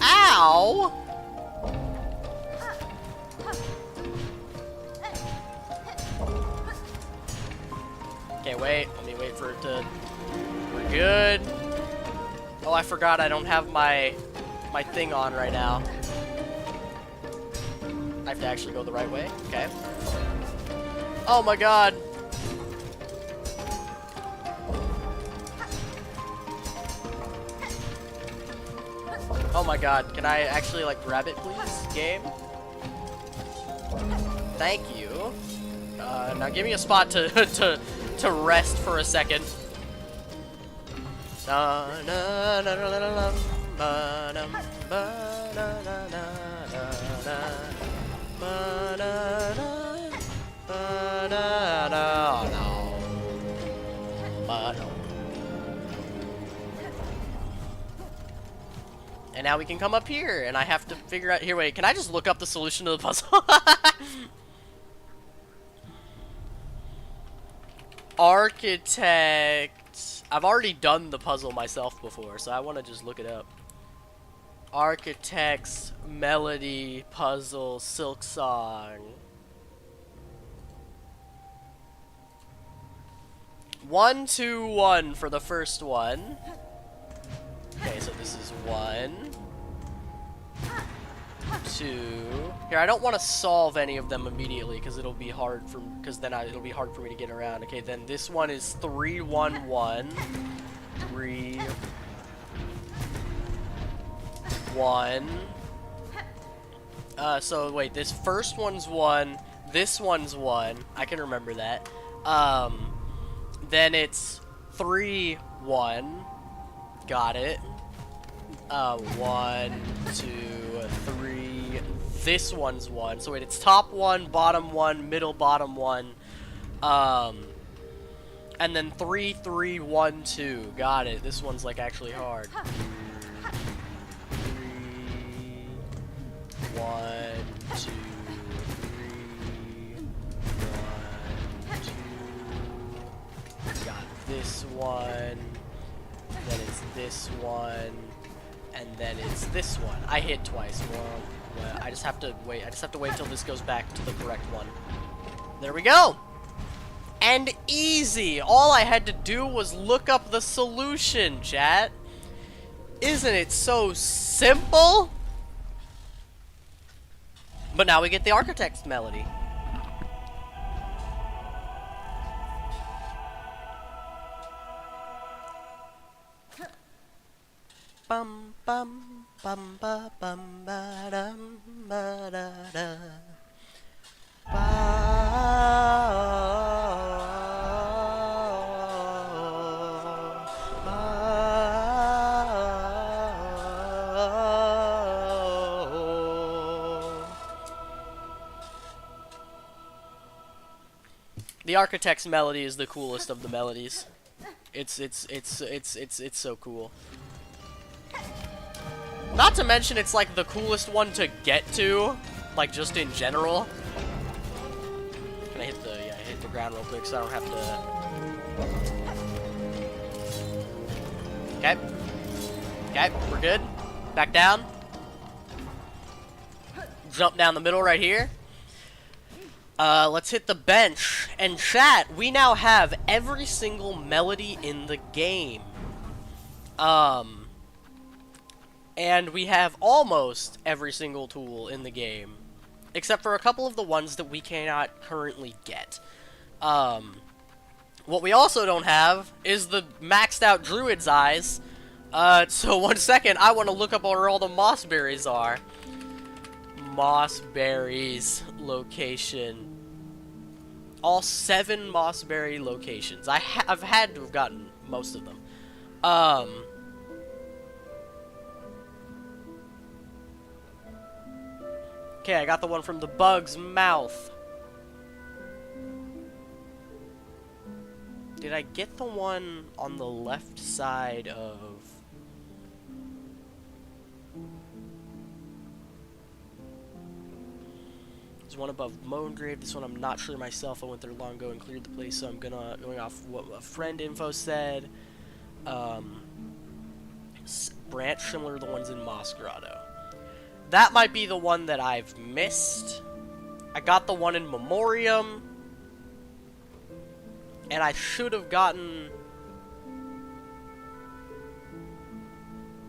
Ow! Okay, wait. Let me wait for it to... We're good. Oh, I forgot I don't have my thing on right now. I have to actually go the right way. Okay. Oh my god. Oh my god. Can I actually, like, grab it, please? Game? Thank you. Now give me a spot to to rest for a second. And now we can come up here, and I have to figure out... Here, wait, can I just look up the solution to the puzzle? Architect... I've already done the puzzle myself before, so I want to just look it up. Architect's Melody Puzzle Silk Song. 1, 2, 1 for the first one. Okay, so this is 1, 2. Here, I don't want to solve any of them immediately because it'll be hard for it'll be hard for me to get around. Okay, then this one is 3, 1, 1, 3, 1. So wait, this first one's 1, this one's 1. I can remember that. Then it's 3, 1. Got it. 1, 2, 3. This one's 1. So wait, it's top 1, bottom 1, middle, bottom 1. And then 3, 3, 1, 2. Got it. This one's like actually hard. 3, 1, 2, 3, 1, 2. Got this one. Then it's this one, and then it's this one. I hit twice. Well, I just have to wait. I just have to wait till this goes back to the correct one. There we go. And easy. All I had to do was look up the solution, chat. Isn't it so simple? But now we get the architect's melody. Bum bum bum ba bum ba dum ba da da ba. The architect's melody is the coolest of the melodies. It's so cool. Not to mention, it's like the coolest one to get to, like just in general. Can I hit the, yeah, hit the ground real quick so I don't have to. Okay. Okay, we're good. Back down. Jump down the middle right here. Let's hit the bench. And chat, we now have every single melody in the game. And we have almost every single tool in the game. Except for a couple of the ones that we cannot currently get. What we also don't have is the maxed out Druid's Eyes. So 1 second, I want to look up where all the moss berries are. Moss berries location. All 7 mossberry locations. I've had to have gotten most of them. Okay, I got the one from the bug's mouth. Did I get the one on the left side of... There's one above Moangrave. This one I'm not sure myself. I went there long ago and cleared the place, so I'm going off what a friend info said. Branch similar to the ones in Moss Grotto. That might be the one that I've missed. I got the one in Memoriam. And I should have gotten...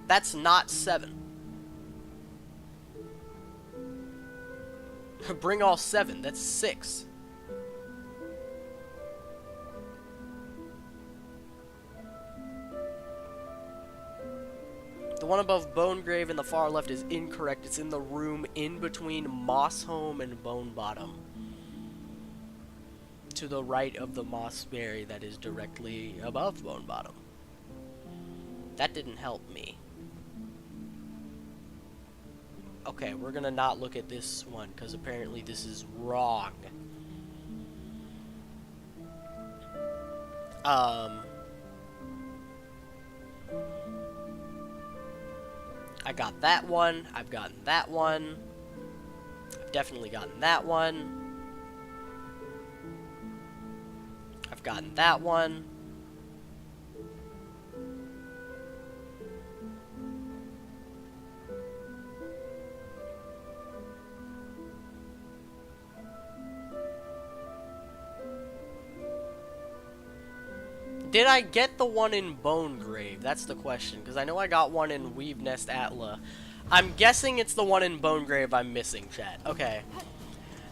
That's not 7. Bring all 7. That's 6. The one above Bonegrave in the far left is incorrect. It's in the room in between Mossholm and Bone Bottom. To the right of the Mossberry that is directly above Bone Bottom. That didn't help me. Okay, we're gonna not look at this one, because apparently this is wrong. I got that one. I've gotten that one. I've definitely gotten that one. I've gotten that one. Did I get the one in Bonegrave? That's the question, because I know I got one in Weave Nest Atla. I'm guessing it's the one in Bonegrave I'm missing, chat. Okay.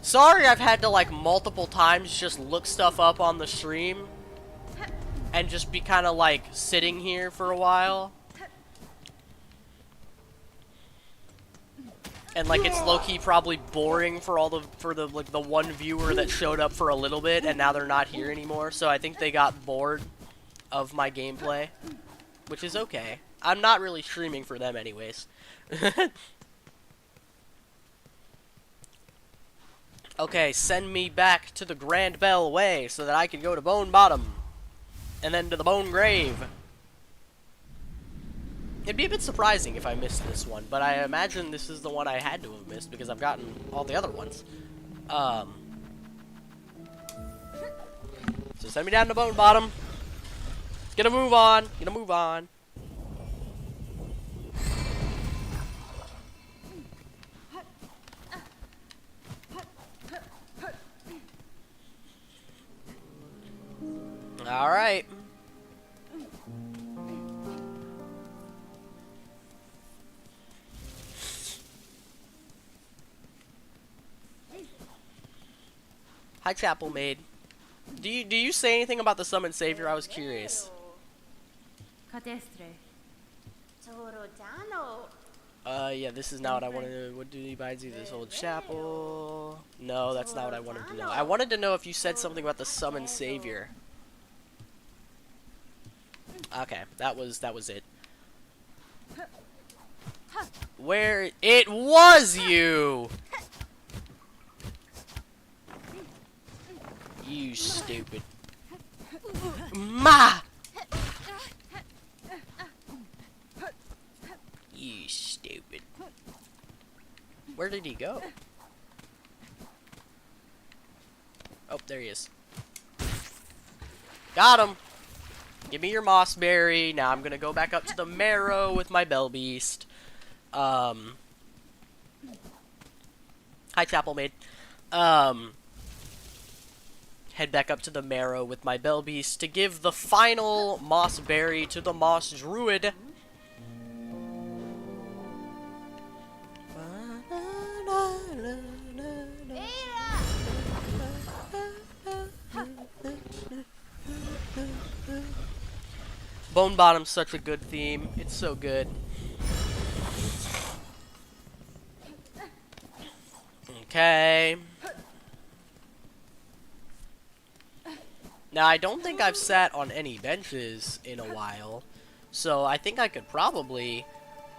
Sorry I've had to, like, multiple times just look stuff up on the stream. And just be kind of, like, sitting here for a while. And, like, it's low-key probably boring for the one viewer that showed up for a little bit, and now they're not here anymore. So I think they got bored of my gameplay, which is okay. I'm not really streaming for them anyways. Okay, send me back to the Grand Bell Way so that I can go to Bone Bottom and then to the Bone Grave. It'd be a bit surprising if I missed this one, but I imagine this is the one I had to have missed because I've gotten all the other ones. So send me down to Bone Bottom. Get a move on. Get a move on. All right. Hi, Chapel Maid. Do you say anything about the summon savior? I was curious. Yeah, this is not what I wanted to... What do you buy? This old chapel? No, that's not what I wanted to know. I wanted to know if you said something about the summon savior. Okay, that was it. Where... It was you! You stupid. Ma! You stupid. Where did he go? Oh, there he is. Got him! Give me your mossberry. Now I'm gonna go back up to the marrow with my bell beast. Hi, Chapel Maid. head back up to the marrow with my bell beast to give the final moss berry to the moss druid. Bone Bottom's such a good theme. It's so good. Okay. Now, I don't think I've sat on any benches in a while, so I think I could probably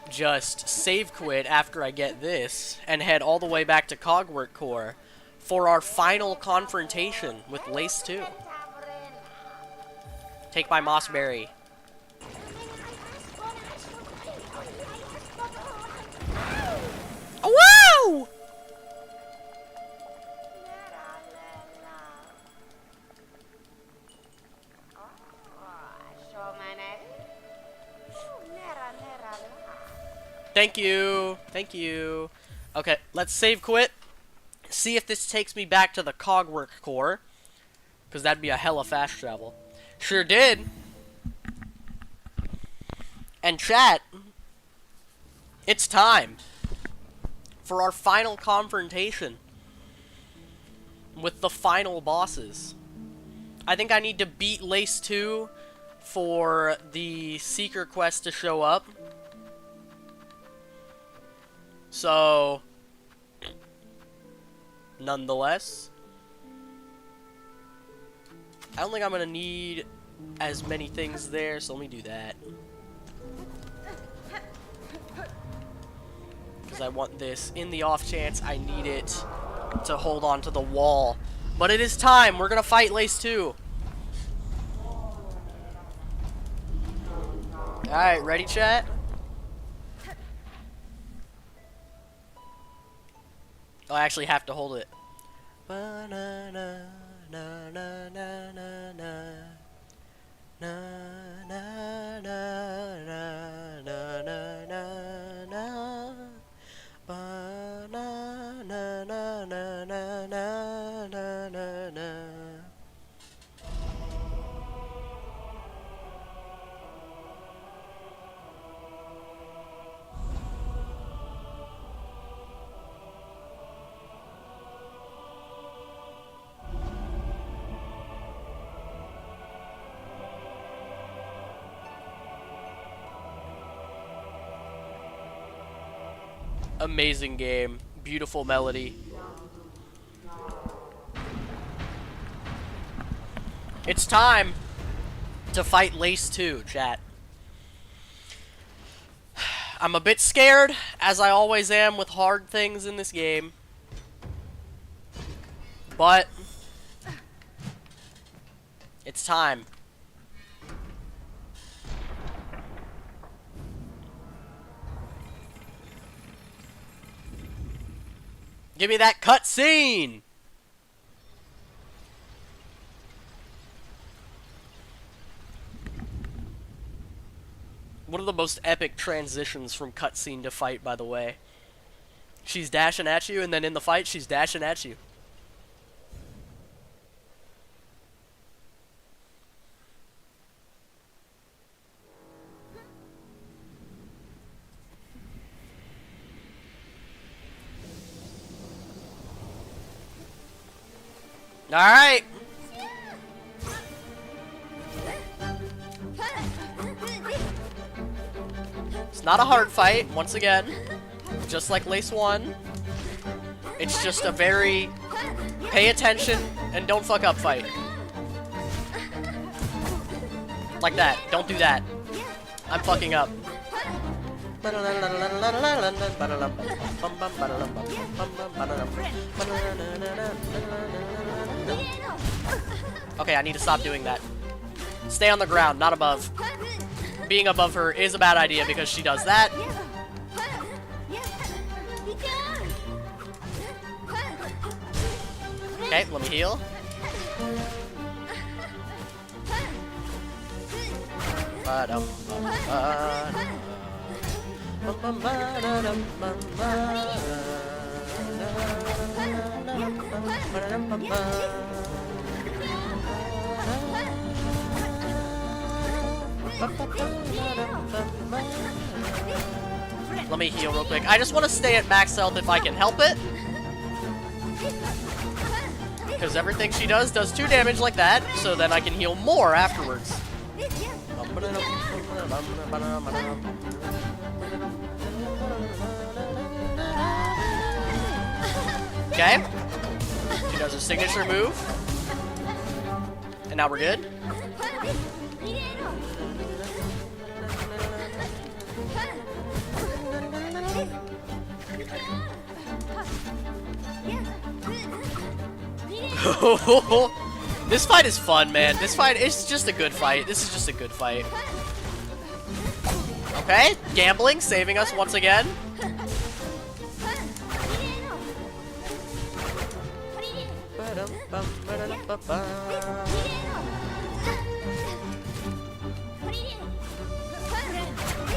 just save quit after I get this and head all the way back to Cogwork Core for our final confrontation with Lace 2. Take my Mossberry. Wow! Thank you. Thank you. Okay, let's save quit. See if this takes me back to the Cogwork Core. Because that'd be a hella fast travel. Sure did. And chat, it's time for our final confrontation with the final bosses. I think I need to beat Lace 2 for the Seeker quest to show up. So, nonetheless, I don't think I'm gonna need as many things there, so let me do that. Because I want this in the off chance I need it to hold on to the wall. But it is time! We're gonna fight Lace 2! Alright, ready, chat? Oh, I actually have to hold it. Amazing game. Beautiful melody. It's time to fight Lace 2, chat. I'm a bit scared, as I always am with hard things in this game. But it's time. Give me that cutscene! One of the most epic transitions from cutscene to fight, by the way. She's dashing at you, and then in the fight, she's dashing at you. Alright! It's not a hard fight, once again. Just like Lace 1. It's just a very pay attention and don't fuck up fight. Like that. Don't do that. I'm fucking up. Okay, I need to stop doing that. Stay on the ground, not above. Being above her is a bad idea because she does that. Okay, let me heal. Let me heal real quick. I just want to stay at max health if I can help it. Because everything she does 2 damage like that, so then I can heal more afterwards. Okay. She does her signature move. And now we're good. This fight is fun, man. This fight is just a good fight. This is just a good fight. Okay, gambling, saving us once again.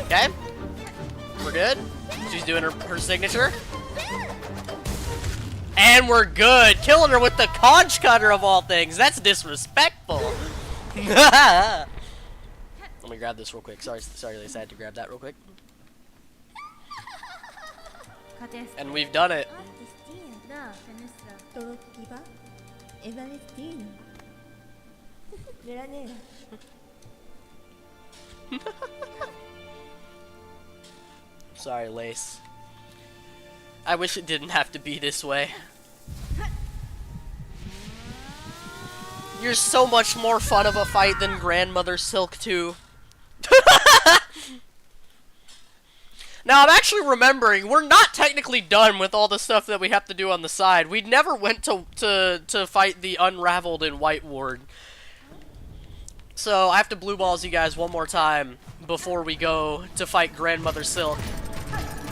Okay, we're good. She's doing her signature. And we're good. Killing her with the conch cutter of all things. That's disrespectful. Let me grab this real quick. Sorry, Lisa, I had to grab that real quick. And we've done it. Sorry, Lace. I wish it didn't have to be this way. You're so much more fun of a fight than Grandmother Silk 2. Now, I'm actually remembering, we're not technically done with all the stuff that we have to do on the side. We never went to fight the Unraveled in White Ward. So, I have to blue balls you guys one more time before we go to fight Grandmother Silk.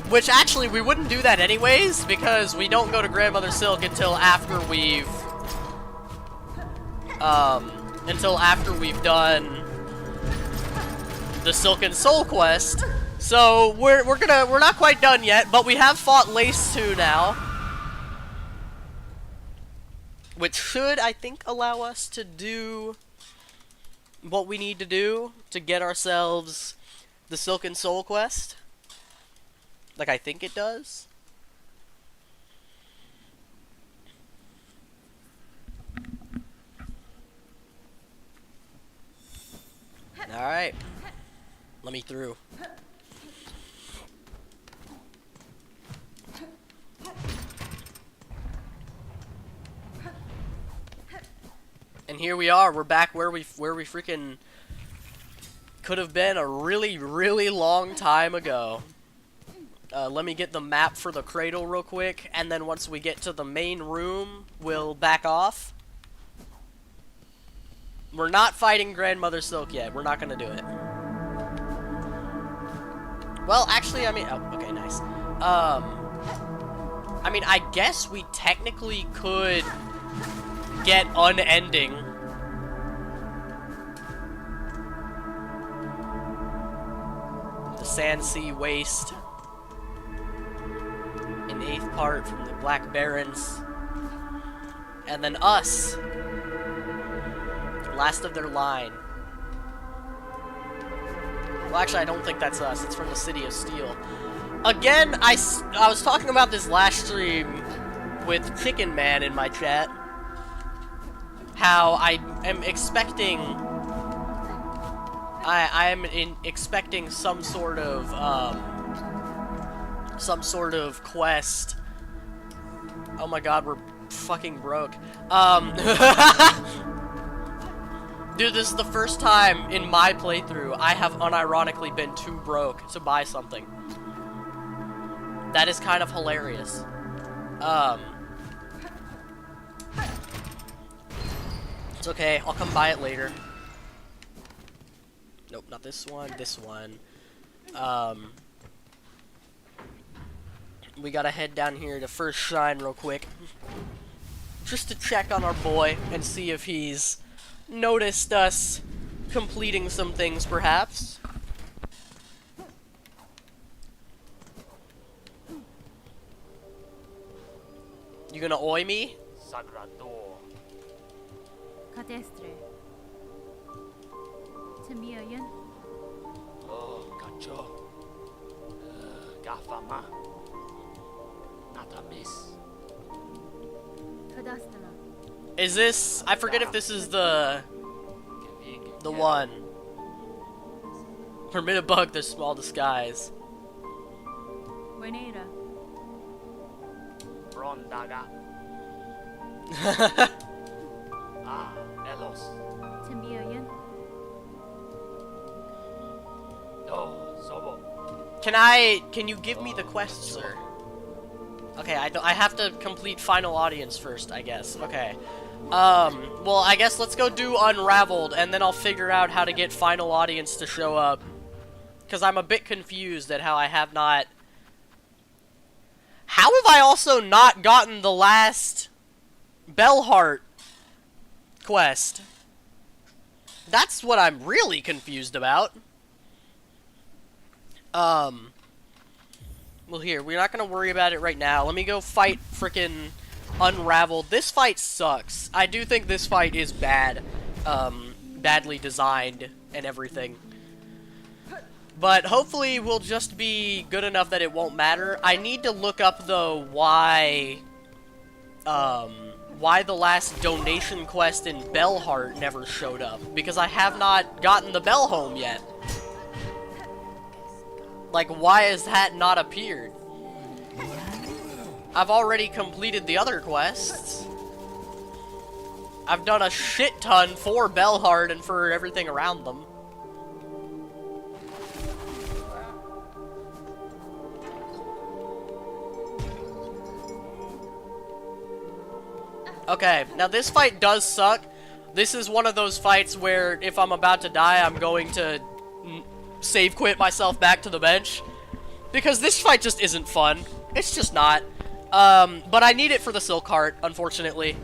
Which, actually, we wouldn't do that anyways, because we don't go to Grandmother Silk until after we've... done the Silken Soul quest. So, we're not quite done yet, but we have fought Lace 2 now. Which should, I think, allow us to do what we need to do to get ourselves the Silken Soul quest. Like, I think it does. Alright. Let me through. And here we are. We're back where we freaking could have been a really, really long time ago. Let me get the map for the cradle real quick, and then once we get to the main room, we'll back off. We're not fighting Grandmother Silk yet. We're not gonna do it. Well, actually, I mean... Oh, okay, nice. I mean, I guess we technically could get unending. The Sand Sea Waste. An 8th part from the Black Barons. And then us. Last of their line. Well, actually, I don't think that's us. It's from the City of Steel. Again, I was talking about this last stream with Chicken Man in my chat. How I am expecting... I'm expecting some sort of quest. Oh my god, we're fucking broke. Dude, this is the first time in my playthrough I have unironically been too broke to buy something. That is kind of hilarious. It's okay, I'll come buy it later. Nope, not this one, this one. We gotta head down here to First Shrine real quick. Just to check on our boy and see if he's noticed us completing some things, perhaps. You gonna oi me? Timmmmeeeee. Kacho. Gafama. Natamis. Tadastama. Is this... I forget if this is the one. Permit a bug the small disguise. Wenera. Brondaga. Ah, Elos. Timmmmeeeee. No, Sobo. Can you give me the quest, sir? Okay, I have to complete final audience first, I guess. Okay. Well, I guess let's go do Unraveled, and then I'll figure out how to get final audience to show up. Because I'm a bit confused at how I have not... How have I also not gotten the last Bellheart quest? That's what I'm really confused about. Well, here, we're not gonna worry about it right now. Let me go fight frickin' Unraveled. This fight sucks. I do think this fight is bad. Badly designed and everything. But hopefully we'll just be good enough that it won't matter. I need to look up, though, why the last donation quest in Bellheart never showed up. Because I have not gotten the bell home yet. Like, why has that not appeared? I've already completed the other quests. I've done a shit ton for Bellheart and for everything around them. Okay, now this fight does suck. This is one of those fights where if I'm about to die, I'm going to save quit myself back to the bench. Because this fight just isn't fun. It's just not. But I need it for the Silk Heart, unfortunately.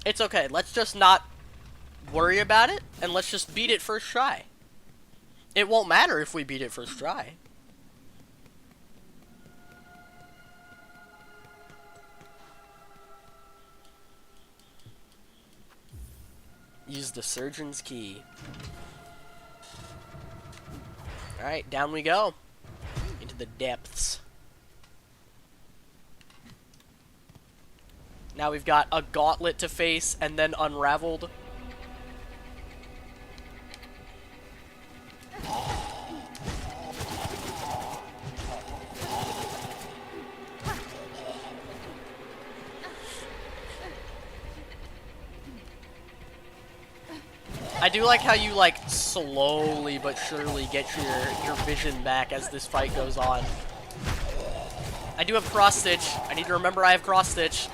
It's okay, let's just not worry about it, and let's just beat it first try. It won't matter if we beat it first try. Use the surgeon's key. Alright, down we go. Into the depths. Now we've got a gauntlet to face and then Unraveled. I do like how you, like, slowly but surely get your vision back as this fight goes on. I do have cross stitch. I need to remember I have cross stitch.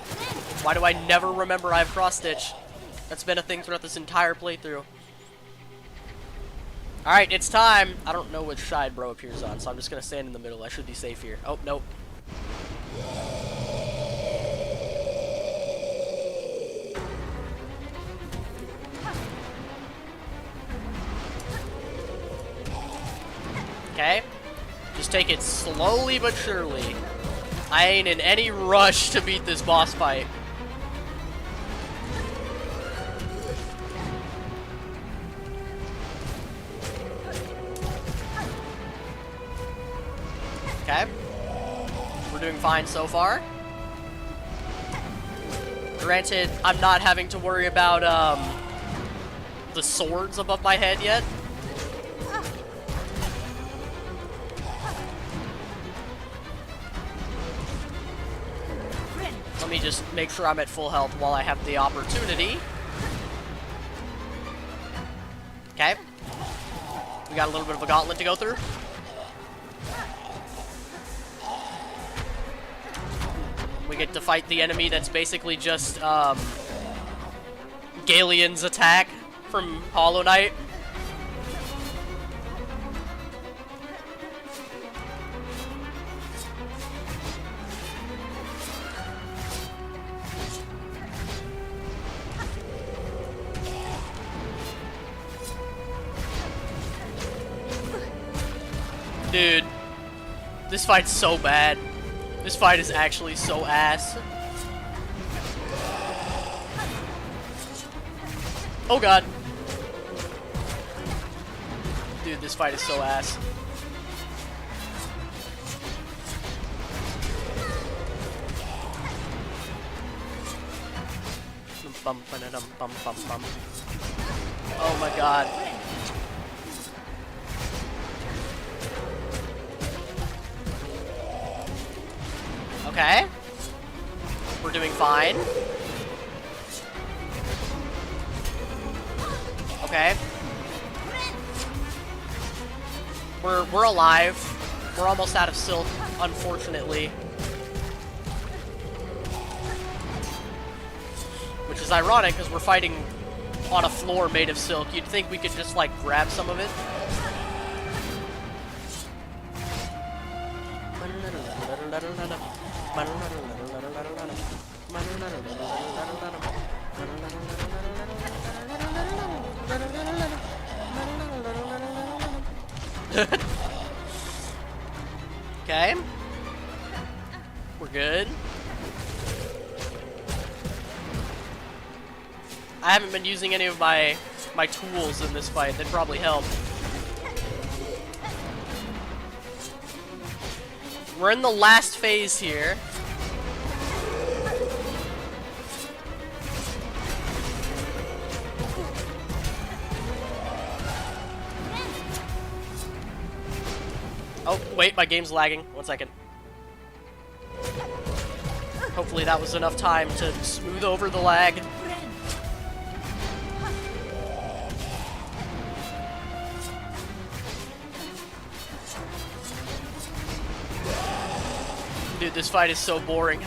Why do I never remember I have cross stitch? That's been a thing throughout this entire playthrough. Alright, it's time. I don't know which side bro appears on, so I'm just gonna stand in the middle. I should be safe here. Oh, nope. Okay. Just take it slowly but surely. I ain't in any rush to beat this boss fight. Okay. We're doing fine so far. Granted, I'm not having to worry about, the swords above my head yet. Let me just make sure I'm at full health while I have the opportunity. Okay. We got a little bit of a gauntlet to go through. We get to fight the enemy that's basically just, Galeon's attack from Hollow Knight. Dude, this fight's so bad. This fight is actually so ass. Oh god. Dude, this fight is so ass. Oh my god. Okay. We're doing fine. Okay. We're alive. We're almost out of silk, unfortunately. Which is ironic because we're fighting on a floor made of silk. You'd think we could just like grab some of it. Okay. We're good. I haven't been using any of my tools in this fight. They'd probably help. We're in the last phase here. Oh, wait, my game's lagging. 1 second. Hopefully that was enough time to smooth over the lag. Dude, this fight is so boring.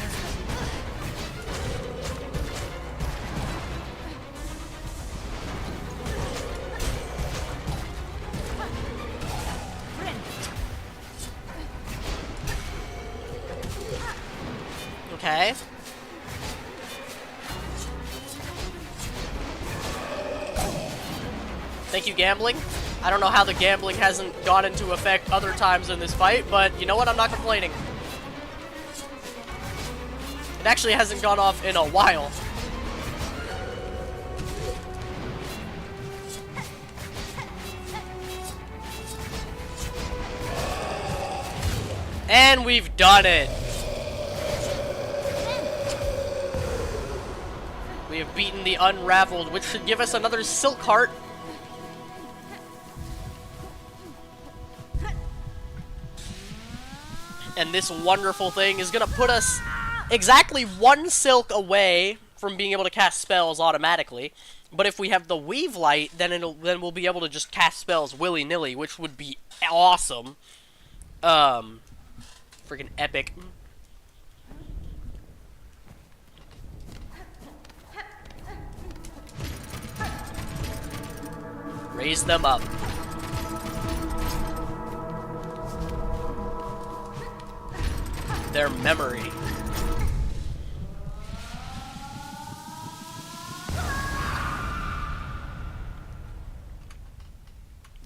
Okay. Thank you, gambling. I don't know how the gambling hasn't gone into effect other times in this fight, but you know what? I'm not complaining. It actually hasn't gone off in a while. And we've done it. We have beaten the Unraveled, which should give us another Silk Heart. And this wonderful thing is gonna put us exactly 1 silk away from being able to cast spells automatically. But if we have the Weave Light, then we'll be able to just cast spells willy-nilly, which would be awesome. Freaking epic. Raise them up. Their memory.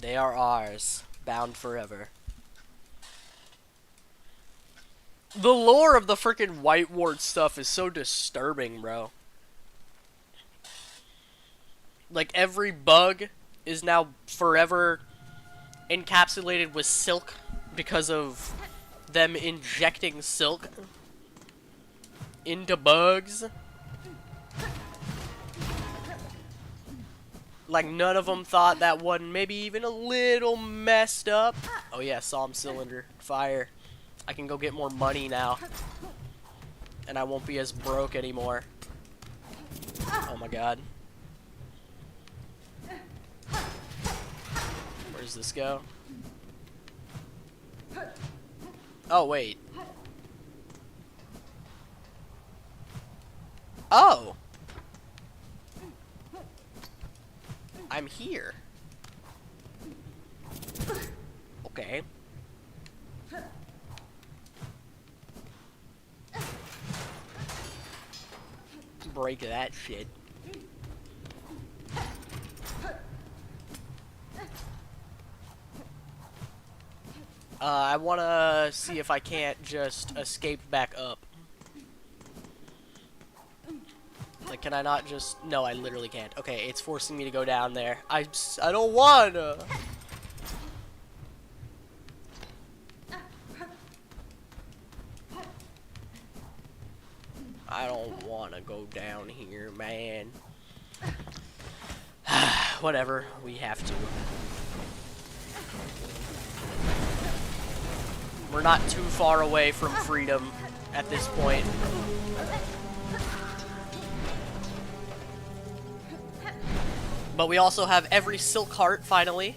They are ours, bound forever. The lore of the freaking White Ward stuff is so disturbing, bro. Like, every bug is now forever encapsulated with silk because of them injecting silk into bugs. Like, none of them thought that one maybe even a little messed up. Oh yeah, Psalm Cylinder. Fire. I can go get more money now. And I won't be as broke anymore. Oh my god. Where does this go? Oh, wait. Oh! I'm here. Okay. Break that shit. I wanna see if I can't just escape back up. Like, can I not just... No, I literally can't. Okay, it's forcing me to go down there. I don't wanna. I don't wanna go down here, man. Whatever, we have to. We're not too far away from freedom at this point. But we also have every silk heart, finally.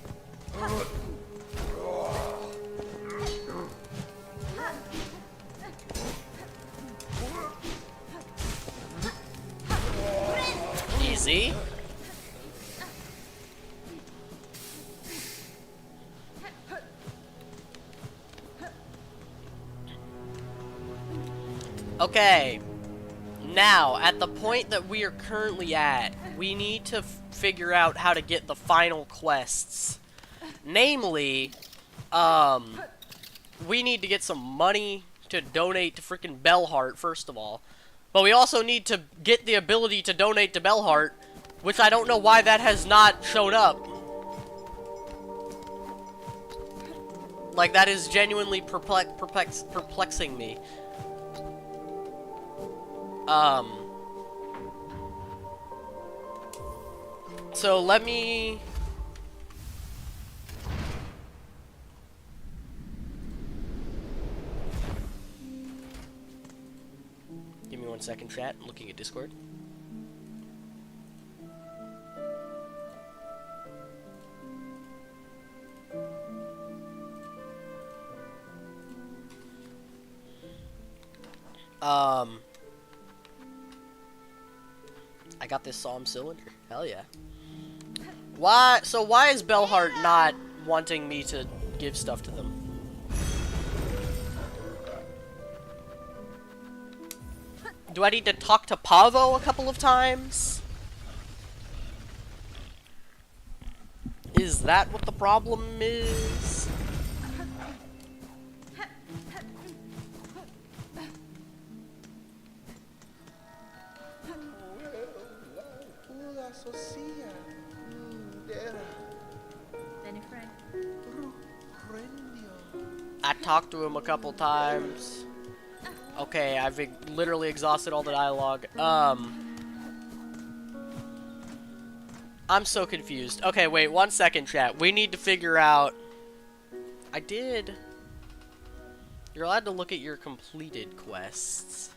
Easy. Okay. Now, at the point that we are currently at, we need to figure out how to get the final quests. Namely, we need to get some money to donate to freaking Bellheart, first of all. But we also need to get the ability to donate to Bellheart, which I don't know why that has not shown up. Like, that is genuinely perplexing me. So let me... Give me 1 second, chat. I'm looking at Discord. I got this Psalm cylinder. Hell yeah. Why? So why is Bellheart not wanting me to give stuff to them? Do I need to talk to Pavo a couple of times? Is that what the problem is? I talked to him a couple times. Okay, I've literally exhausted all the dialogue. I'm so confused. Okay, wait, 1 second, chat. We need to figure out... I did... You're allowed to look at your completed quests.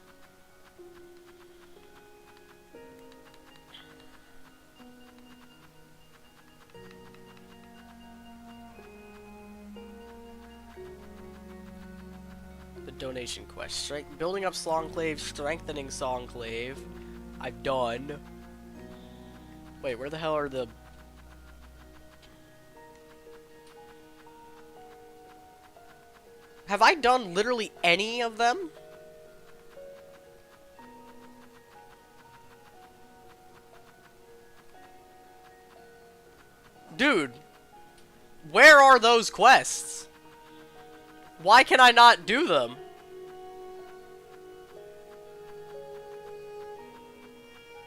The donation quest. Building up Songclave, strengthening Songclave. I've done. Wait, where the hell are the... Have I done literally any of them? Dude, where are those quests? Why can I not do them?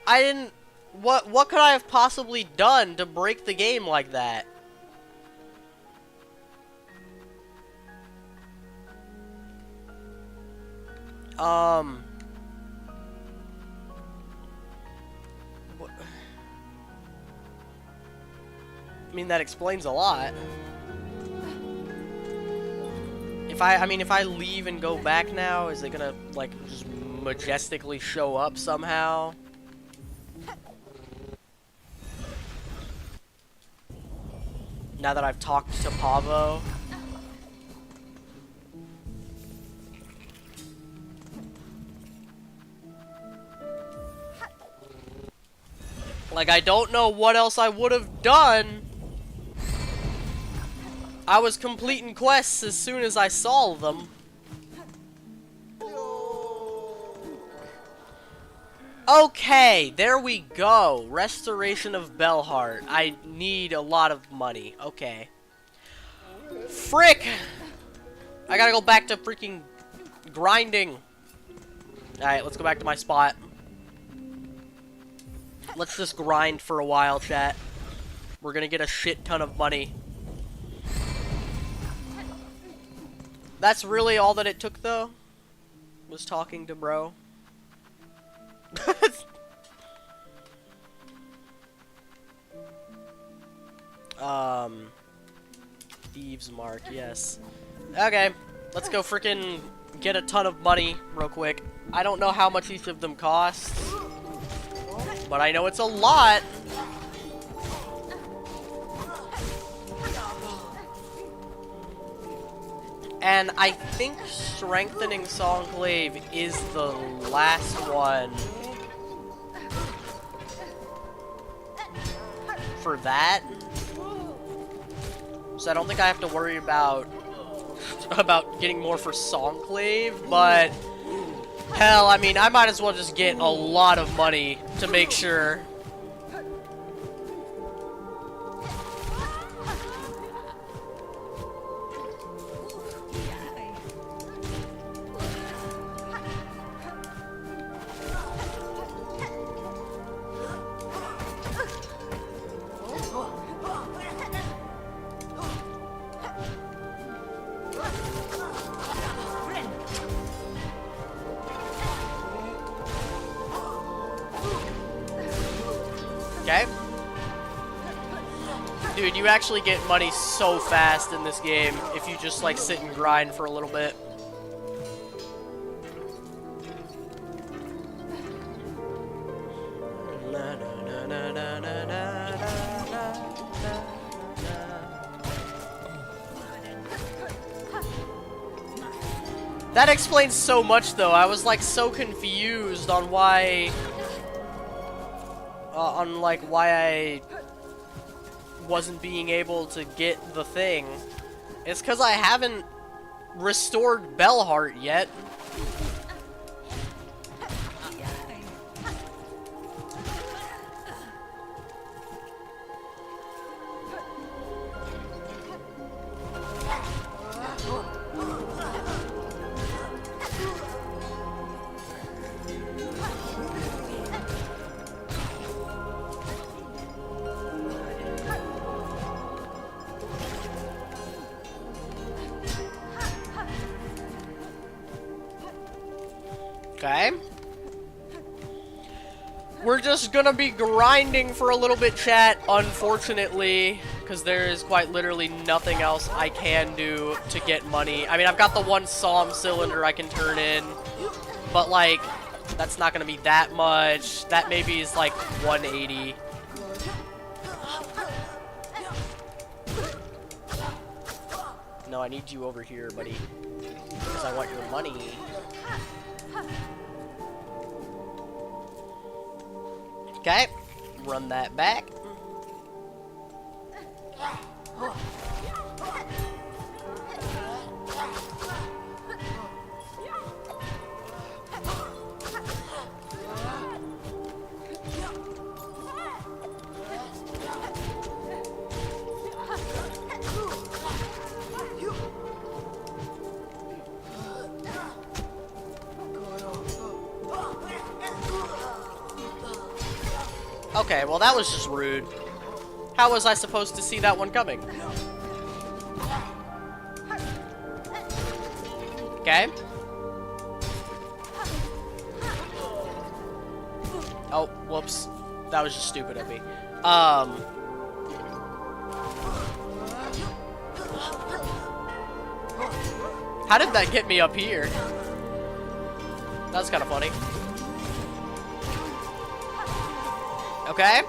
I didn't... What could I have possibly done to break the game like that? What? I mean, that explains a lot. If I leave and go back now, is it gonna, like, just majestically show up somehow? Now that I've talked to Pavo. Like, I don't know what else I would have done. I was completing quests as soon as I saw them. Okay, there we go. Restoration of Bellheart. I need a lot of money. Okay. Frick! I gotta go back to freaking grinding. Alright, let's go back to my spot. Let's just grind for a while, chat. We're gonna get a shit ton of money. That's really all that it took, though? Was talking to bro. Thieves Mark, yes. Okay, let's go frickin' get a ton of money real quick. I don't know how much each of them costs, but I know it's a lot. And I think Strengthening Songclave is the last one for that. So I don't think I have to worry about getting more for Songclave, but hell, I mean, I might as well just get a lot of money to make sure. Okay. Dude, you actually get money so fast in this game if you just like sit and grind for a little bit. That explains so much, though. I was like so confused on why why I wasn't being able to get the thing. It's because I haven't restored Bellheart yet. Okay. We're just gonna be grinding for a little bit, chat, unfortunately, because there is quite literally nothing else I can do to get money. I mean, I've got the one Psalm cylinder I can turn in, but, like, that's not gonna be that much. That maybe is, like, 180. No, I need you over here, buddy, because I want your money. Okay, run that back. Okay, well that was just rude. How was I supposed to see that one coming? Okay. Oh, whoops. That was just stupid of me. How did that get me up here? That was kind of funny. Okay.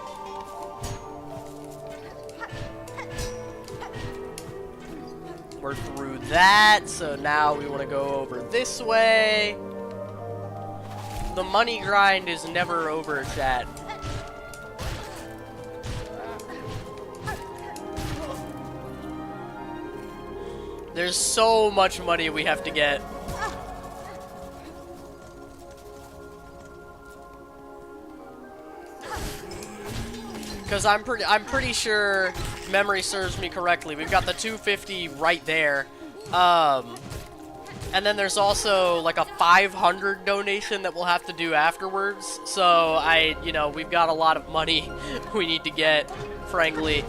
We're through that, so now we want to go over this way. The money grind is never over, chat. There's so much money we have to get. Because I'm pretty sure memory serves me correctly. We've got the 250 right there. And then there's also like a 500 donation that we'll have to do afterwards. So you know, we've got a lot of money we need to get, frankly.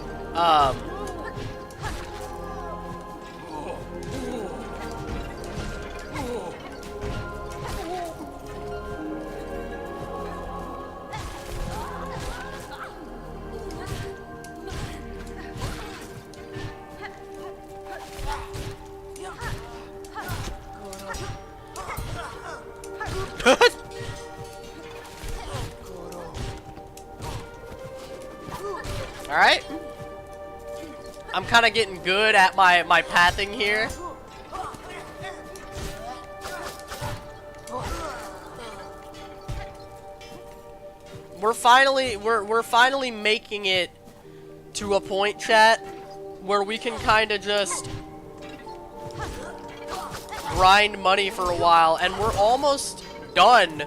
Alright. I'm kind of getting good at my pathing here. We're finally making it to a point, chat, where we can kind of just grind money for a while, and we're almost done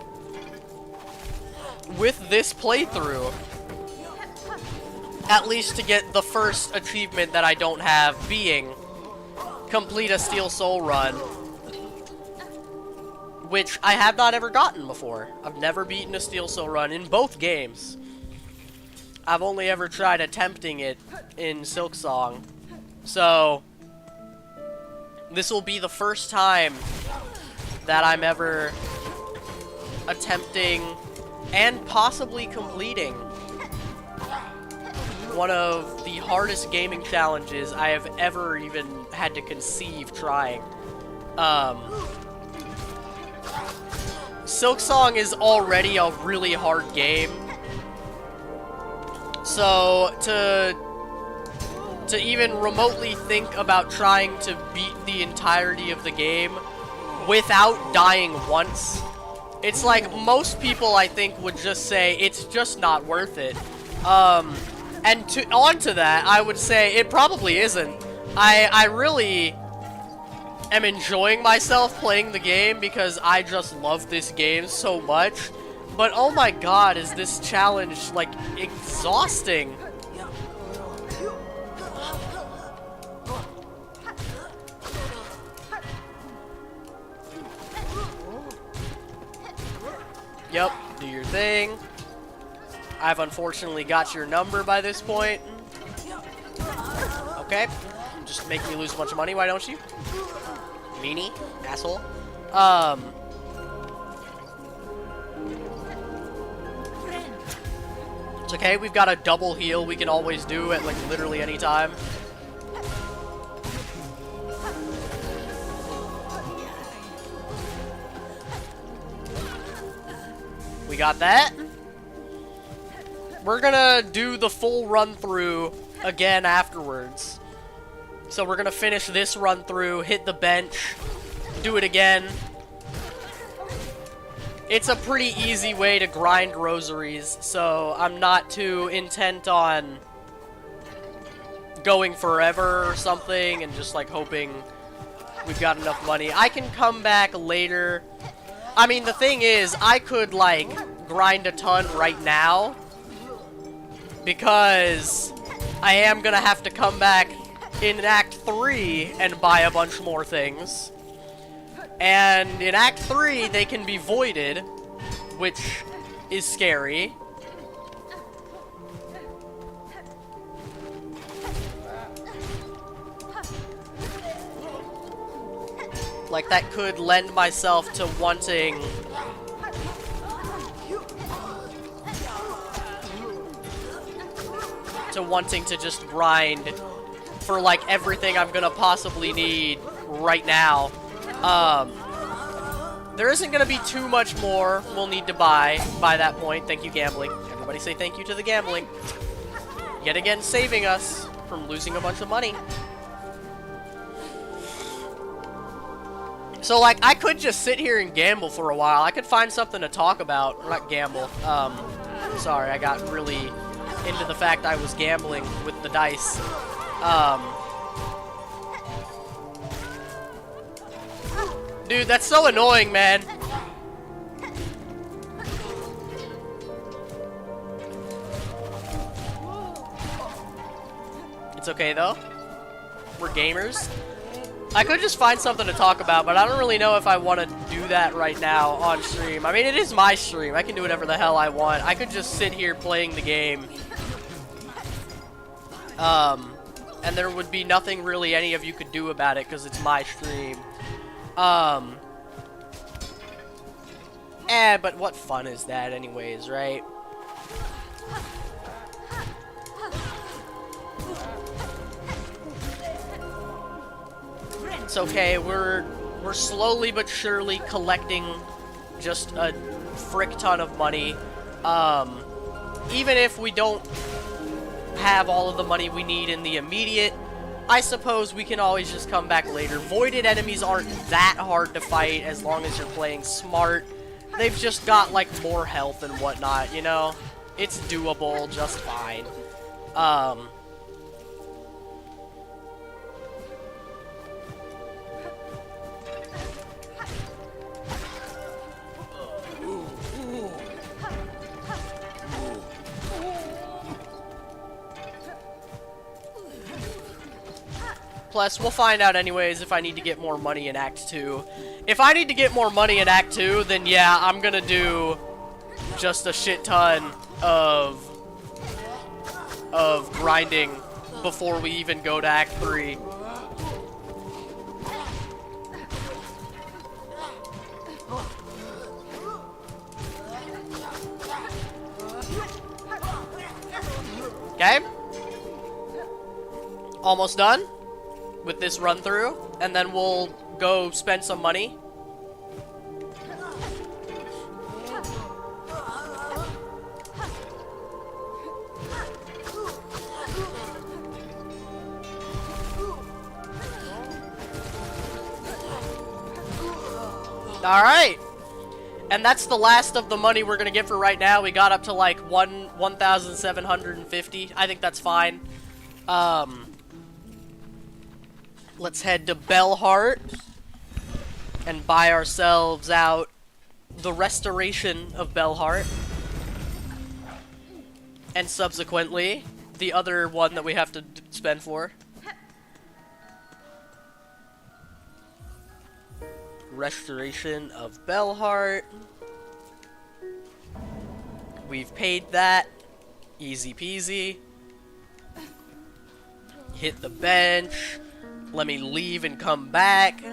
with this playthrough. At least to get the first achievement that I don't have, being complete a Steel Soul run, which I have not ever gotten before. I've never beaten a Steel Soul run in both games. I've only ever tried attempting it in Silksong. So this will be the first time that I'm ever attempting and possibly completing one of the hardest gaming challenges I have ever even had to conceive trying. Silksong is already a really hard game, so to even remotely think about trying to beat the entirety of the game without dying once, it's like most people, I think, would just say it's just not worth it. And onto that, I would say it probably isn't. I really am enjoying myself playing the game because I just love this game so much. But oh my god, is this challenge, like, exhausting. Yep, do your thing. I've unfortunately got your number by this point. Okay. Just make me lose a bunch of money, why don't you? Meanie. Asshole. It's okay, we've got a double heal we can always do at, like, literally any time. We got that. We're gonna do the full run-through again afterwards. So we're gonna finish this run-through, hit the bench, do it again. It's a pretty easy way to grind rosaries, so I'm not too intent on going forever or something and just, like, hoping we've got enough money. I can come back later. I mean, the thing is, I could, like, grind a ton right now, because I am gonna have to come back in Act 3 and buy a bunch more things. And in Act 3, they can be voided, which is scary. Like, that could lend myself to wanting to just grind for, like, everything I'm gonna possibly need right now. There isn't gonna be too much more we'll need to buy by that point. Thank you, gambling. Everybody say thank you to the gambling. Yet again, saving us from losing a bunch of money. So, like, I could just sit here and gamble for a while. I could find something to talk about. Or not gamble. Sorry, I got really into the fact I was gambling with the dice. Dude, that's so annoying, man. It's okay, though. We're gamers. I could just find something to talk about, but I don't really know if I want to do that right now on stream. I mean, it is my stream. I can do whatever the hell I want. I could just sit here playing the game. And there would be nothing really any of you could do about it because it's my stream. But what fun is that anyways, right? It's okay, we're slowly but surely collecting just a frick ton of money. Even if we don't have all of the money we need in the immediate, I suppose we can always just come back later. Voided enemies aren't that hard to fight as long as you're playing smart. They've just got, like, more health and whatnot, you know? It's doable just fine. Plus, we'll find out anyways if I need to get more money in Act 2. If I need to get more money in Act 2, then yeah, I'm gonna do just a shit ton of grinding before we even go to Act 3. Okay? Almost done with this run through, and then we'll go spend some money. Alright! And that's the last of the money we're gonna get for right now. We got up to like 1,750. I think that's fine. Let's head to Bellheart and buy ourselves out the restoration of Bellheart. And subsequently, the other one that we have to spend for. Restoration of Bellheart. We've paid that. Easy peasy. Hit the bench. Let me leave and come back.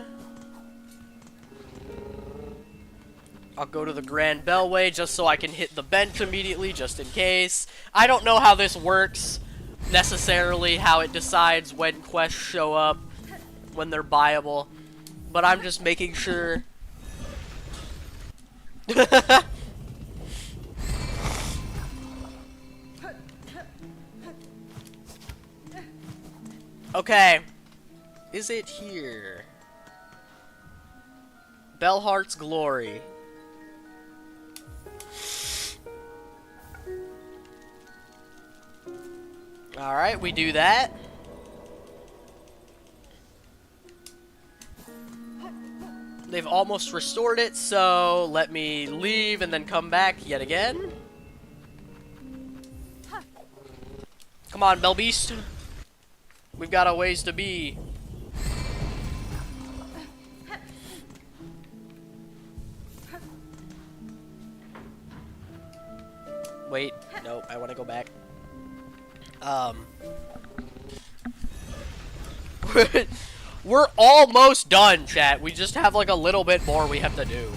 I'll go to the Grand Bellway just so I can hit the bench immediately, just in case. I don't know how this works, necessarily, how it decides when quests show up, when they're buyable. But I'm just making sure. Okay. Is it here? Bellheart's Glory. Alright, we do that. They've almost restored it, so let me leave and then come back yet again. Come on, Bellbeast. We've got a ways to be. Wait, no, I want to go back. We're almost done, chat. We just have like a little bit more we have to do.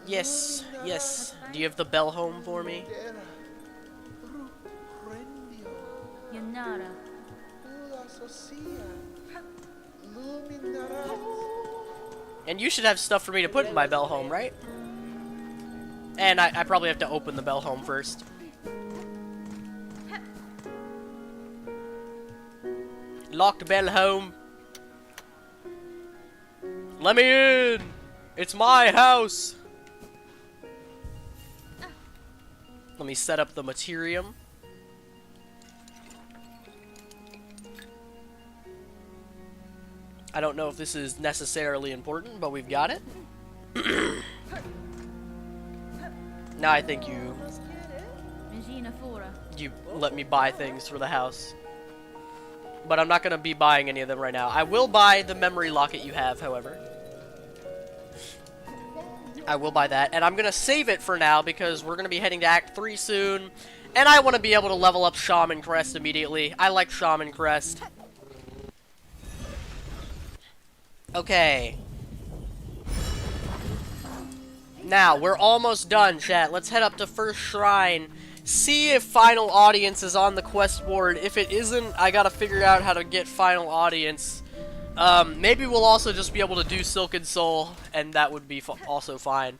Yes, yes. Do you have the bell home for me? Yanara. And you should have stuff for me to put in my bell home, right? And I probably have to open the bell home first. Locked bell home. Let me in! It's my house! Let me set up the materium. I don't know if this is necessarily important, but we've got it. Now I think you Mina Fora. You let me buy things for the house. But I'm not going to be buying any of them right now. I will buy the memory locket you have, however. I will buy that. And I'm going to save it for now because we're going to be heading to Act 3 soon. And I want to be able to level up Shaman Crest immediately. I like Shaman Crest. Okay. Now, we're almost done, chat. Let's head up to First Shrine. See if Final Audience is on the quest board. If it isn't, I gotta figure out how to get Final Audience. Maybe we'll also just be able to do Silken Soul, and that would be also fine.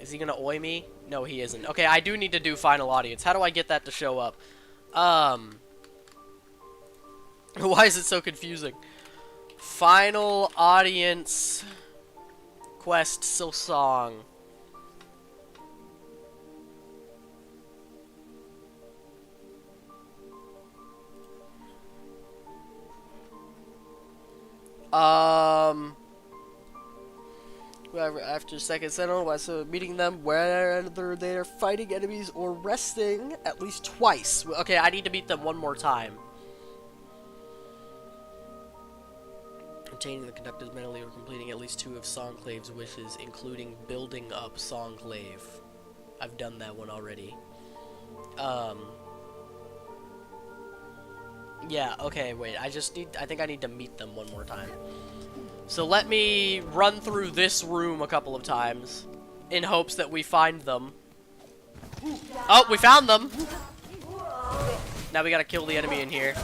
Is he gonna oi me? No, he isn't. Okay, I do need to do Final Audience. How do I get that to show up? Why is it so confusing? Final Audience Quest Silksong. After second sentinel, I saw meeting them whether they're fighting enemies or resting at least twice. Okay, I need to meet them one more time. Obtaining the conductor's mentally or completing at least 2 of Songclave's wishes, including building up Songclave. I've done that one already. Yeah, okay, wait, I think I need to meet them one more time. So let me run through this room a couple of times in hopes that we find them. Oh, we found them! Now we gotta kill the enemy in here.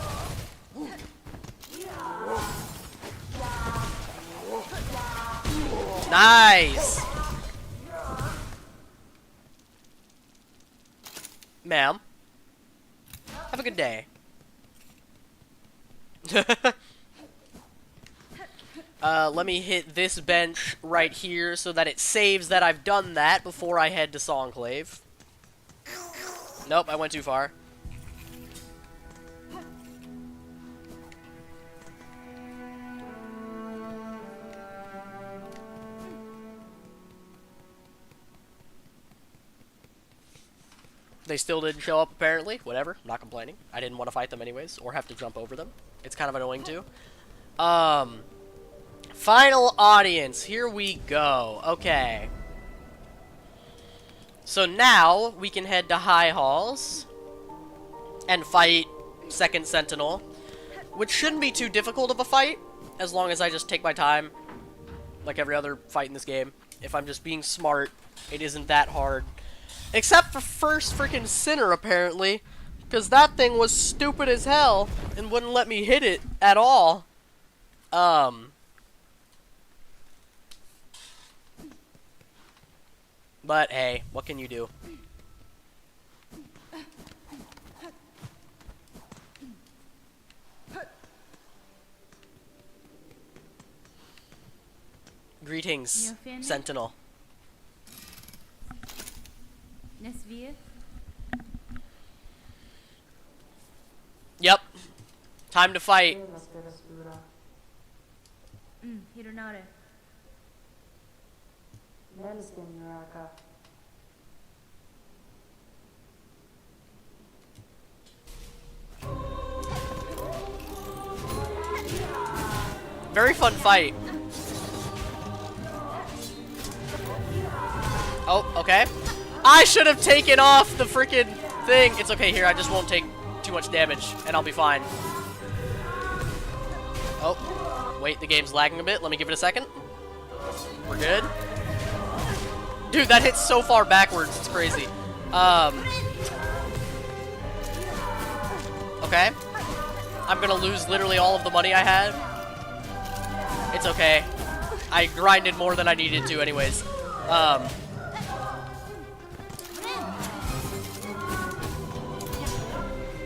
Nice! Ma'am, have a good day. Let me hit this bench right here so that it saves that I've done that before I head to Songclave. Nope, I went too far. They still didn't show up, apparently. Whatever. I'm not complaining. I didn't want to fight them anyways, or have to jump over them. It's kind of annoying, too. Final Audience. Here we go. Okay. So now, we can head to High Halls and fight Second Sentinel, which shouldn't be too difficult of a fight, as long as I just take my time, like every other fight in this game. If I'm just being smart, it isn't that hard. Except for first freaking Sinner, apparently. Because that thing was stupid as hell and wouldn't let me hit it at all. But hey, what can you do? Greetings, Sentinel. Yep. Time to fight. Hironare. Very fun fight. Oh, okay. I should have taken off the freaking thing. It's okay here. I just won't take too much damage, and I'll be fine. Oh, wait. The game's lagging a bit. Let me give it a second. We're good. Dude, that hits so far backwards. It's crazy. Okay. I'm gonna lose literally all of the money I had. It's okay. I grinded more than I needed to anyways.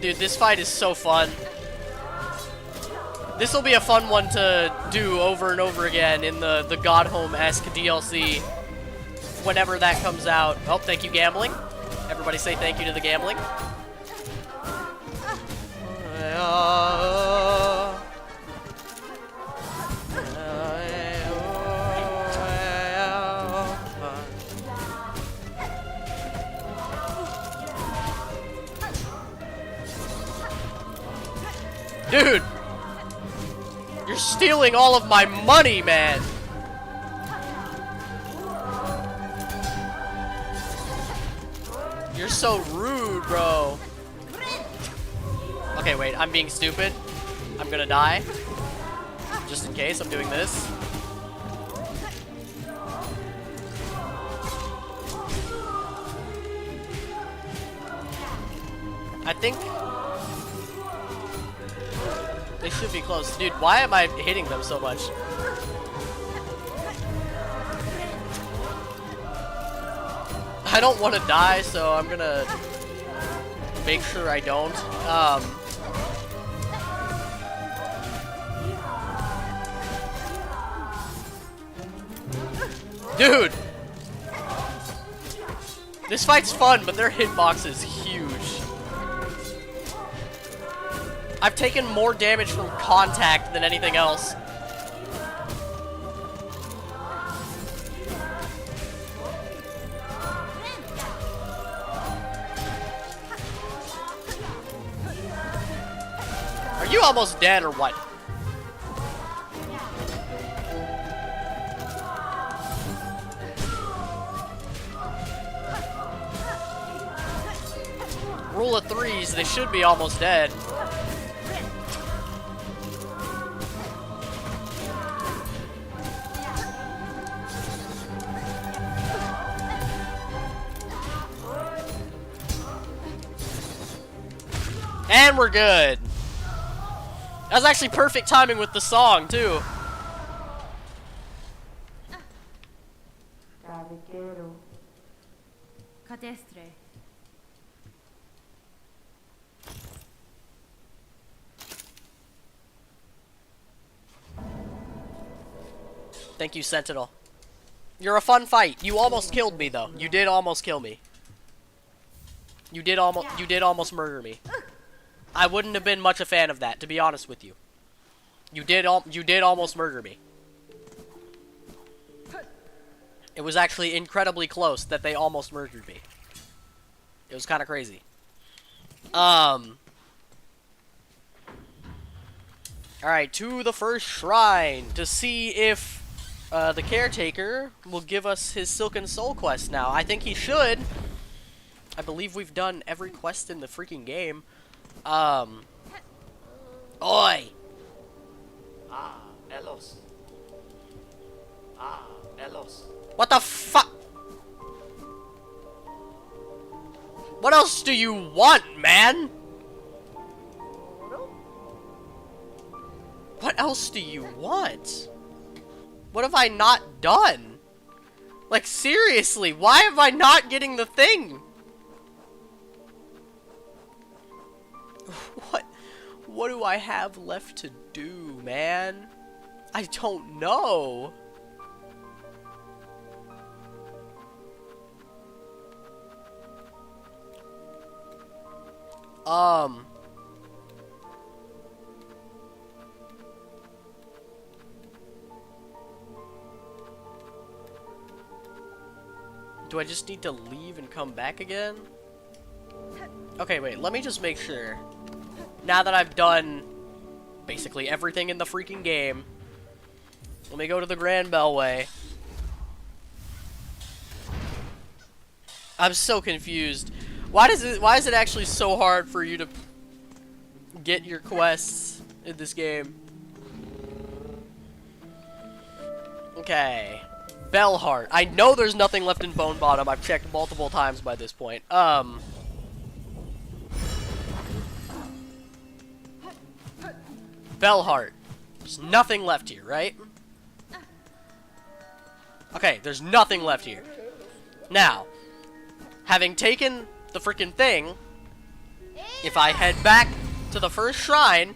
Dude, this fight is so fun. This will be a fun one to do over and over again in the Godhome-esque DLC whenever that comes out. Oh, thank you, gambling. Everybody say thank you to the gambling. Dude! You're stealing all of my money, man! You're so rude, bro. Okay, wait, I'm being stupid. I'm gonna die. Just in case, I'm doing this. I think they should be close. Dude, why am I hitting them so much? I don't want to die, so I'm gonna make sure I don't. Dude! This fight's fun, but their hitbox is huge. I've taken more damage from contact than anything else. Are you almost dead or what? Rule of threes, they should be almost dead. And we're good. That was actually perfect timing with the song, too. Cadestre. Thank you, Sentinel. You're a fun fight. You almost killed me, though. You did almost kill me. You did almost murder me. I wouldn't have been much a fan of that, to be honest with you. You did almost murder me. It was actually incredibly close that they almost murdered me. It was kind of crazy. Alright, to the first shrine to see if the caretaker will give us his Silken Soul quest now. I think he should. I believe we've done every quest in the freaking game. Oi! Ah, Elos. Ah, Elos. What the fuck? What else do you want, man? What else do you want? What have I not done? Like, seriously, why am I not getting the thing? What do I have left to do, man? I don't know. Do I just need to leave and come back again? Okay, wait, let me just make sure. Now that I've done basically everything in the freaking game, let me go to the Grand Bellway. I'm so confused. Why is it actually so hard for you to get your quests in this game? Okay. Bellheart. I know there's nothing left in Bone Bottom. I've checked multiple times by this point. Bellheart. There's nothing left here, right? Okay, there's nothing left here. Now, having taken the freaking thing, if I head back to the first shrine,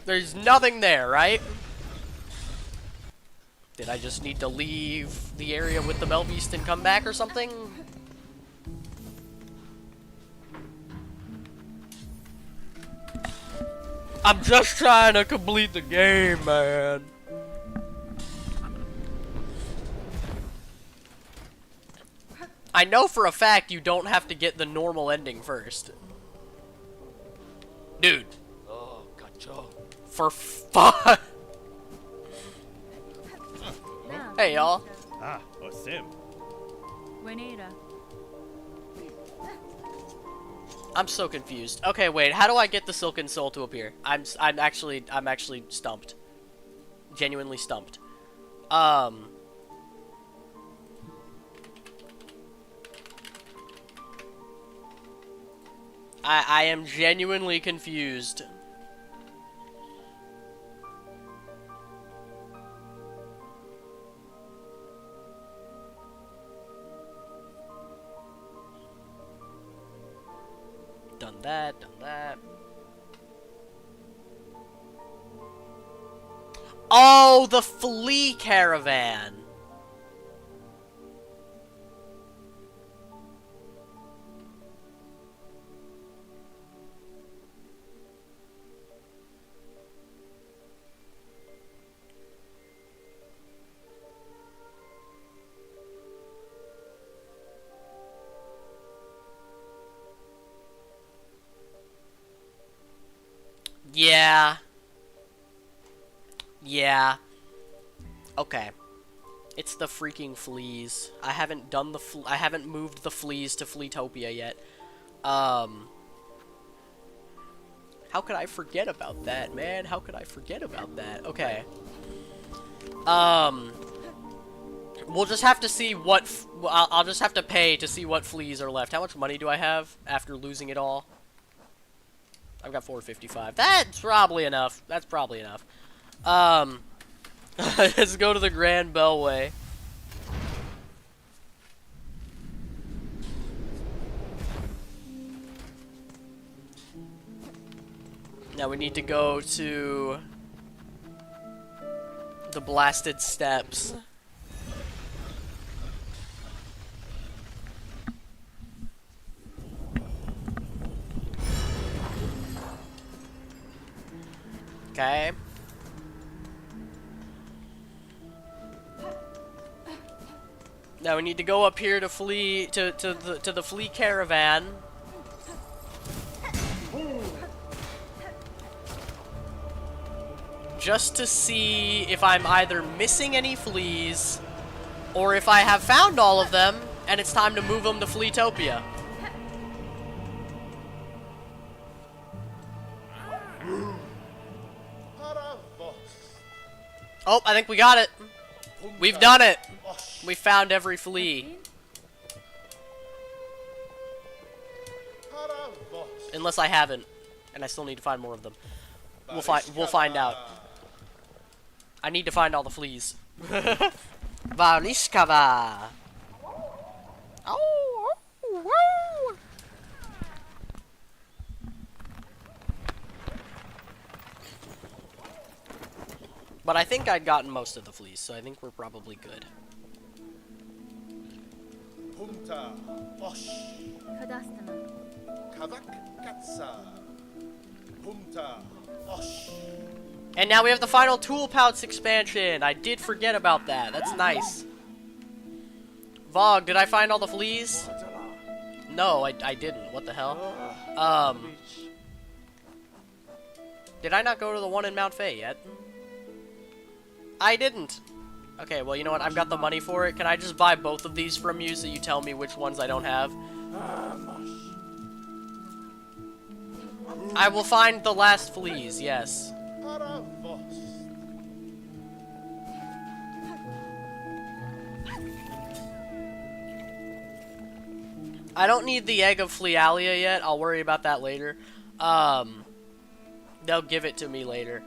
there's nothing there, right? Did I just need to leave the area with the Bellbeast and come back or something? I'm just trying to complete the game, man. I know for a fact you don't have to get the normal ending first. Dude. Oh, God. Cho. For fun. Da, Hey, y'all. Ah, Osim. Buenera. I'm so confused. Okay, wait. How do I get the Silken Soul to appear? I'm actually stumped. Genuinely stumped. I am genuinely confused. Done that, done that. Oh, the flea caravan. Yeah. Yeah. Okay. It's the freaking fleas. I haven't done the I haven't moved the fleas to Fleetopia yet. How could I forget about that, man? How could I forget about that? Okay. We'll just have to see what I'll just have to pay to see what fleas are left. How much money do I have after losing it all? I've got 455. That's probably enough. That's probably enough. Let's go to the Grand Bellway. Now we need to go to the Blasted Steps. Okay. Now we need to go up here to flee to the flea caravan. Just to see if I'm either missing any fleas or if I have found all of them and it's time to move them to Fleetopia. Oh, I think we got it. We've done it. We found every flea. Unless I haven't, and I still need to find more of them. We'll find out. I need to find all the fleas. Varishkava. Oh, woo. But I think I'd gotten most of the fleas, so I think we're probably good. Punta. Osh. Kadastana. Kavak Katsa. Punta. Osh. And now we have the final Tool Pouch expansion. I did forget about that. That's nice. Vog, did I find all the fleas? No, I didn't. What the hell? Did I not go to the one in Mount Faye yet? I didn't. Okay, well, you know what? I've got the money for it. Can I just buy both of these from you so you tell me which ones I don't have? I will find the last fleas, yes. I don't need the egg of Flealia yet. I'll worry about that later. They'll give it to me later.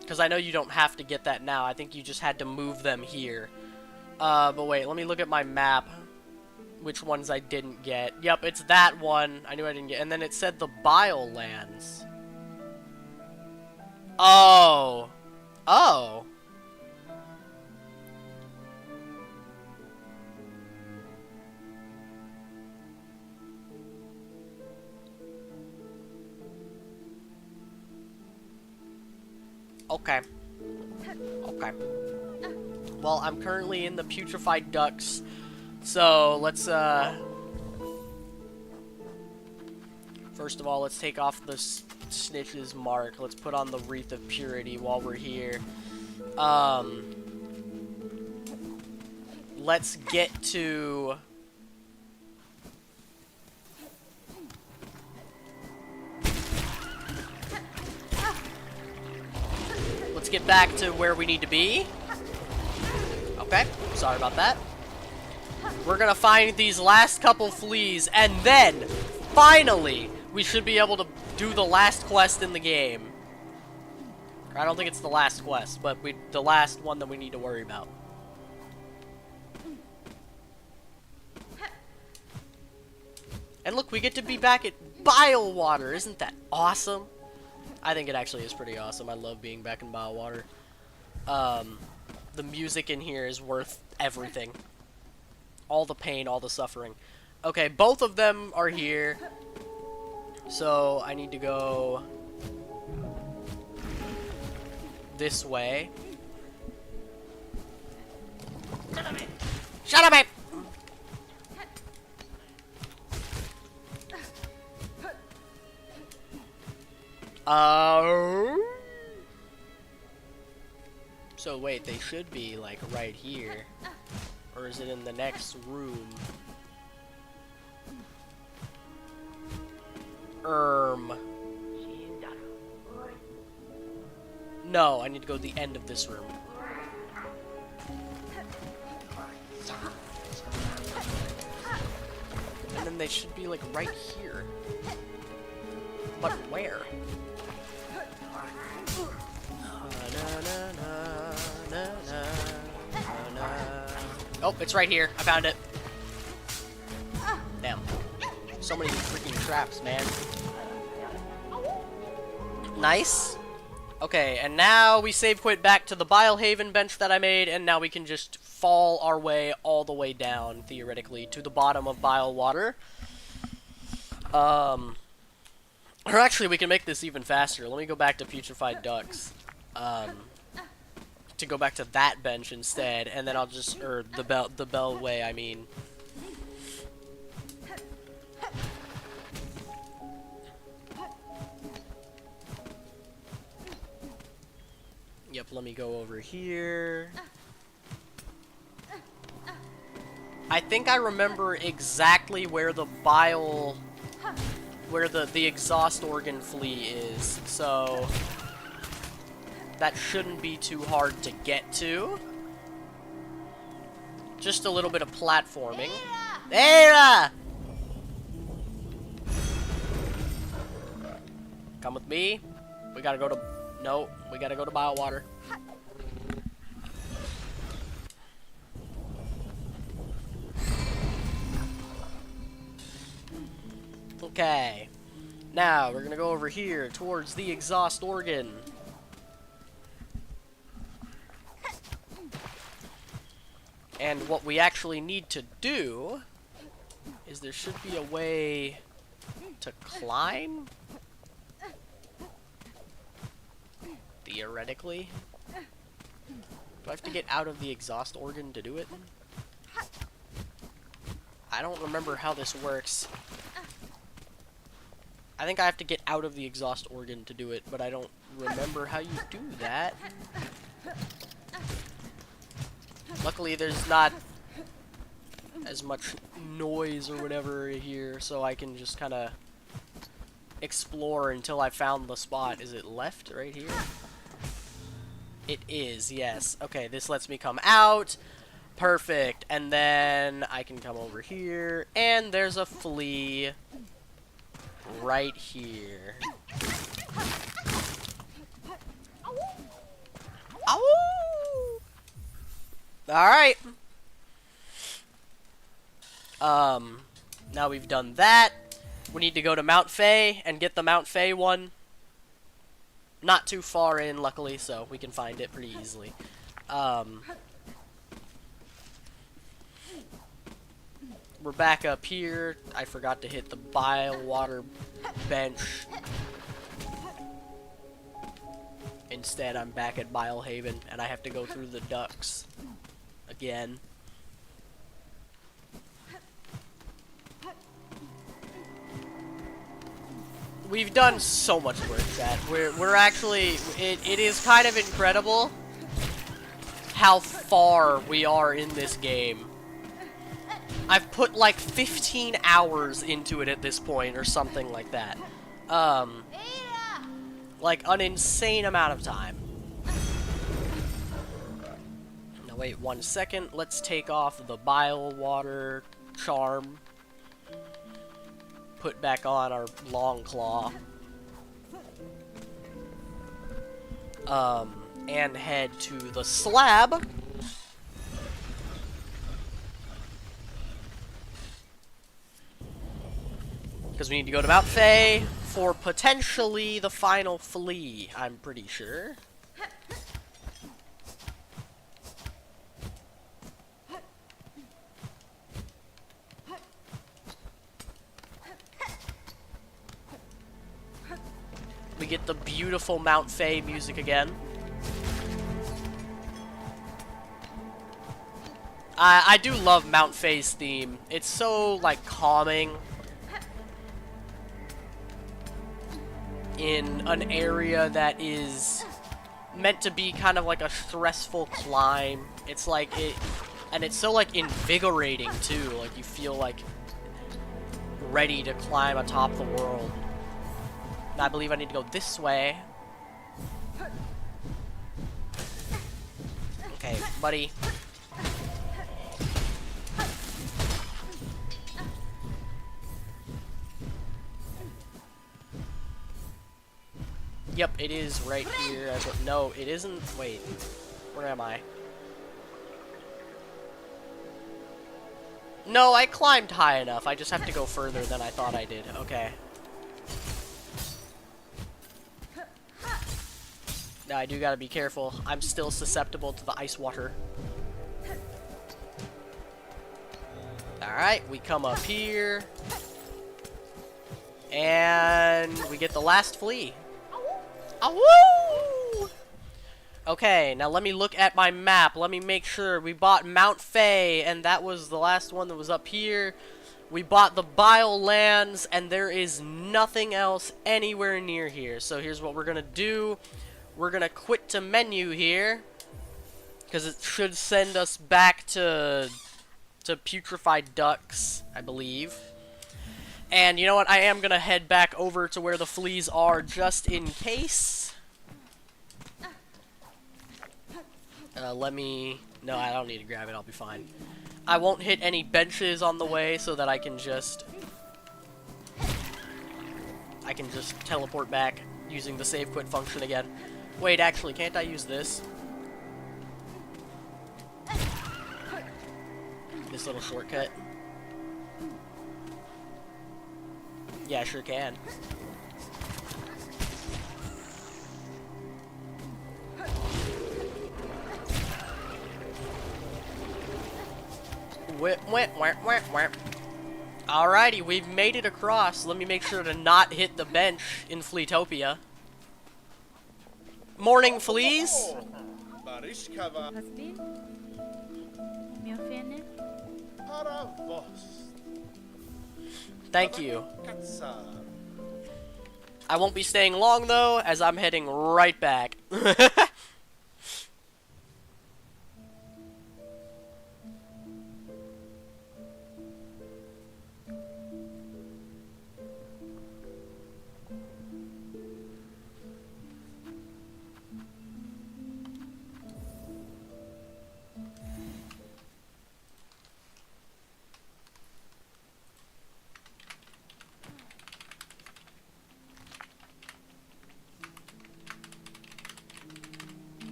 Because I know you don't have to get that now. I think you just had to move them here. But wait, let me look at my map. Which ones I didn't get. Yep, it's that one. I knew I didn't get. And then it said the Bile Lands. Oh. Oh. Okay. Okay. Well, I'm currently in the Putrefied Ducks, so let's, first of all, let's take off this Snitch's mark. Let's put on the Wreath of Purity while we're here. Let's get to... Let's get back to where we need to be. Okay, sorry about that. We're gonna find these last couple fleas, and then, finally, we should be able to do the last quest in the game. I don't think it's the last quest, but the last one that we need to worry about. And look, we get to be back at Bile Water. Isn't that awesome? I think it actually is pretty awesome. I love being back in Bile Water. The music in here is worth everything. All the pain, all the suffering. Okay, both of them are here. So, I need to go this way. Shut up, babe! So wait, they should be like right here. Or is it in the next room? No, I need to go to the end of this room. And then they should be like right here. But where? Oh, it's right here. I found it. Damn. So many freaking traps, man. Nice. Okay, and now we save quit back to the Bile Haven bench that I made, and now we can just fall our way all the way down, theoretically, to the bottom of Bile Water. Or actually, we can make this even faster. Let me go back to Putrefied Ducks. To go back to that bench instead, and then I'll just, or the Bellway, I mean. Yep, let me go over here. I think I remember exactly where the bile, where the exhaust organ flea is, so that shouldn't be too hard to get to. Just a little bit of platforming. Era! Come with me. We gotta go to... No, we gotta go to Bile Water. Okay. Now, we're gonna go over here towards the exhaust organ. And what we actually need to do is there should be a way to climb? Theoretically. Do I have to get out of the exhaust organ to do it? I don't remember how this works. I think I have to get out of the exhaust organ to do it, but I don't remember how you do that. Luckily, there's not as much noise or whatever here, so I can just kind of explore until I found the spot. Is it left right here? It is, yes. Okay, this lets me come out. Perfect. And then I can come over here, and there's a flea right here. Ow! Alright. Now we've done that. We need to go to Mount Fae and get the Mount Fae one. Not too far in, luckily, so we can find it pretty easily. We're back up here. I forgot to hit the Bile Water bench. Instead, I'm back at Bile Haven, and I have to go through the ducks again. We've done so much work, chat. We're actually, it is kind of incredible how far we are in this game. I've put like 15 hours into it at this point, or something like that. Like an insane amount of time. Now wait 1 second, let's take off the bile water charm. Put back on our long claw. And head to the slab. Because we need to go to Mount Faye for potentially the final flea, I'm pretty sure. We get the beautiful Mount Faye music again. I do love Mount Faye's theme. It's so, like, calming. In an area that is meant to be kind of like a stressful climb. It's like it, and it's so, like, invigorating, too. Like, you feel, like, ready to climb atop the world. And I believe I need to go this way. Okay, buddy. Yep, it is right here. No, it isn't. Wait, where am I? No, I climbed high enough. I just have to go further than I thought I did. Okay. Now I do gotta be careful. I'm still susceptible to the ice water. Alright, we come up here. And we get the last flea. Awoo! Okay, now let me look at my map. Let me make sure. We bought Mount Faye, and that was the last one that was up here. We bought the Bile Lands, and there is nothing else anywhere near here. So here's what we're gonna do. We're gonna quit to menu here, because it should send us back to Putrefied Ducks, I believe. And you know what? I am gonna head back over to where the fleas are, just in case. Let me... No, I don't need to grab it. I'll be fine. I won't hit any benches on the way, so that I can just teleport back using the save quit function again. Wait, actually, can't I use this? This little shortcut. Yeah, I sure can. Whip, whip, whip, whip, whip. Alrighty, we've made it across. Let me make sure to not hit the bench in Fleetopia. Morning, fleas! Barishkava Husband? Miofene? Paravos. Thank you. Katsa. I won't be staying long, though, as I'm heading right back.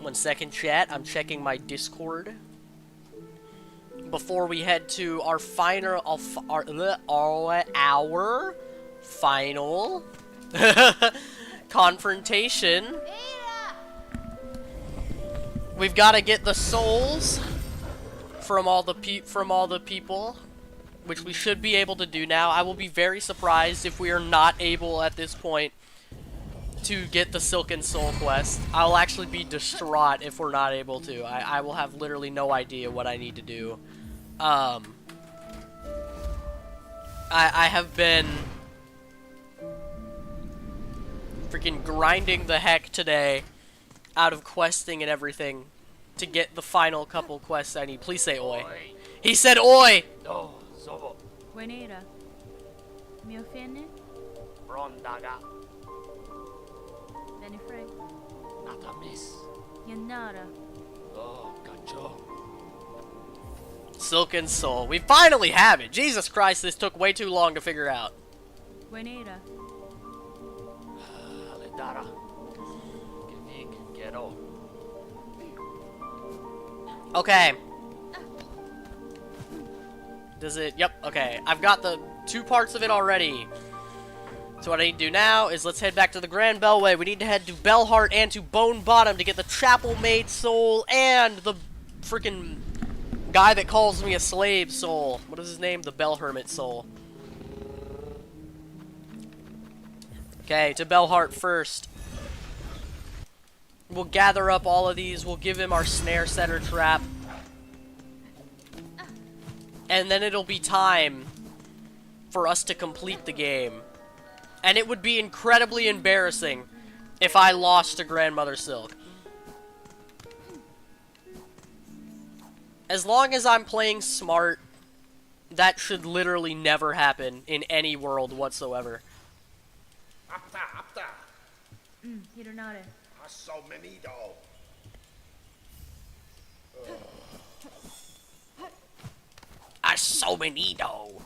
One second, chat. I'm checking my Discord before we head to our final, our final confrontation. We've got to get the souls from all the people. which we should be able to do now. I will be very surprised if we are not able at this point to get the Silken Soul quest. I'll actually be distraught if we're not able to. I will have literally no idea what I need to do. I have been freaking grinding the heck today out of questing and everything to get the final couple quests I need. Please say oi. He said oi! No, Zobo. Buenera. Mi offende? Brondaga. Benefreg. Natamis. Yanara. Oh, Gacho. Silken Soul. We finally have it! Jesus Christ, this took way too long to figure out. Buenera. Alidara. Givig. Gero. Okay. Does it? Yep, okay. I've got the 2 parts of it already. So what I need to do now is let's head back to the Grand Bellway. We need to head to Bellheart and to Bone Bottom to get the Chapel Maid Soul and the freaking guy that calls me a slave soul. What is his name? The Bell Hermit soul. Okay, to Bellheart first. We'll gather up all of these. We'll give him our snare setter trap. And then it'll be time for us to complete the game. And it would be incredibly embarrassing if I lost to Grandmother Silk. As long as I'm playing smart, that should literally never happen in any world whatsoever. Apta, apta. Hironare. Asomenido. Asomenido.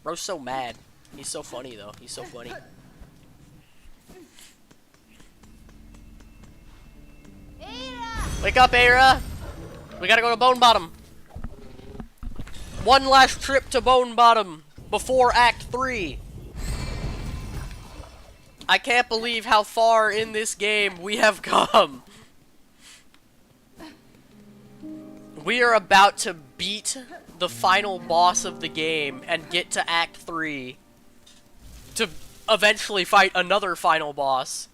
Bro's so mad. He's so funny, though. He's so funny. Wake up, Aira! We gotta go to Bone Bottom. One last trip to Bone Bottom before Act 3. I can't believe how far in this game we have come. We are about to beat the final boss of the game and get to Act 3 to eventually fight another final boss.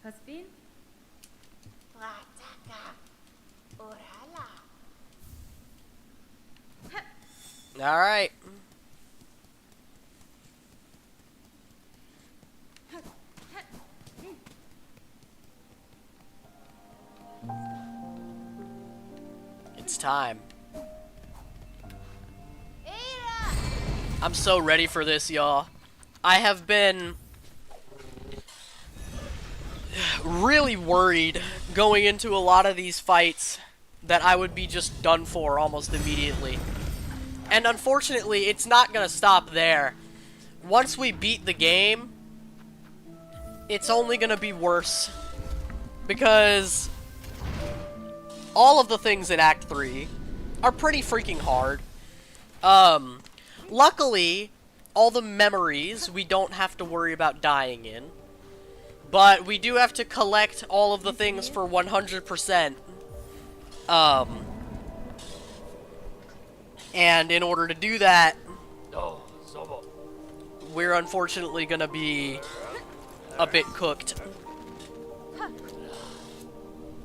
Haspin? Alright. It's time. I'm so ready for this, y'all. I have been really worried going into a lot of these fights that I would be just done for almost immediately. And unfortunately, it's not gonna stop there. Once we beat the game, it's only gonna be worse. Because all of the things in Act 3 are pretty freaking hard. Luckily, all the memories we don't have to worry about dying in. But we do have to collect all of the things for 100%. And in order to do that, No, Zobo. we're unfortunately gonna be a bit cooked.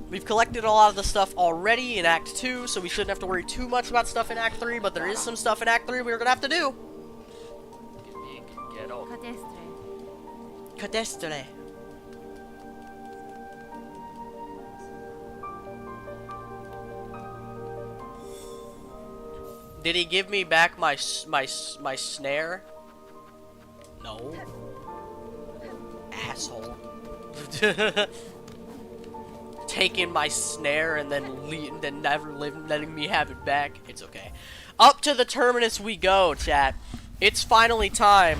We've collected a lot of the stuff already in Act 2, so we shouldn't have to worry too much about stuff in Act 3, but there is some stuff in Act 3 we're gonna have to do. Givig. Gero. Cadestre. Cadestre. Did he give me back my snare? No. Asshole. Taking my snare and then never letting me have it back. It's okay. Up to the terminus we go, chat. It's finally time.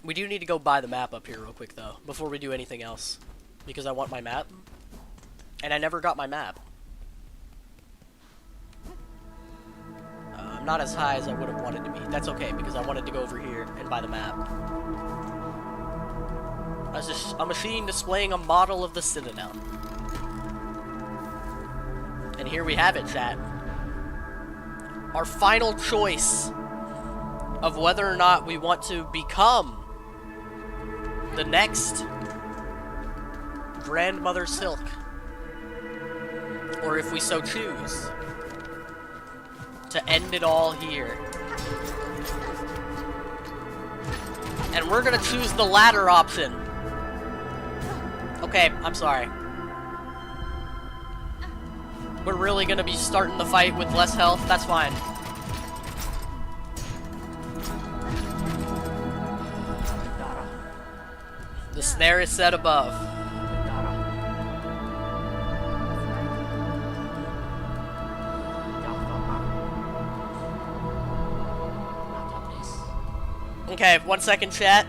We do need to go buy the map up here real quick, though, before we do anything else. Because I want my map. And I never got my map. I'm not as high as I would have wanted to be. That's okay, because I wanted to go over here and buy the map. That's just a machine displaying a model of the Citadel. And here we have it, chat. Our final choice of whether or not we want to become the next Grandmother Silk, or if we so choose to end it all here. And we're gonna choose the latter option. Okay, I'm sorry. We're really gonna be starting the fight with less health? That's fine. The snare is set above. Okay, 1 second, chat.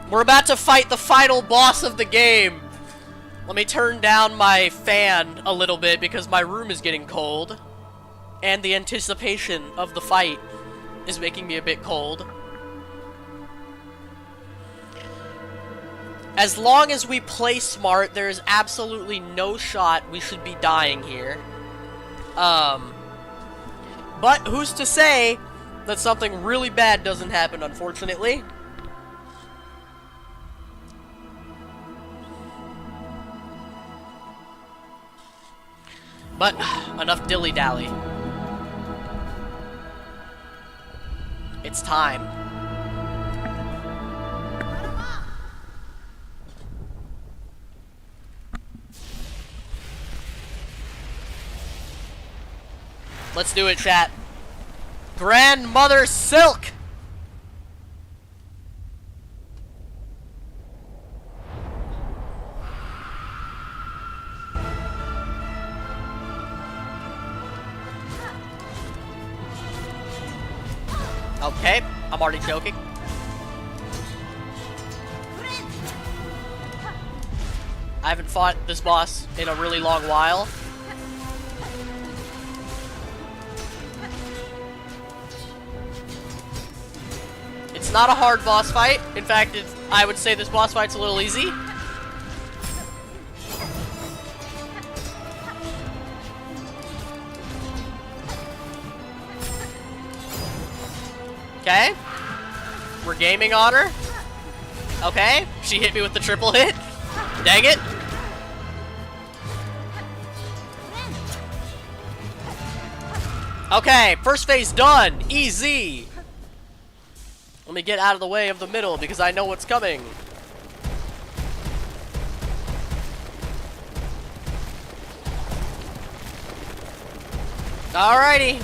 We're about to fight the final boss of the game. Let me turn down my fan a little bit because my room is getting cold. And the anticipation of the fight is making me a bit cold. As long as we play smart, there is absolutely no shot we should be dying here. But who's to say that something really bad doesn't happen, unfortunately. But enough dilly-dally. It's time. Let's do it, chat. Grandmother Silk! Okay, I'm already joking. I haven't fought this boss in a really long while. It's not a hard boss fight. In fact, I would say this boss fight's a little easy. Okay. We're gaming on her. Okay. She hit me with the triple hit. Dang it. Okay, first phase done. Easy. Let me get out of the way of the middle because I know what's coming. Alrighty.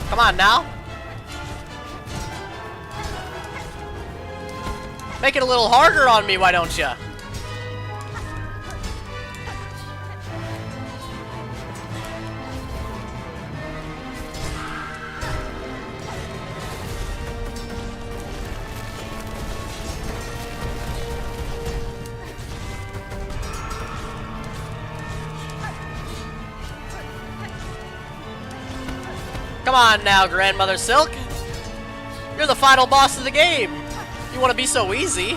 Come on now. Make it a little harder on me, why don't ya? Come on now, Grandmother Silk. You're the final boss of the game. You want to be so easy?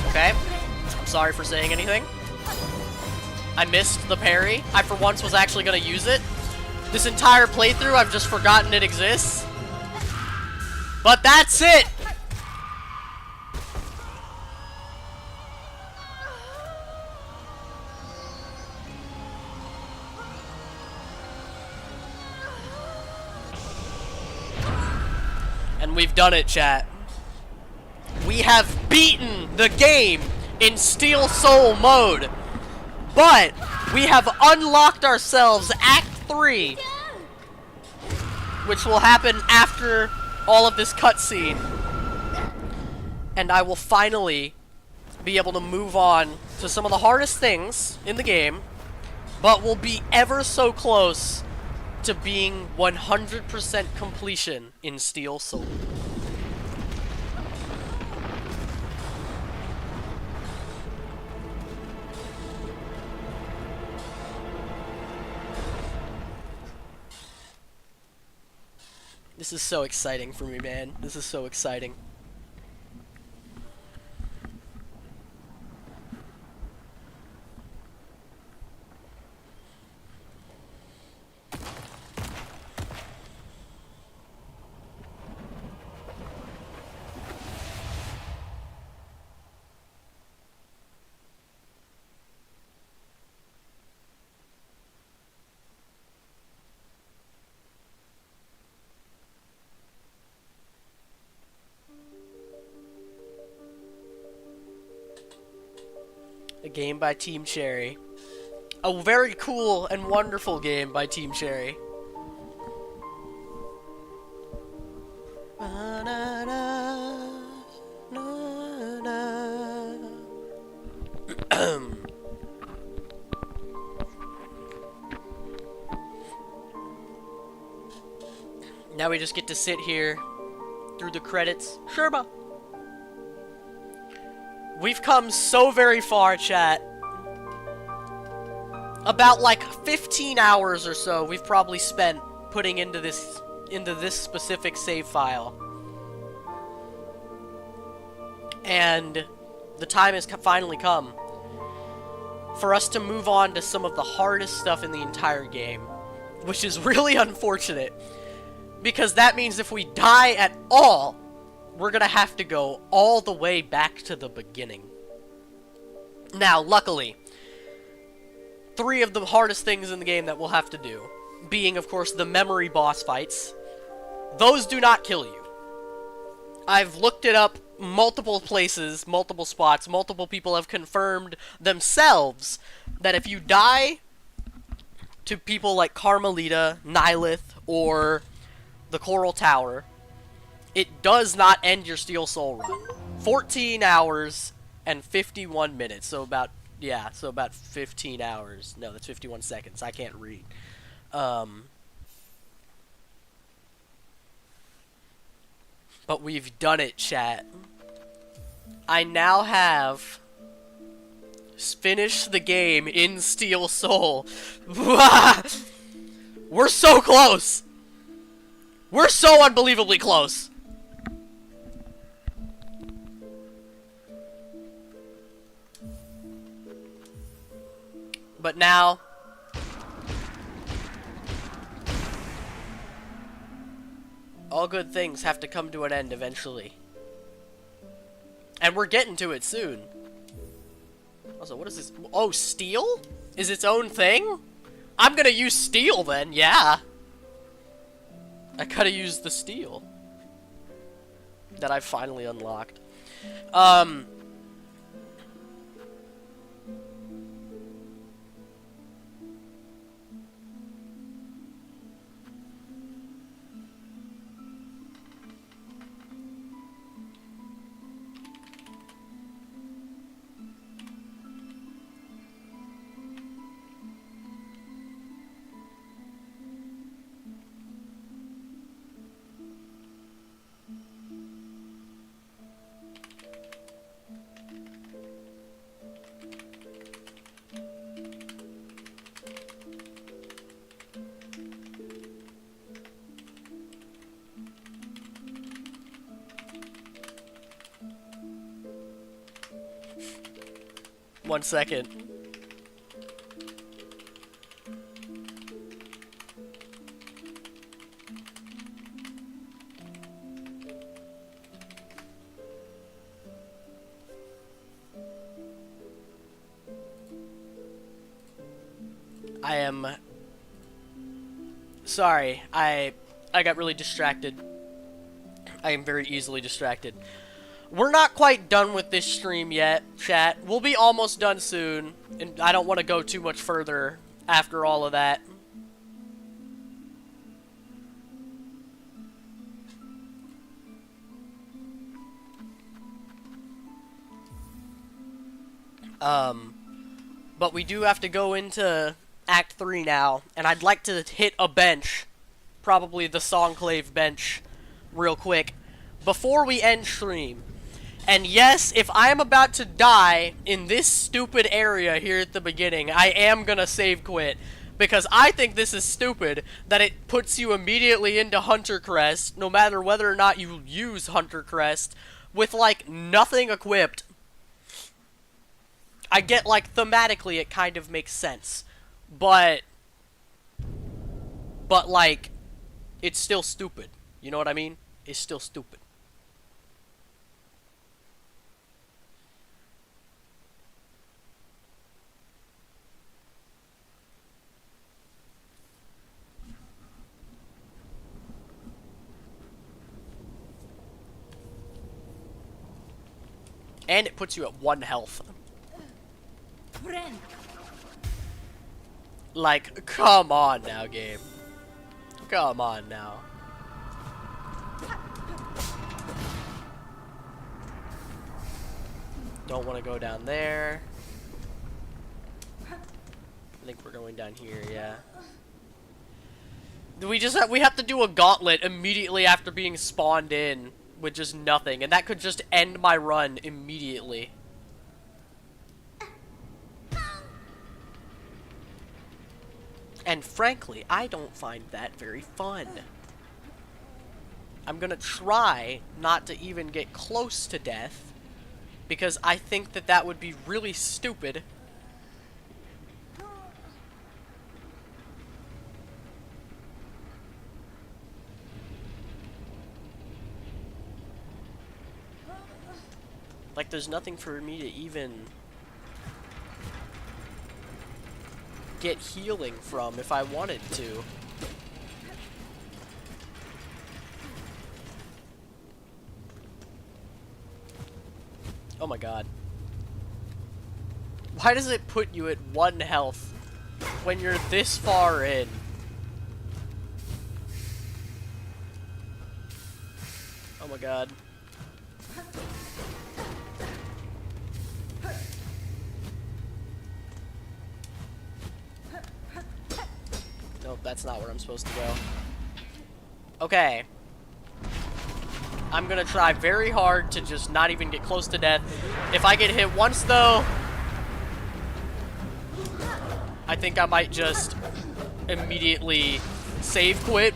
Okay. I'm sorry for saying anything. I missed the parry. I, for once, was actually going to use it. This entire playthrough, I've just forgotten it exists. But that's it! And we've done it, chat. We have beaten the game in Steel Soul mode. But we have unlocked ourselves Act 3, which will happen after all of this cutscene. And I will finally be able to move on to some of the hardest things in the game, but will be ever so close to being 100% completion in Steel Soul. This is so exciting for me, man. This is so exciting. A game by Team Cherry. A very cool and wonderful game by Team Cherry. Now we just get to sit here through the credits. Sherba! We've come so very far, chat. About like 15 hours or so we've probably spent putting into this specific save file. And the time has finally come for us to move on to some of the hardest stuff in the entire game, which is really unfortunate because that means if we die at all, we're gonna have to go all the way back to the beginning. Now, luckily, 3 of the hardest things in the game that we'll have to do, being, of course, the memory boss fights, those do not kill you. I've looked it up multiple places, multiple spots, multiple people have confirmed themselves that if you die to people like Carmelita, Nihilith, or the Coral Tower, it does not end your Steel Soul run. 14 hours and 51 minutes. So about 15 hours. No, that's 51 seconds. I can't read. But we've done it, chat. I now have finished the game in Steel Soul. We're so close! We're so unbelievably close! But now, all good things have to come to an end eventually. And we're getting to it soon. Also, what is this? Oh, steel? Is its own thing? I'm gonna use steel then, yeah. I gotta use the steel that I finally unlocked. 1 second. I am sorry. I got really distracted. I am very easily distracted. We're not quite done with this stream yet, chat. We'll be almost done soon, and I don't want to go too much further after all of that. But we do have to go into Act 3 now, and I'd like to hit a bench, probably the Songclave bench, real quick, before we end stream. And yes, if I'm about to die in this stupid area here at the beginning, I am gonna save quit, Because I think this is stupid that it puts you immediately into Hunter Crest, no matter whether or not you use Hunter Crest, with, like, nothing equipped. I get, like, thematically it kind of makes sense. But, like, it's still stupid. You know what I mean? It's still stupid. And it puts you at 1 health. Friend. Like, come on now, game. Come on now. Don't want to go down there. I think we're going down here, yeah. We have to do a gauntlet immediately after being spawned in with just nothing, and that could just end my run immediately. And frankly, I don't find that very fun. I'm gonna try not to even get close to death, because I think that that would be really stupid. Like, there's nothing for me to even get healing from if I wanted to. Oh my god. Why does it put you at 1 health when you're this far in? Oh my god. Nope, that's not where I'm supposed to go. Okay. I'm gonna try very hard to just not even get close to death. If I get hit once, though, I think I might just immediately save quit.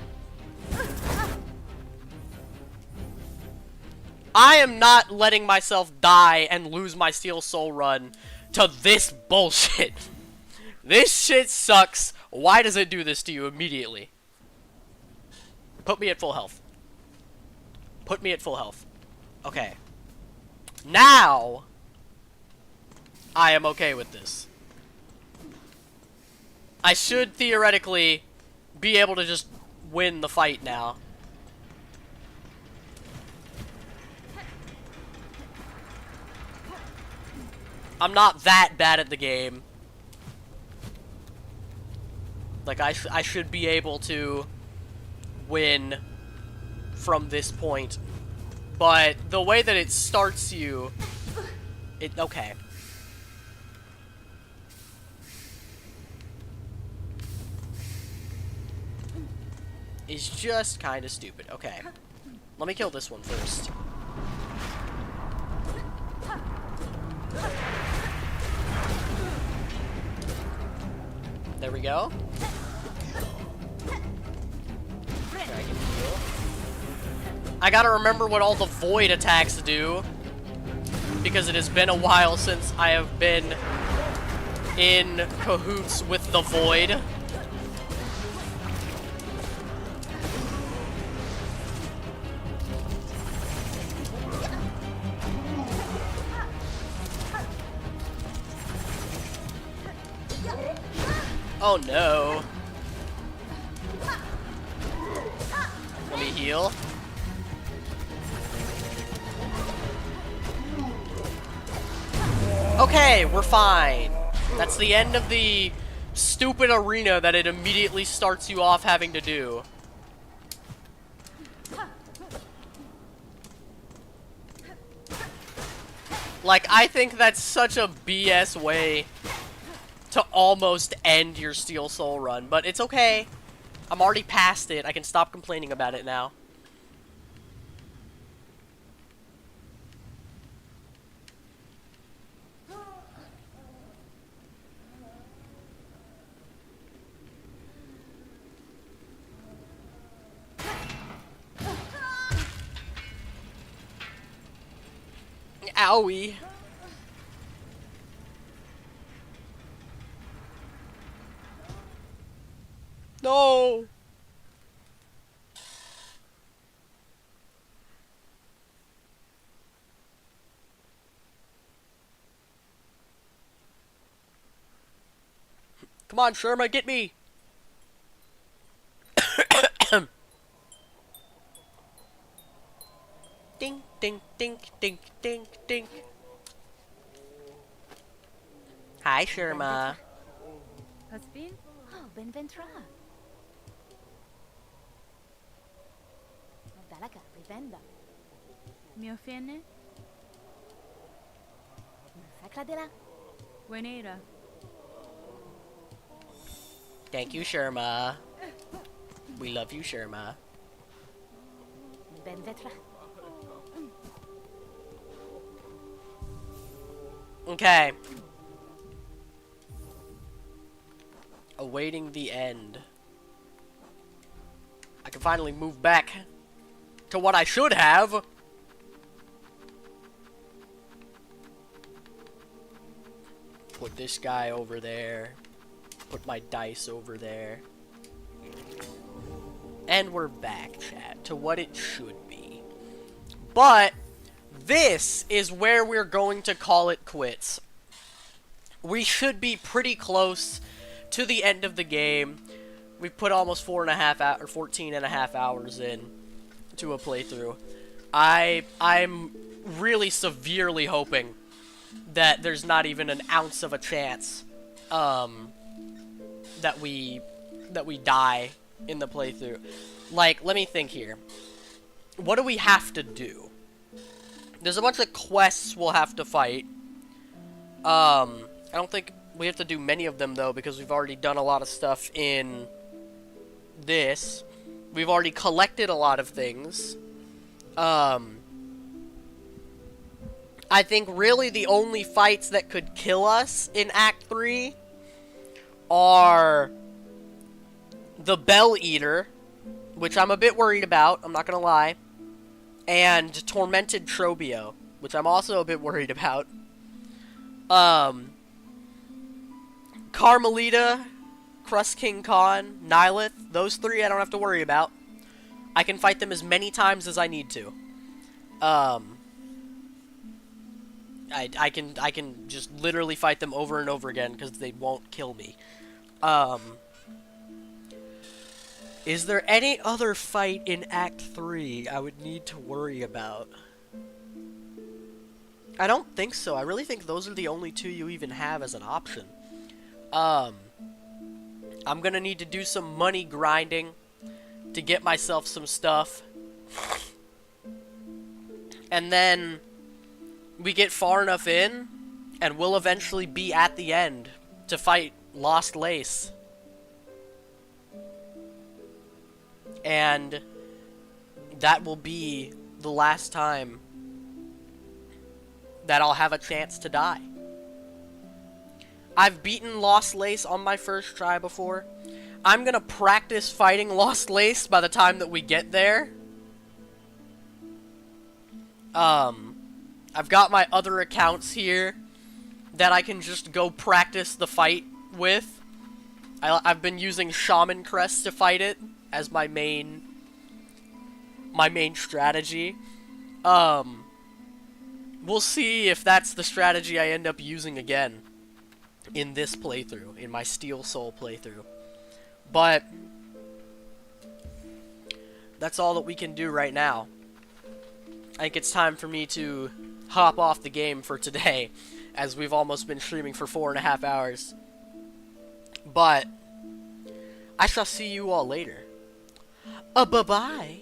I am not letting myself die and lose my Steel Soul run to this bullshit. This shit sucks. Why does it do this to you immediately? Put me at full health. Put me at full health. Okay. Now, I am okay with this. I should theoretically be able to just win the fight now. I'm not that bad at the game. Like, I should be able to win from this point. But the way that it starts you... okay. Is just kind of stupid. Okay. Let me kill this one first. There we go. I gotta remember what all the void attacks do, because it has been a while since I have been in cahoots with the void. Oh no. Let me heal. Okay, we're fine. That's the end of the stupid arena that it immediately starts you off having to do. Like, I think that's such a BS way to almost end your Steel Soul run, but it's okay. I'm already past it. I can stop complaining about it now. Owie. No. Come on, Sherma, get me. Ding, ding, ding, ding, ding, ding. Hi, Sherma. Husband? Oh, Benventra. Dalaga, rivenda. Mio fine? Sacradela. Buenera. Thank you, Sherma. We love you, Sherma. Benvetra. Okay. Awaiting the end. I can finally move back to what I should have. Put this guy over there. Put my dice over there. And we're back, chat, to what it should be. But this is where we're going to call it quits. We should be pretty close to the end of the game. We've put almost 14.5 hours in to a playthrough. I'm really severely hoping that there's not even an ounce of a chance that we die in the playthrough. Like, let me think here. What do we have to do? There's a bunch of quests we'll have to fight. I don't think we have to do many of them, though, because we've already done a lot of stuff in this. We've already collected a lot of things. I think really the only fights that could kill us in Act 3 are the Bell Eater, which I'm a bit worried about, I'm not gonna lie, and Tormented Trobio, which I'm also a bit worried about. Carmelita, Crust King Khan, Nihilith, those three I don't have to worry about. I can fight them as many times as I need to. I can just literally fight them over and over again because they won't kill me. Is there any other fight in Act 3 I would need to worry about? I don't think so. I really think those are the only two you even have as an option. I'm gonna need to do some money grinding to get myself some stuff. And then we get far enough in, and we'll eventually be at the end to fight Lost Lace. And that will be the last time that I'll have a chance to die. I've beaten Lost Lace on my first try before. I'm gonna practice fighting Lost Lace by the time that we get there. I've got my other accounts here that I can just go practice the fight with. I've been using Shaman Crest to fight it as my main strategy. We'll see if that's the strategy I end up using again in this playthrough, in my Steel Soul playthrough. But that's all that we can do right now. I think it's time for me to hop off the game for today, as we've almost been streaming for 4.5 hours. But I shall see you all later. Bye-bye.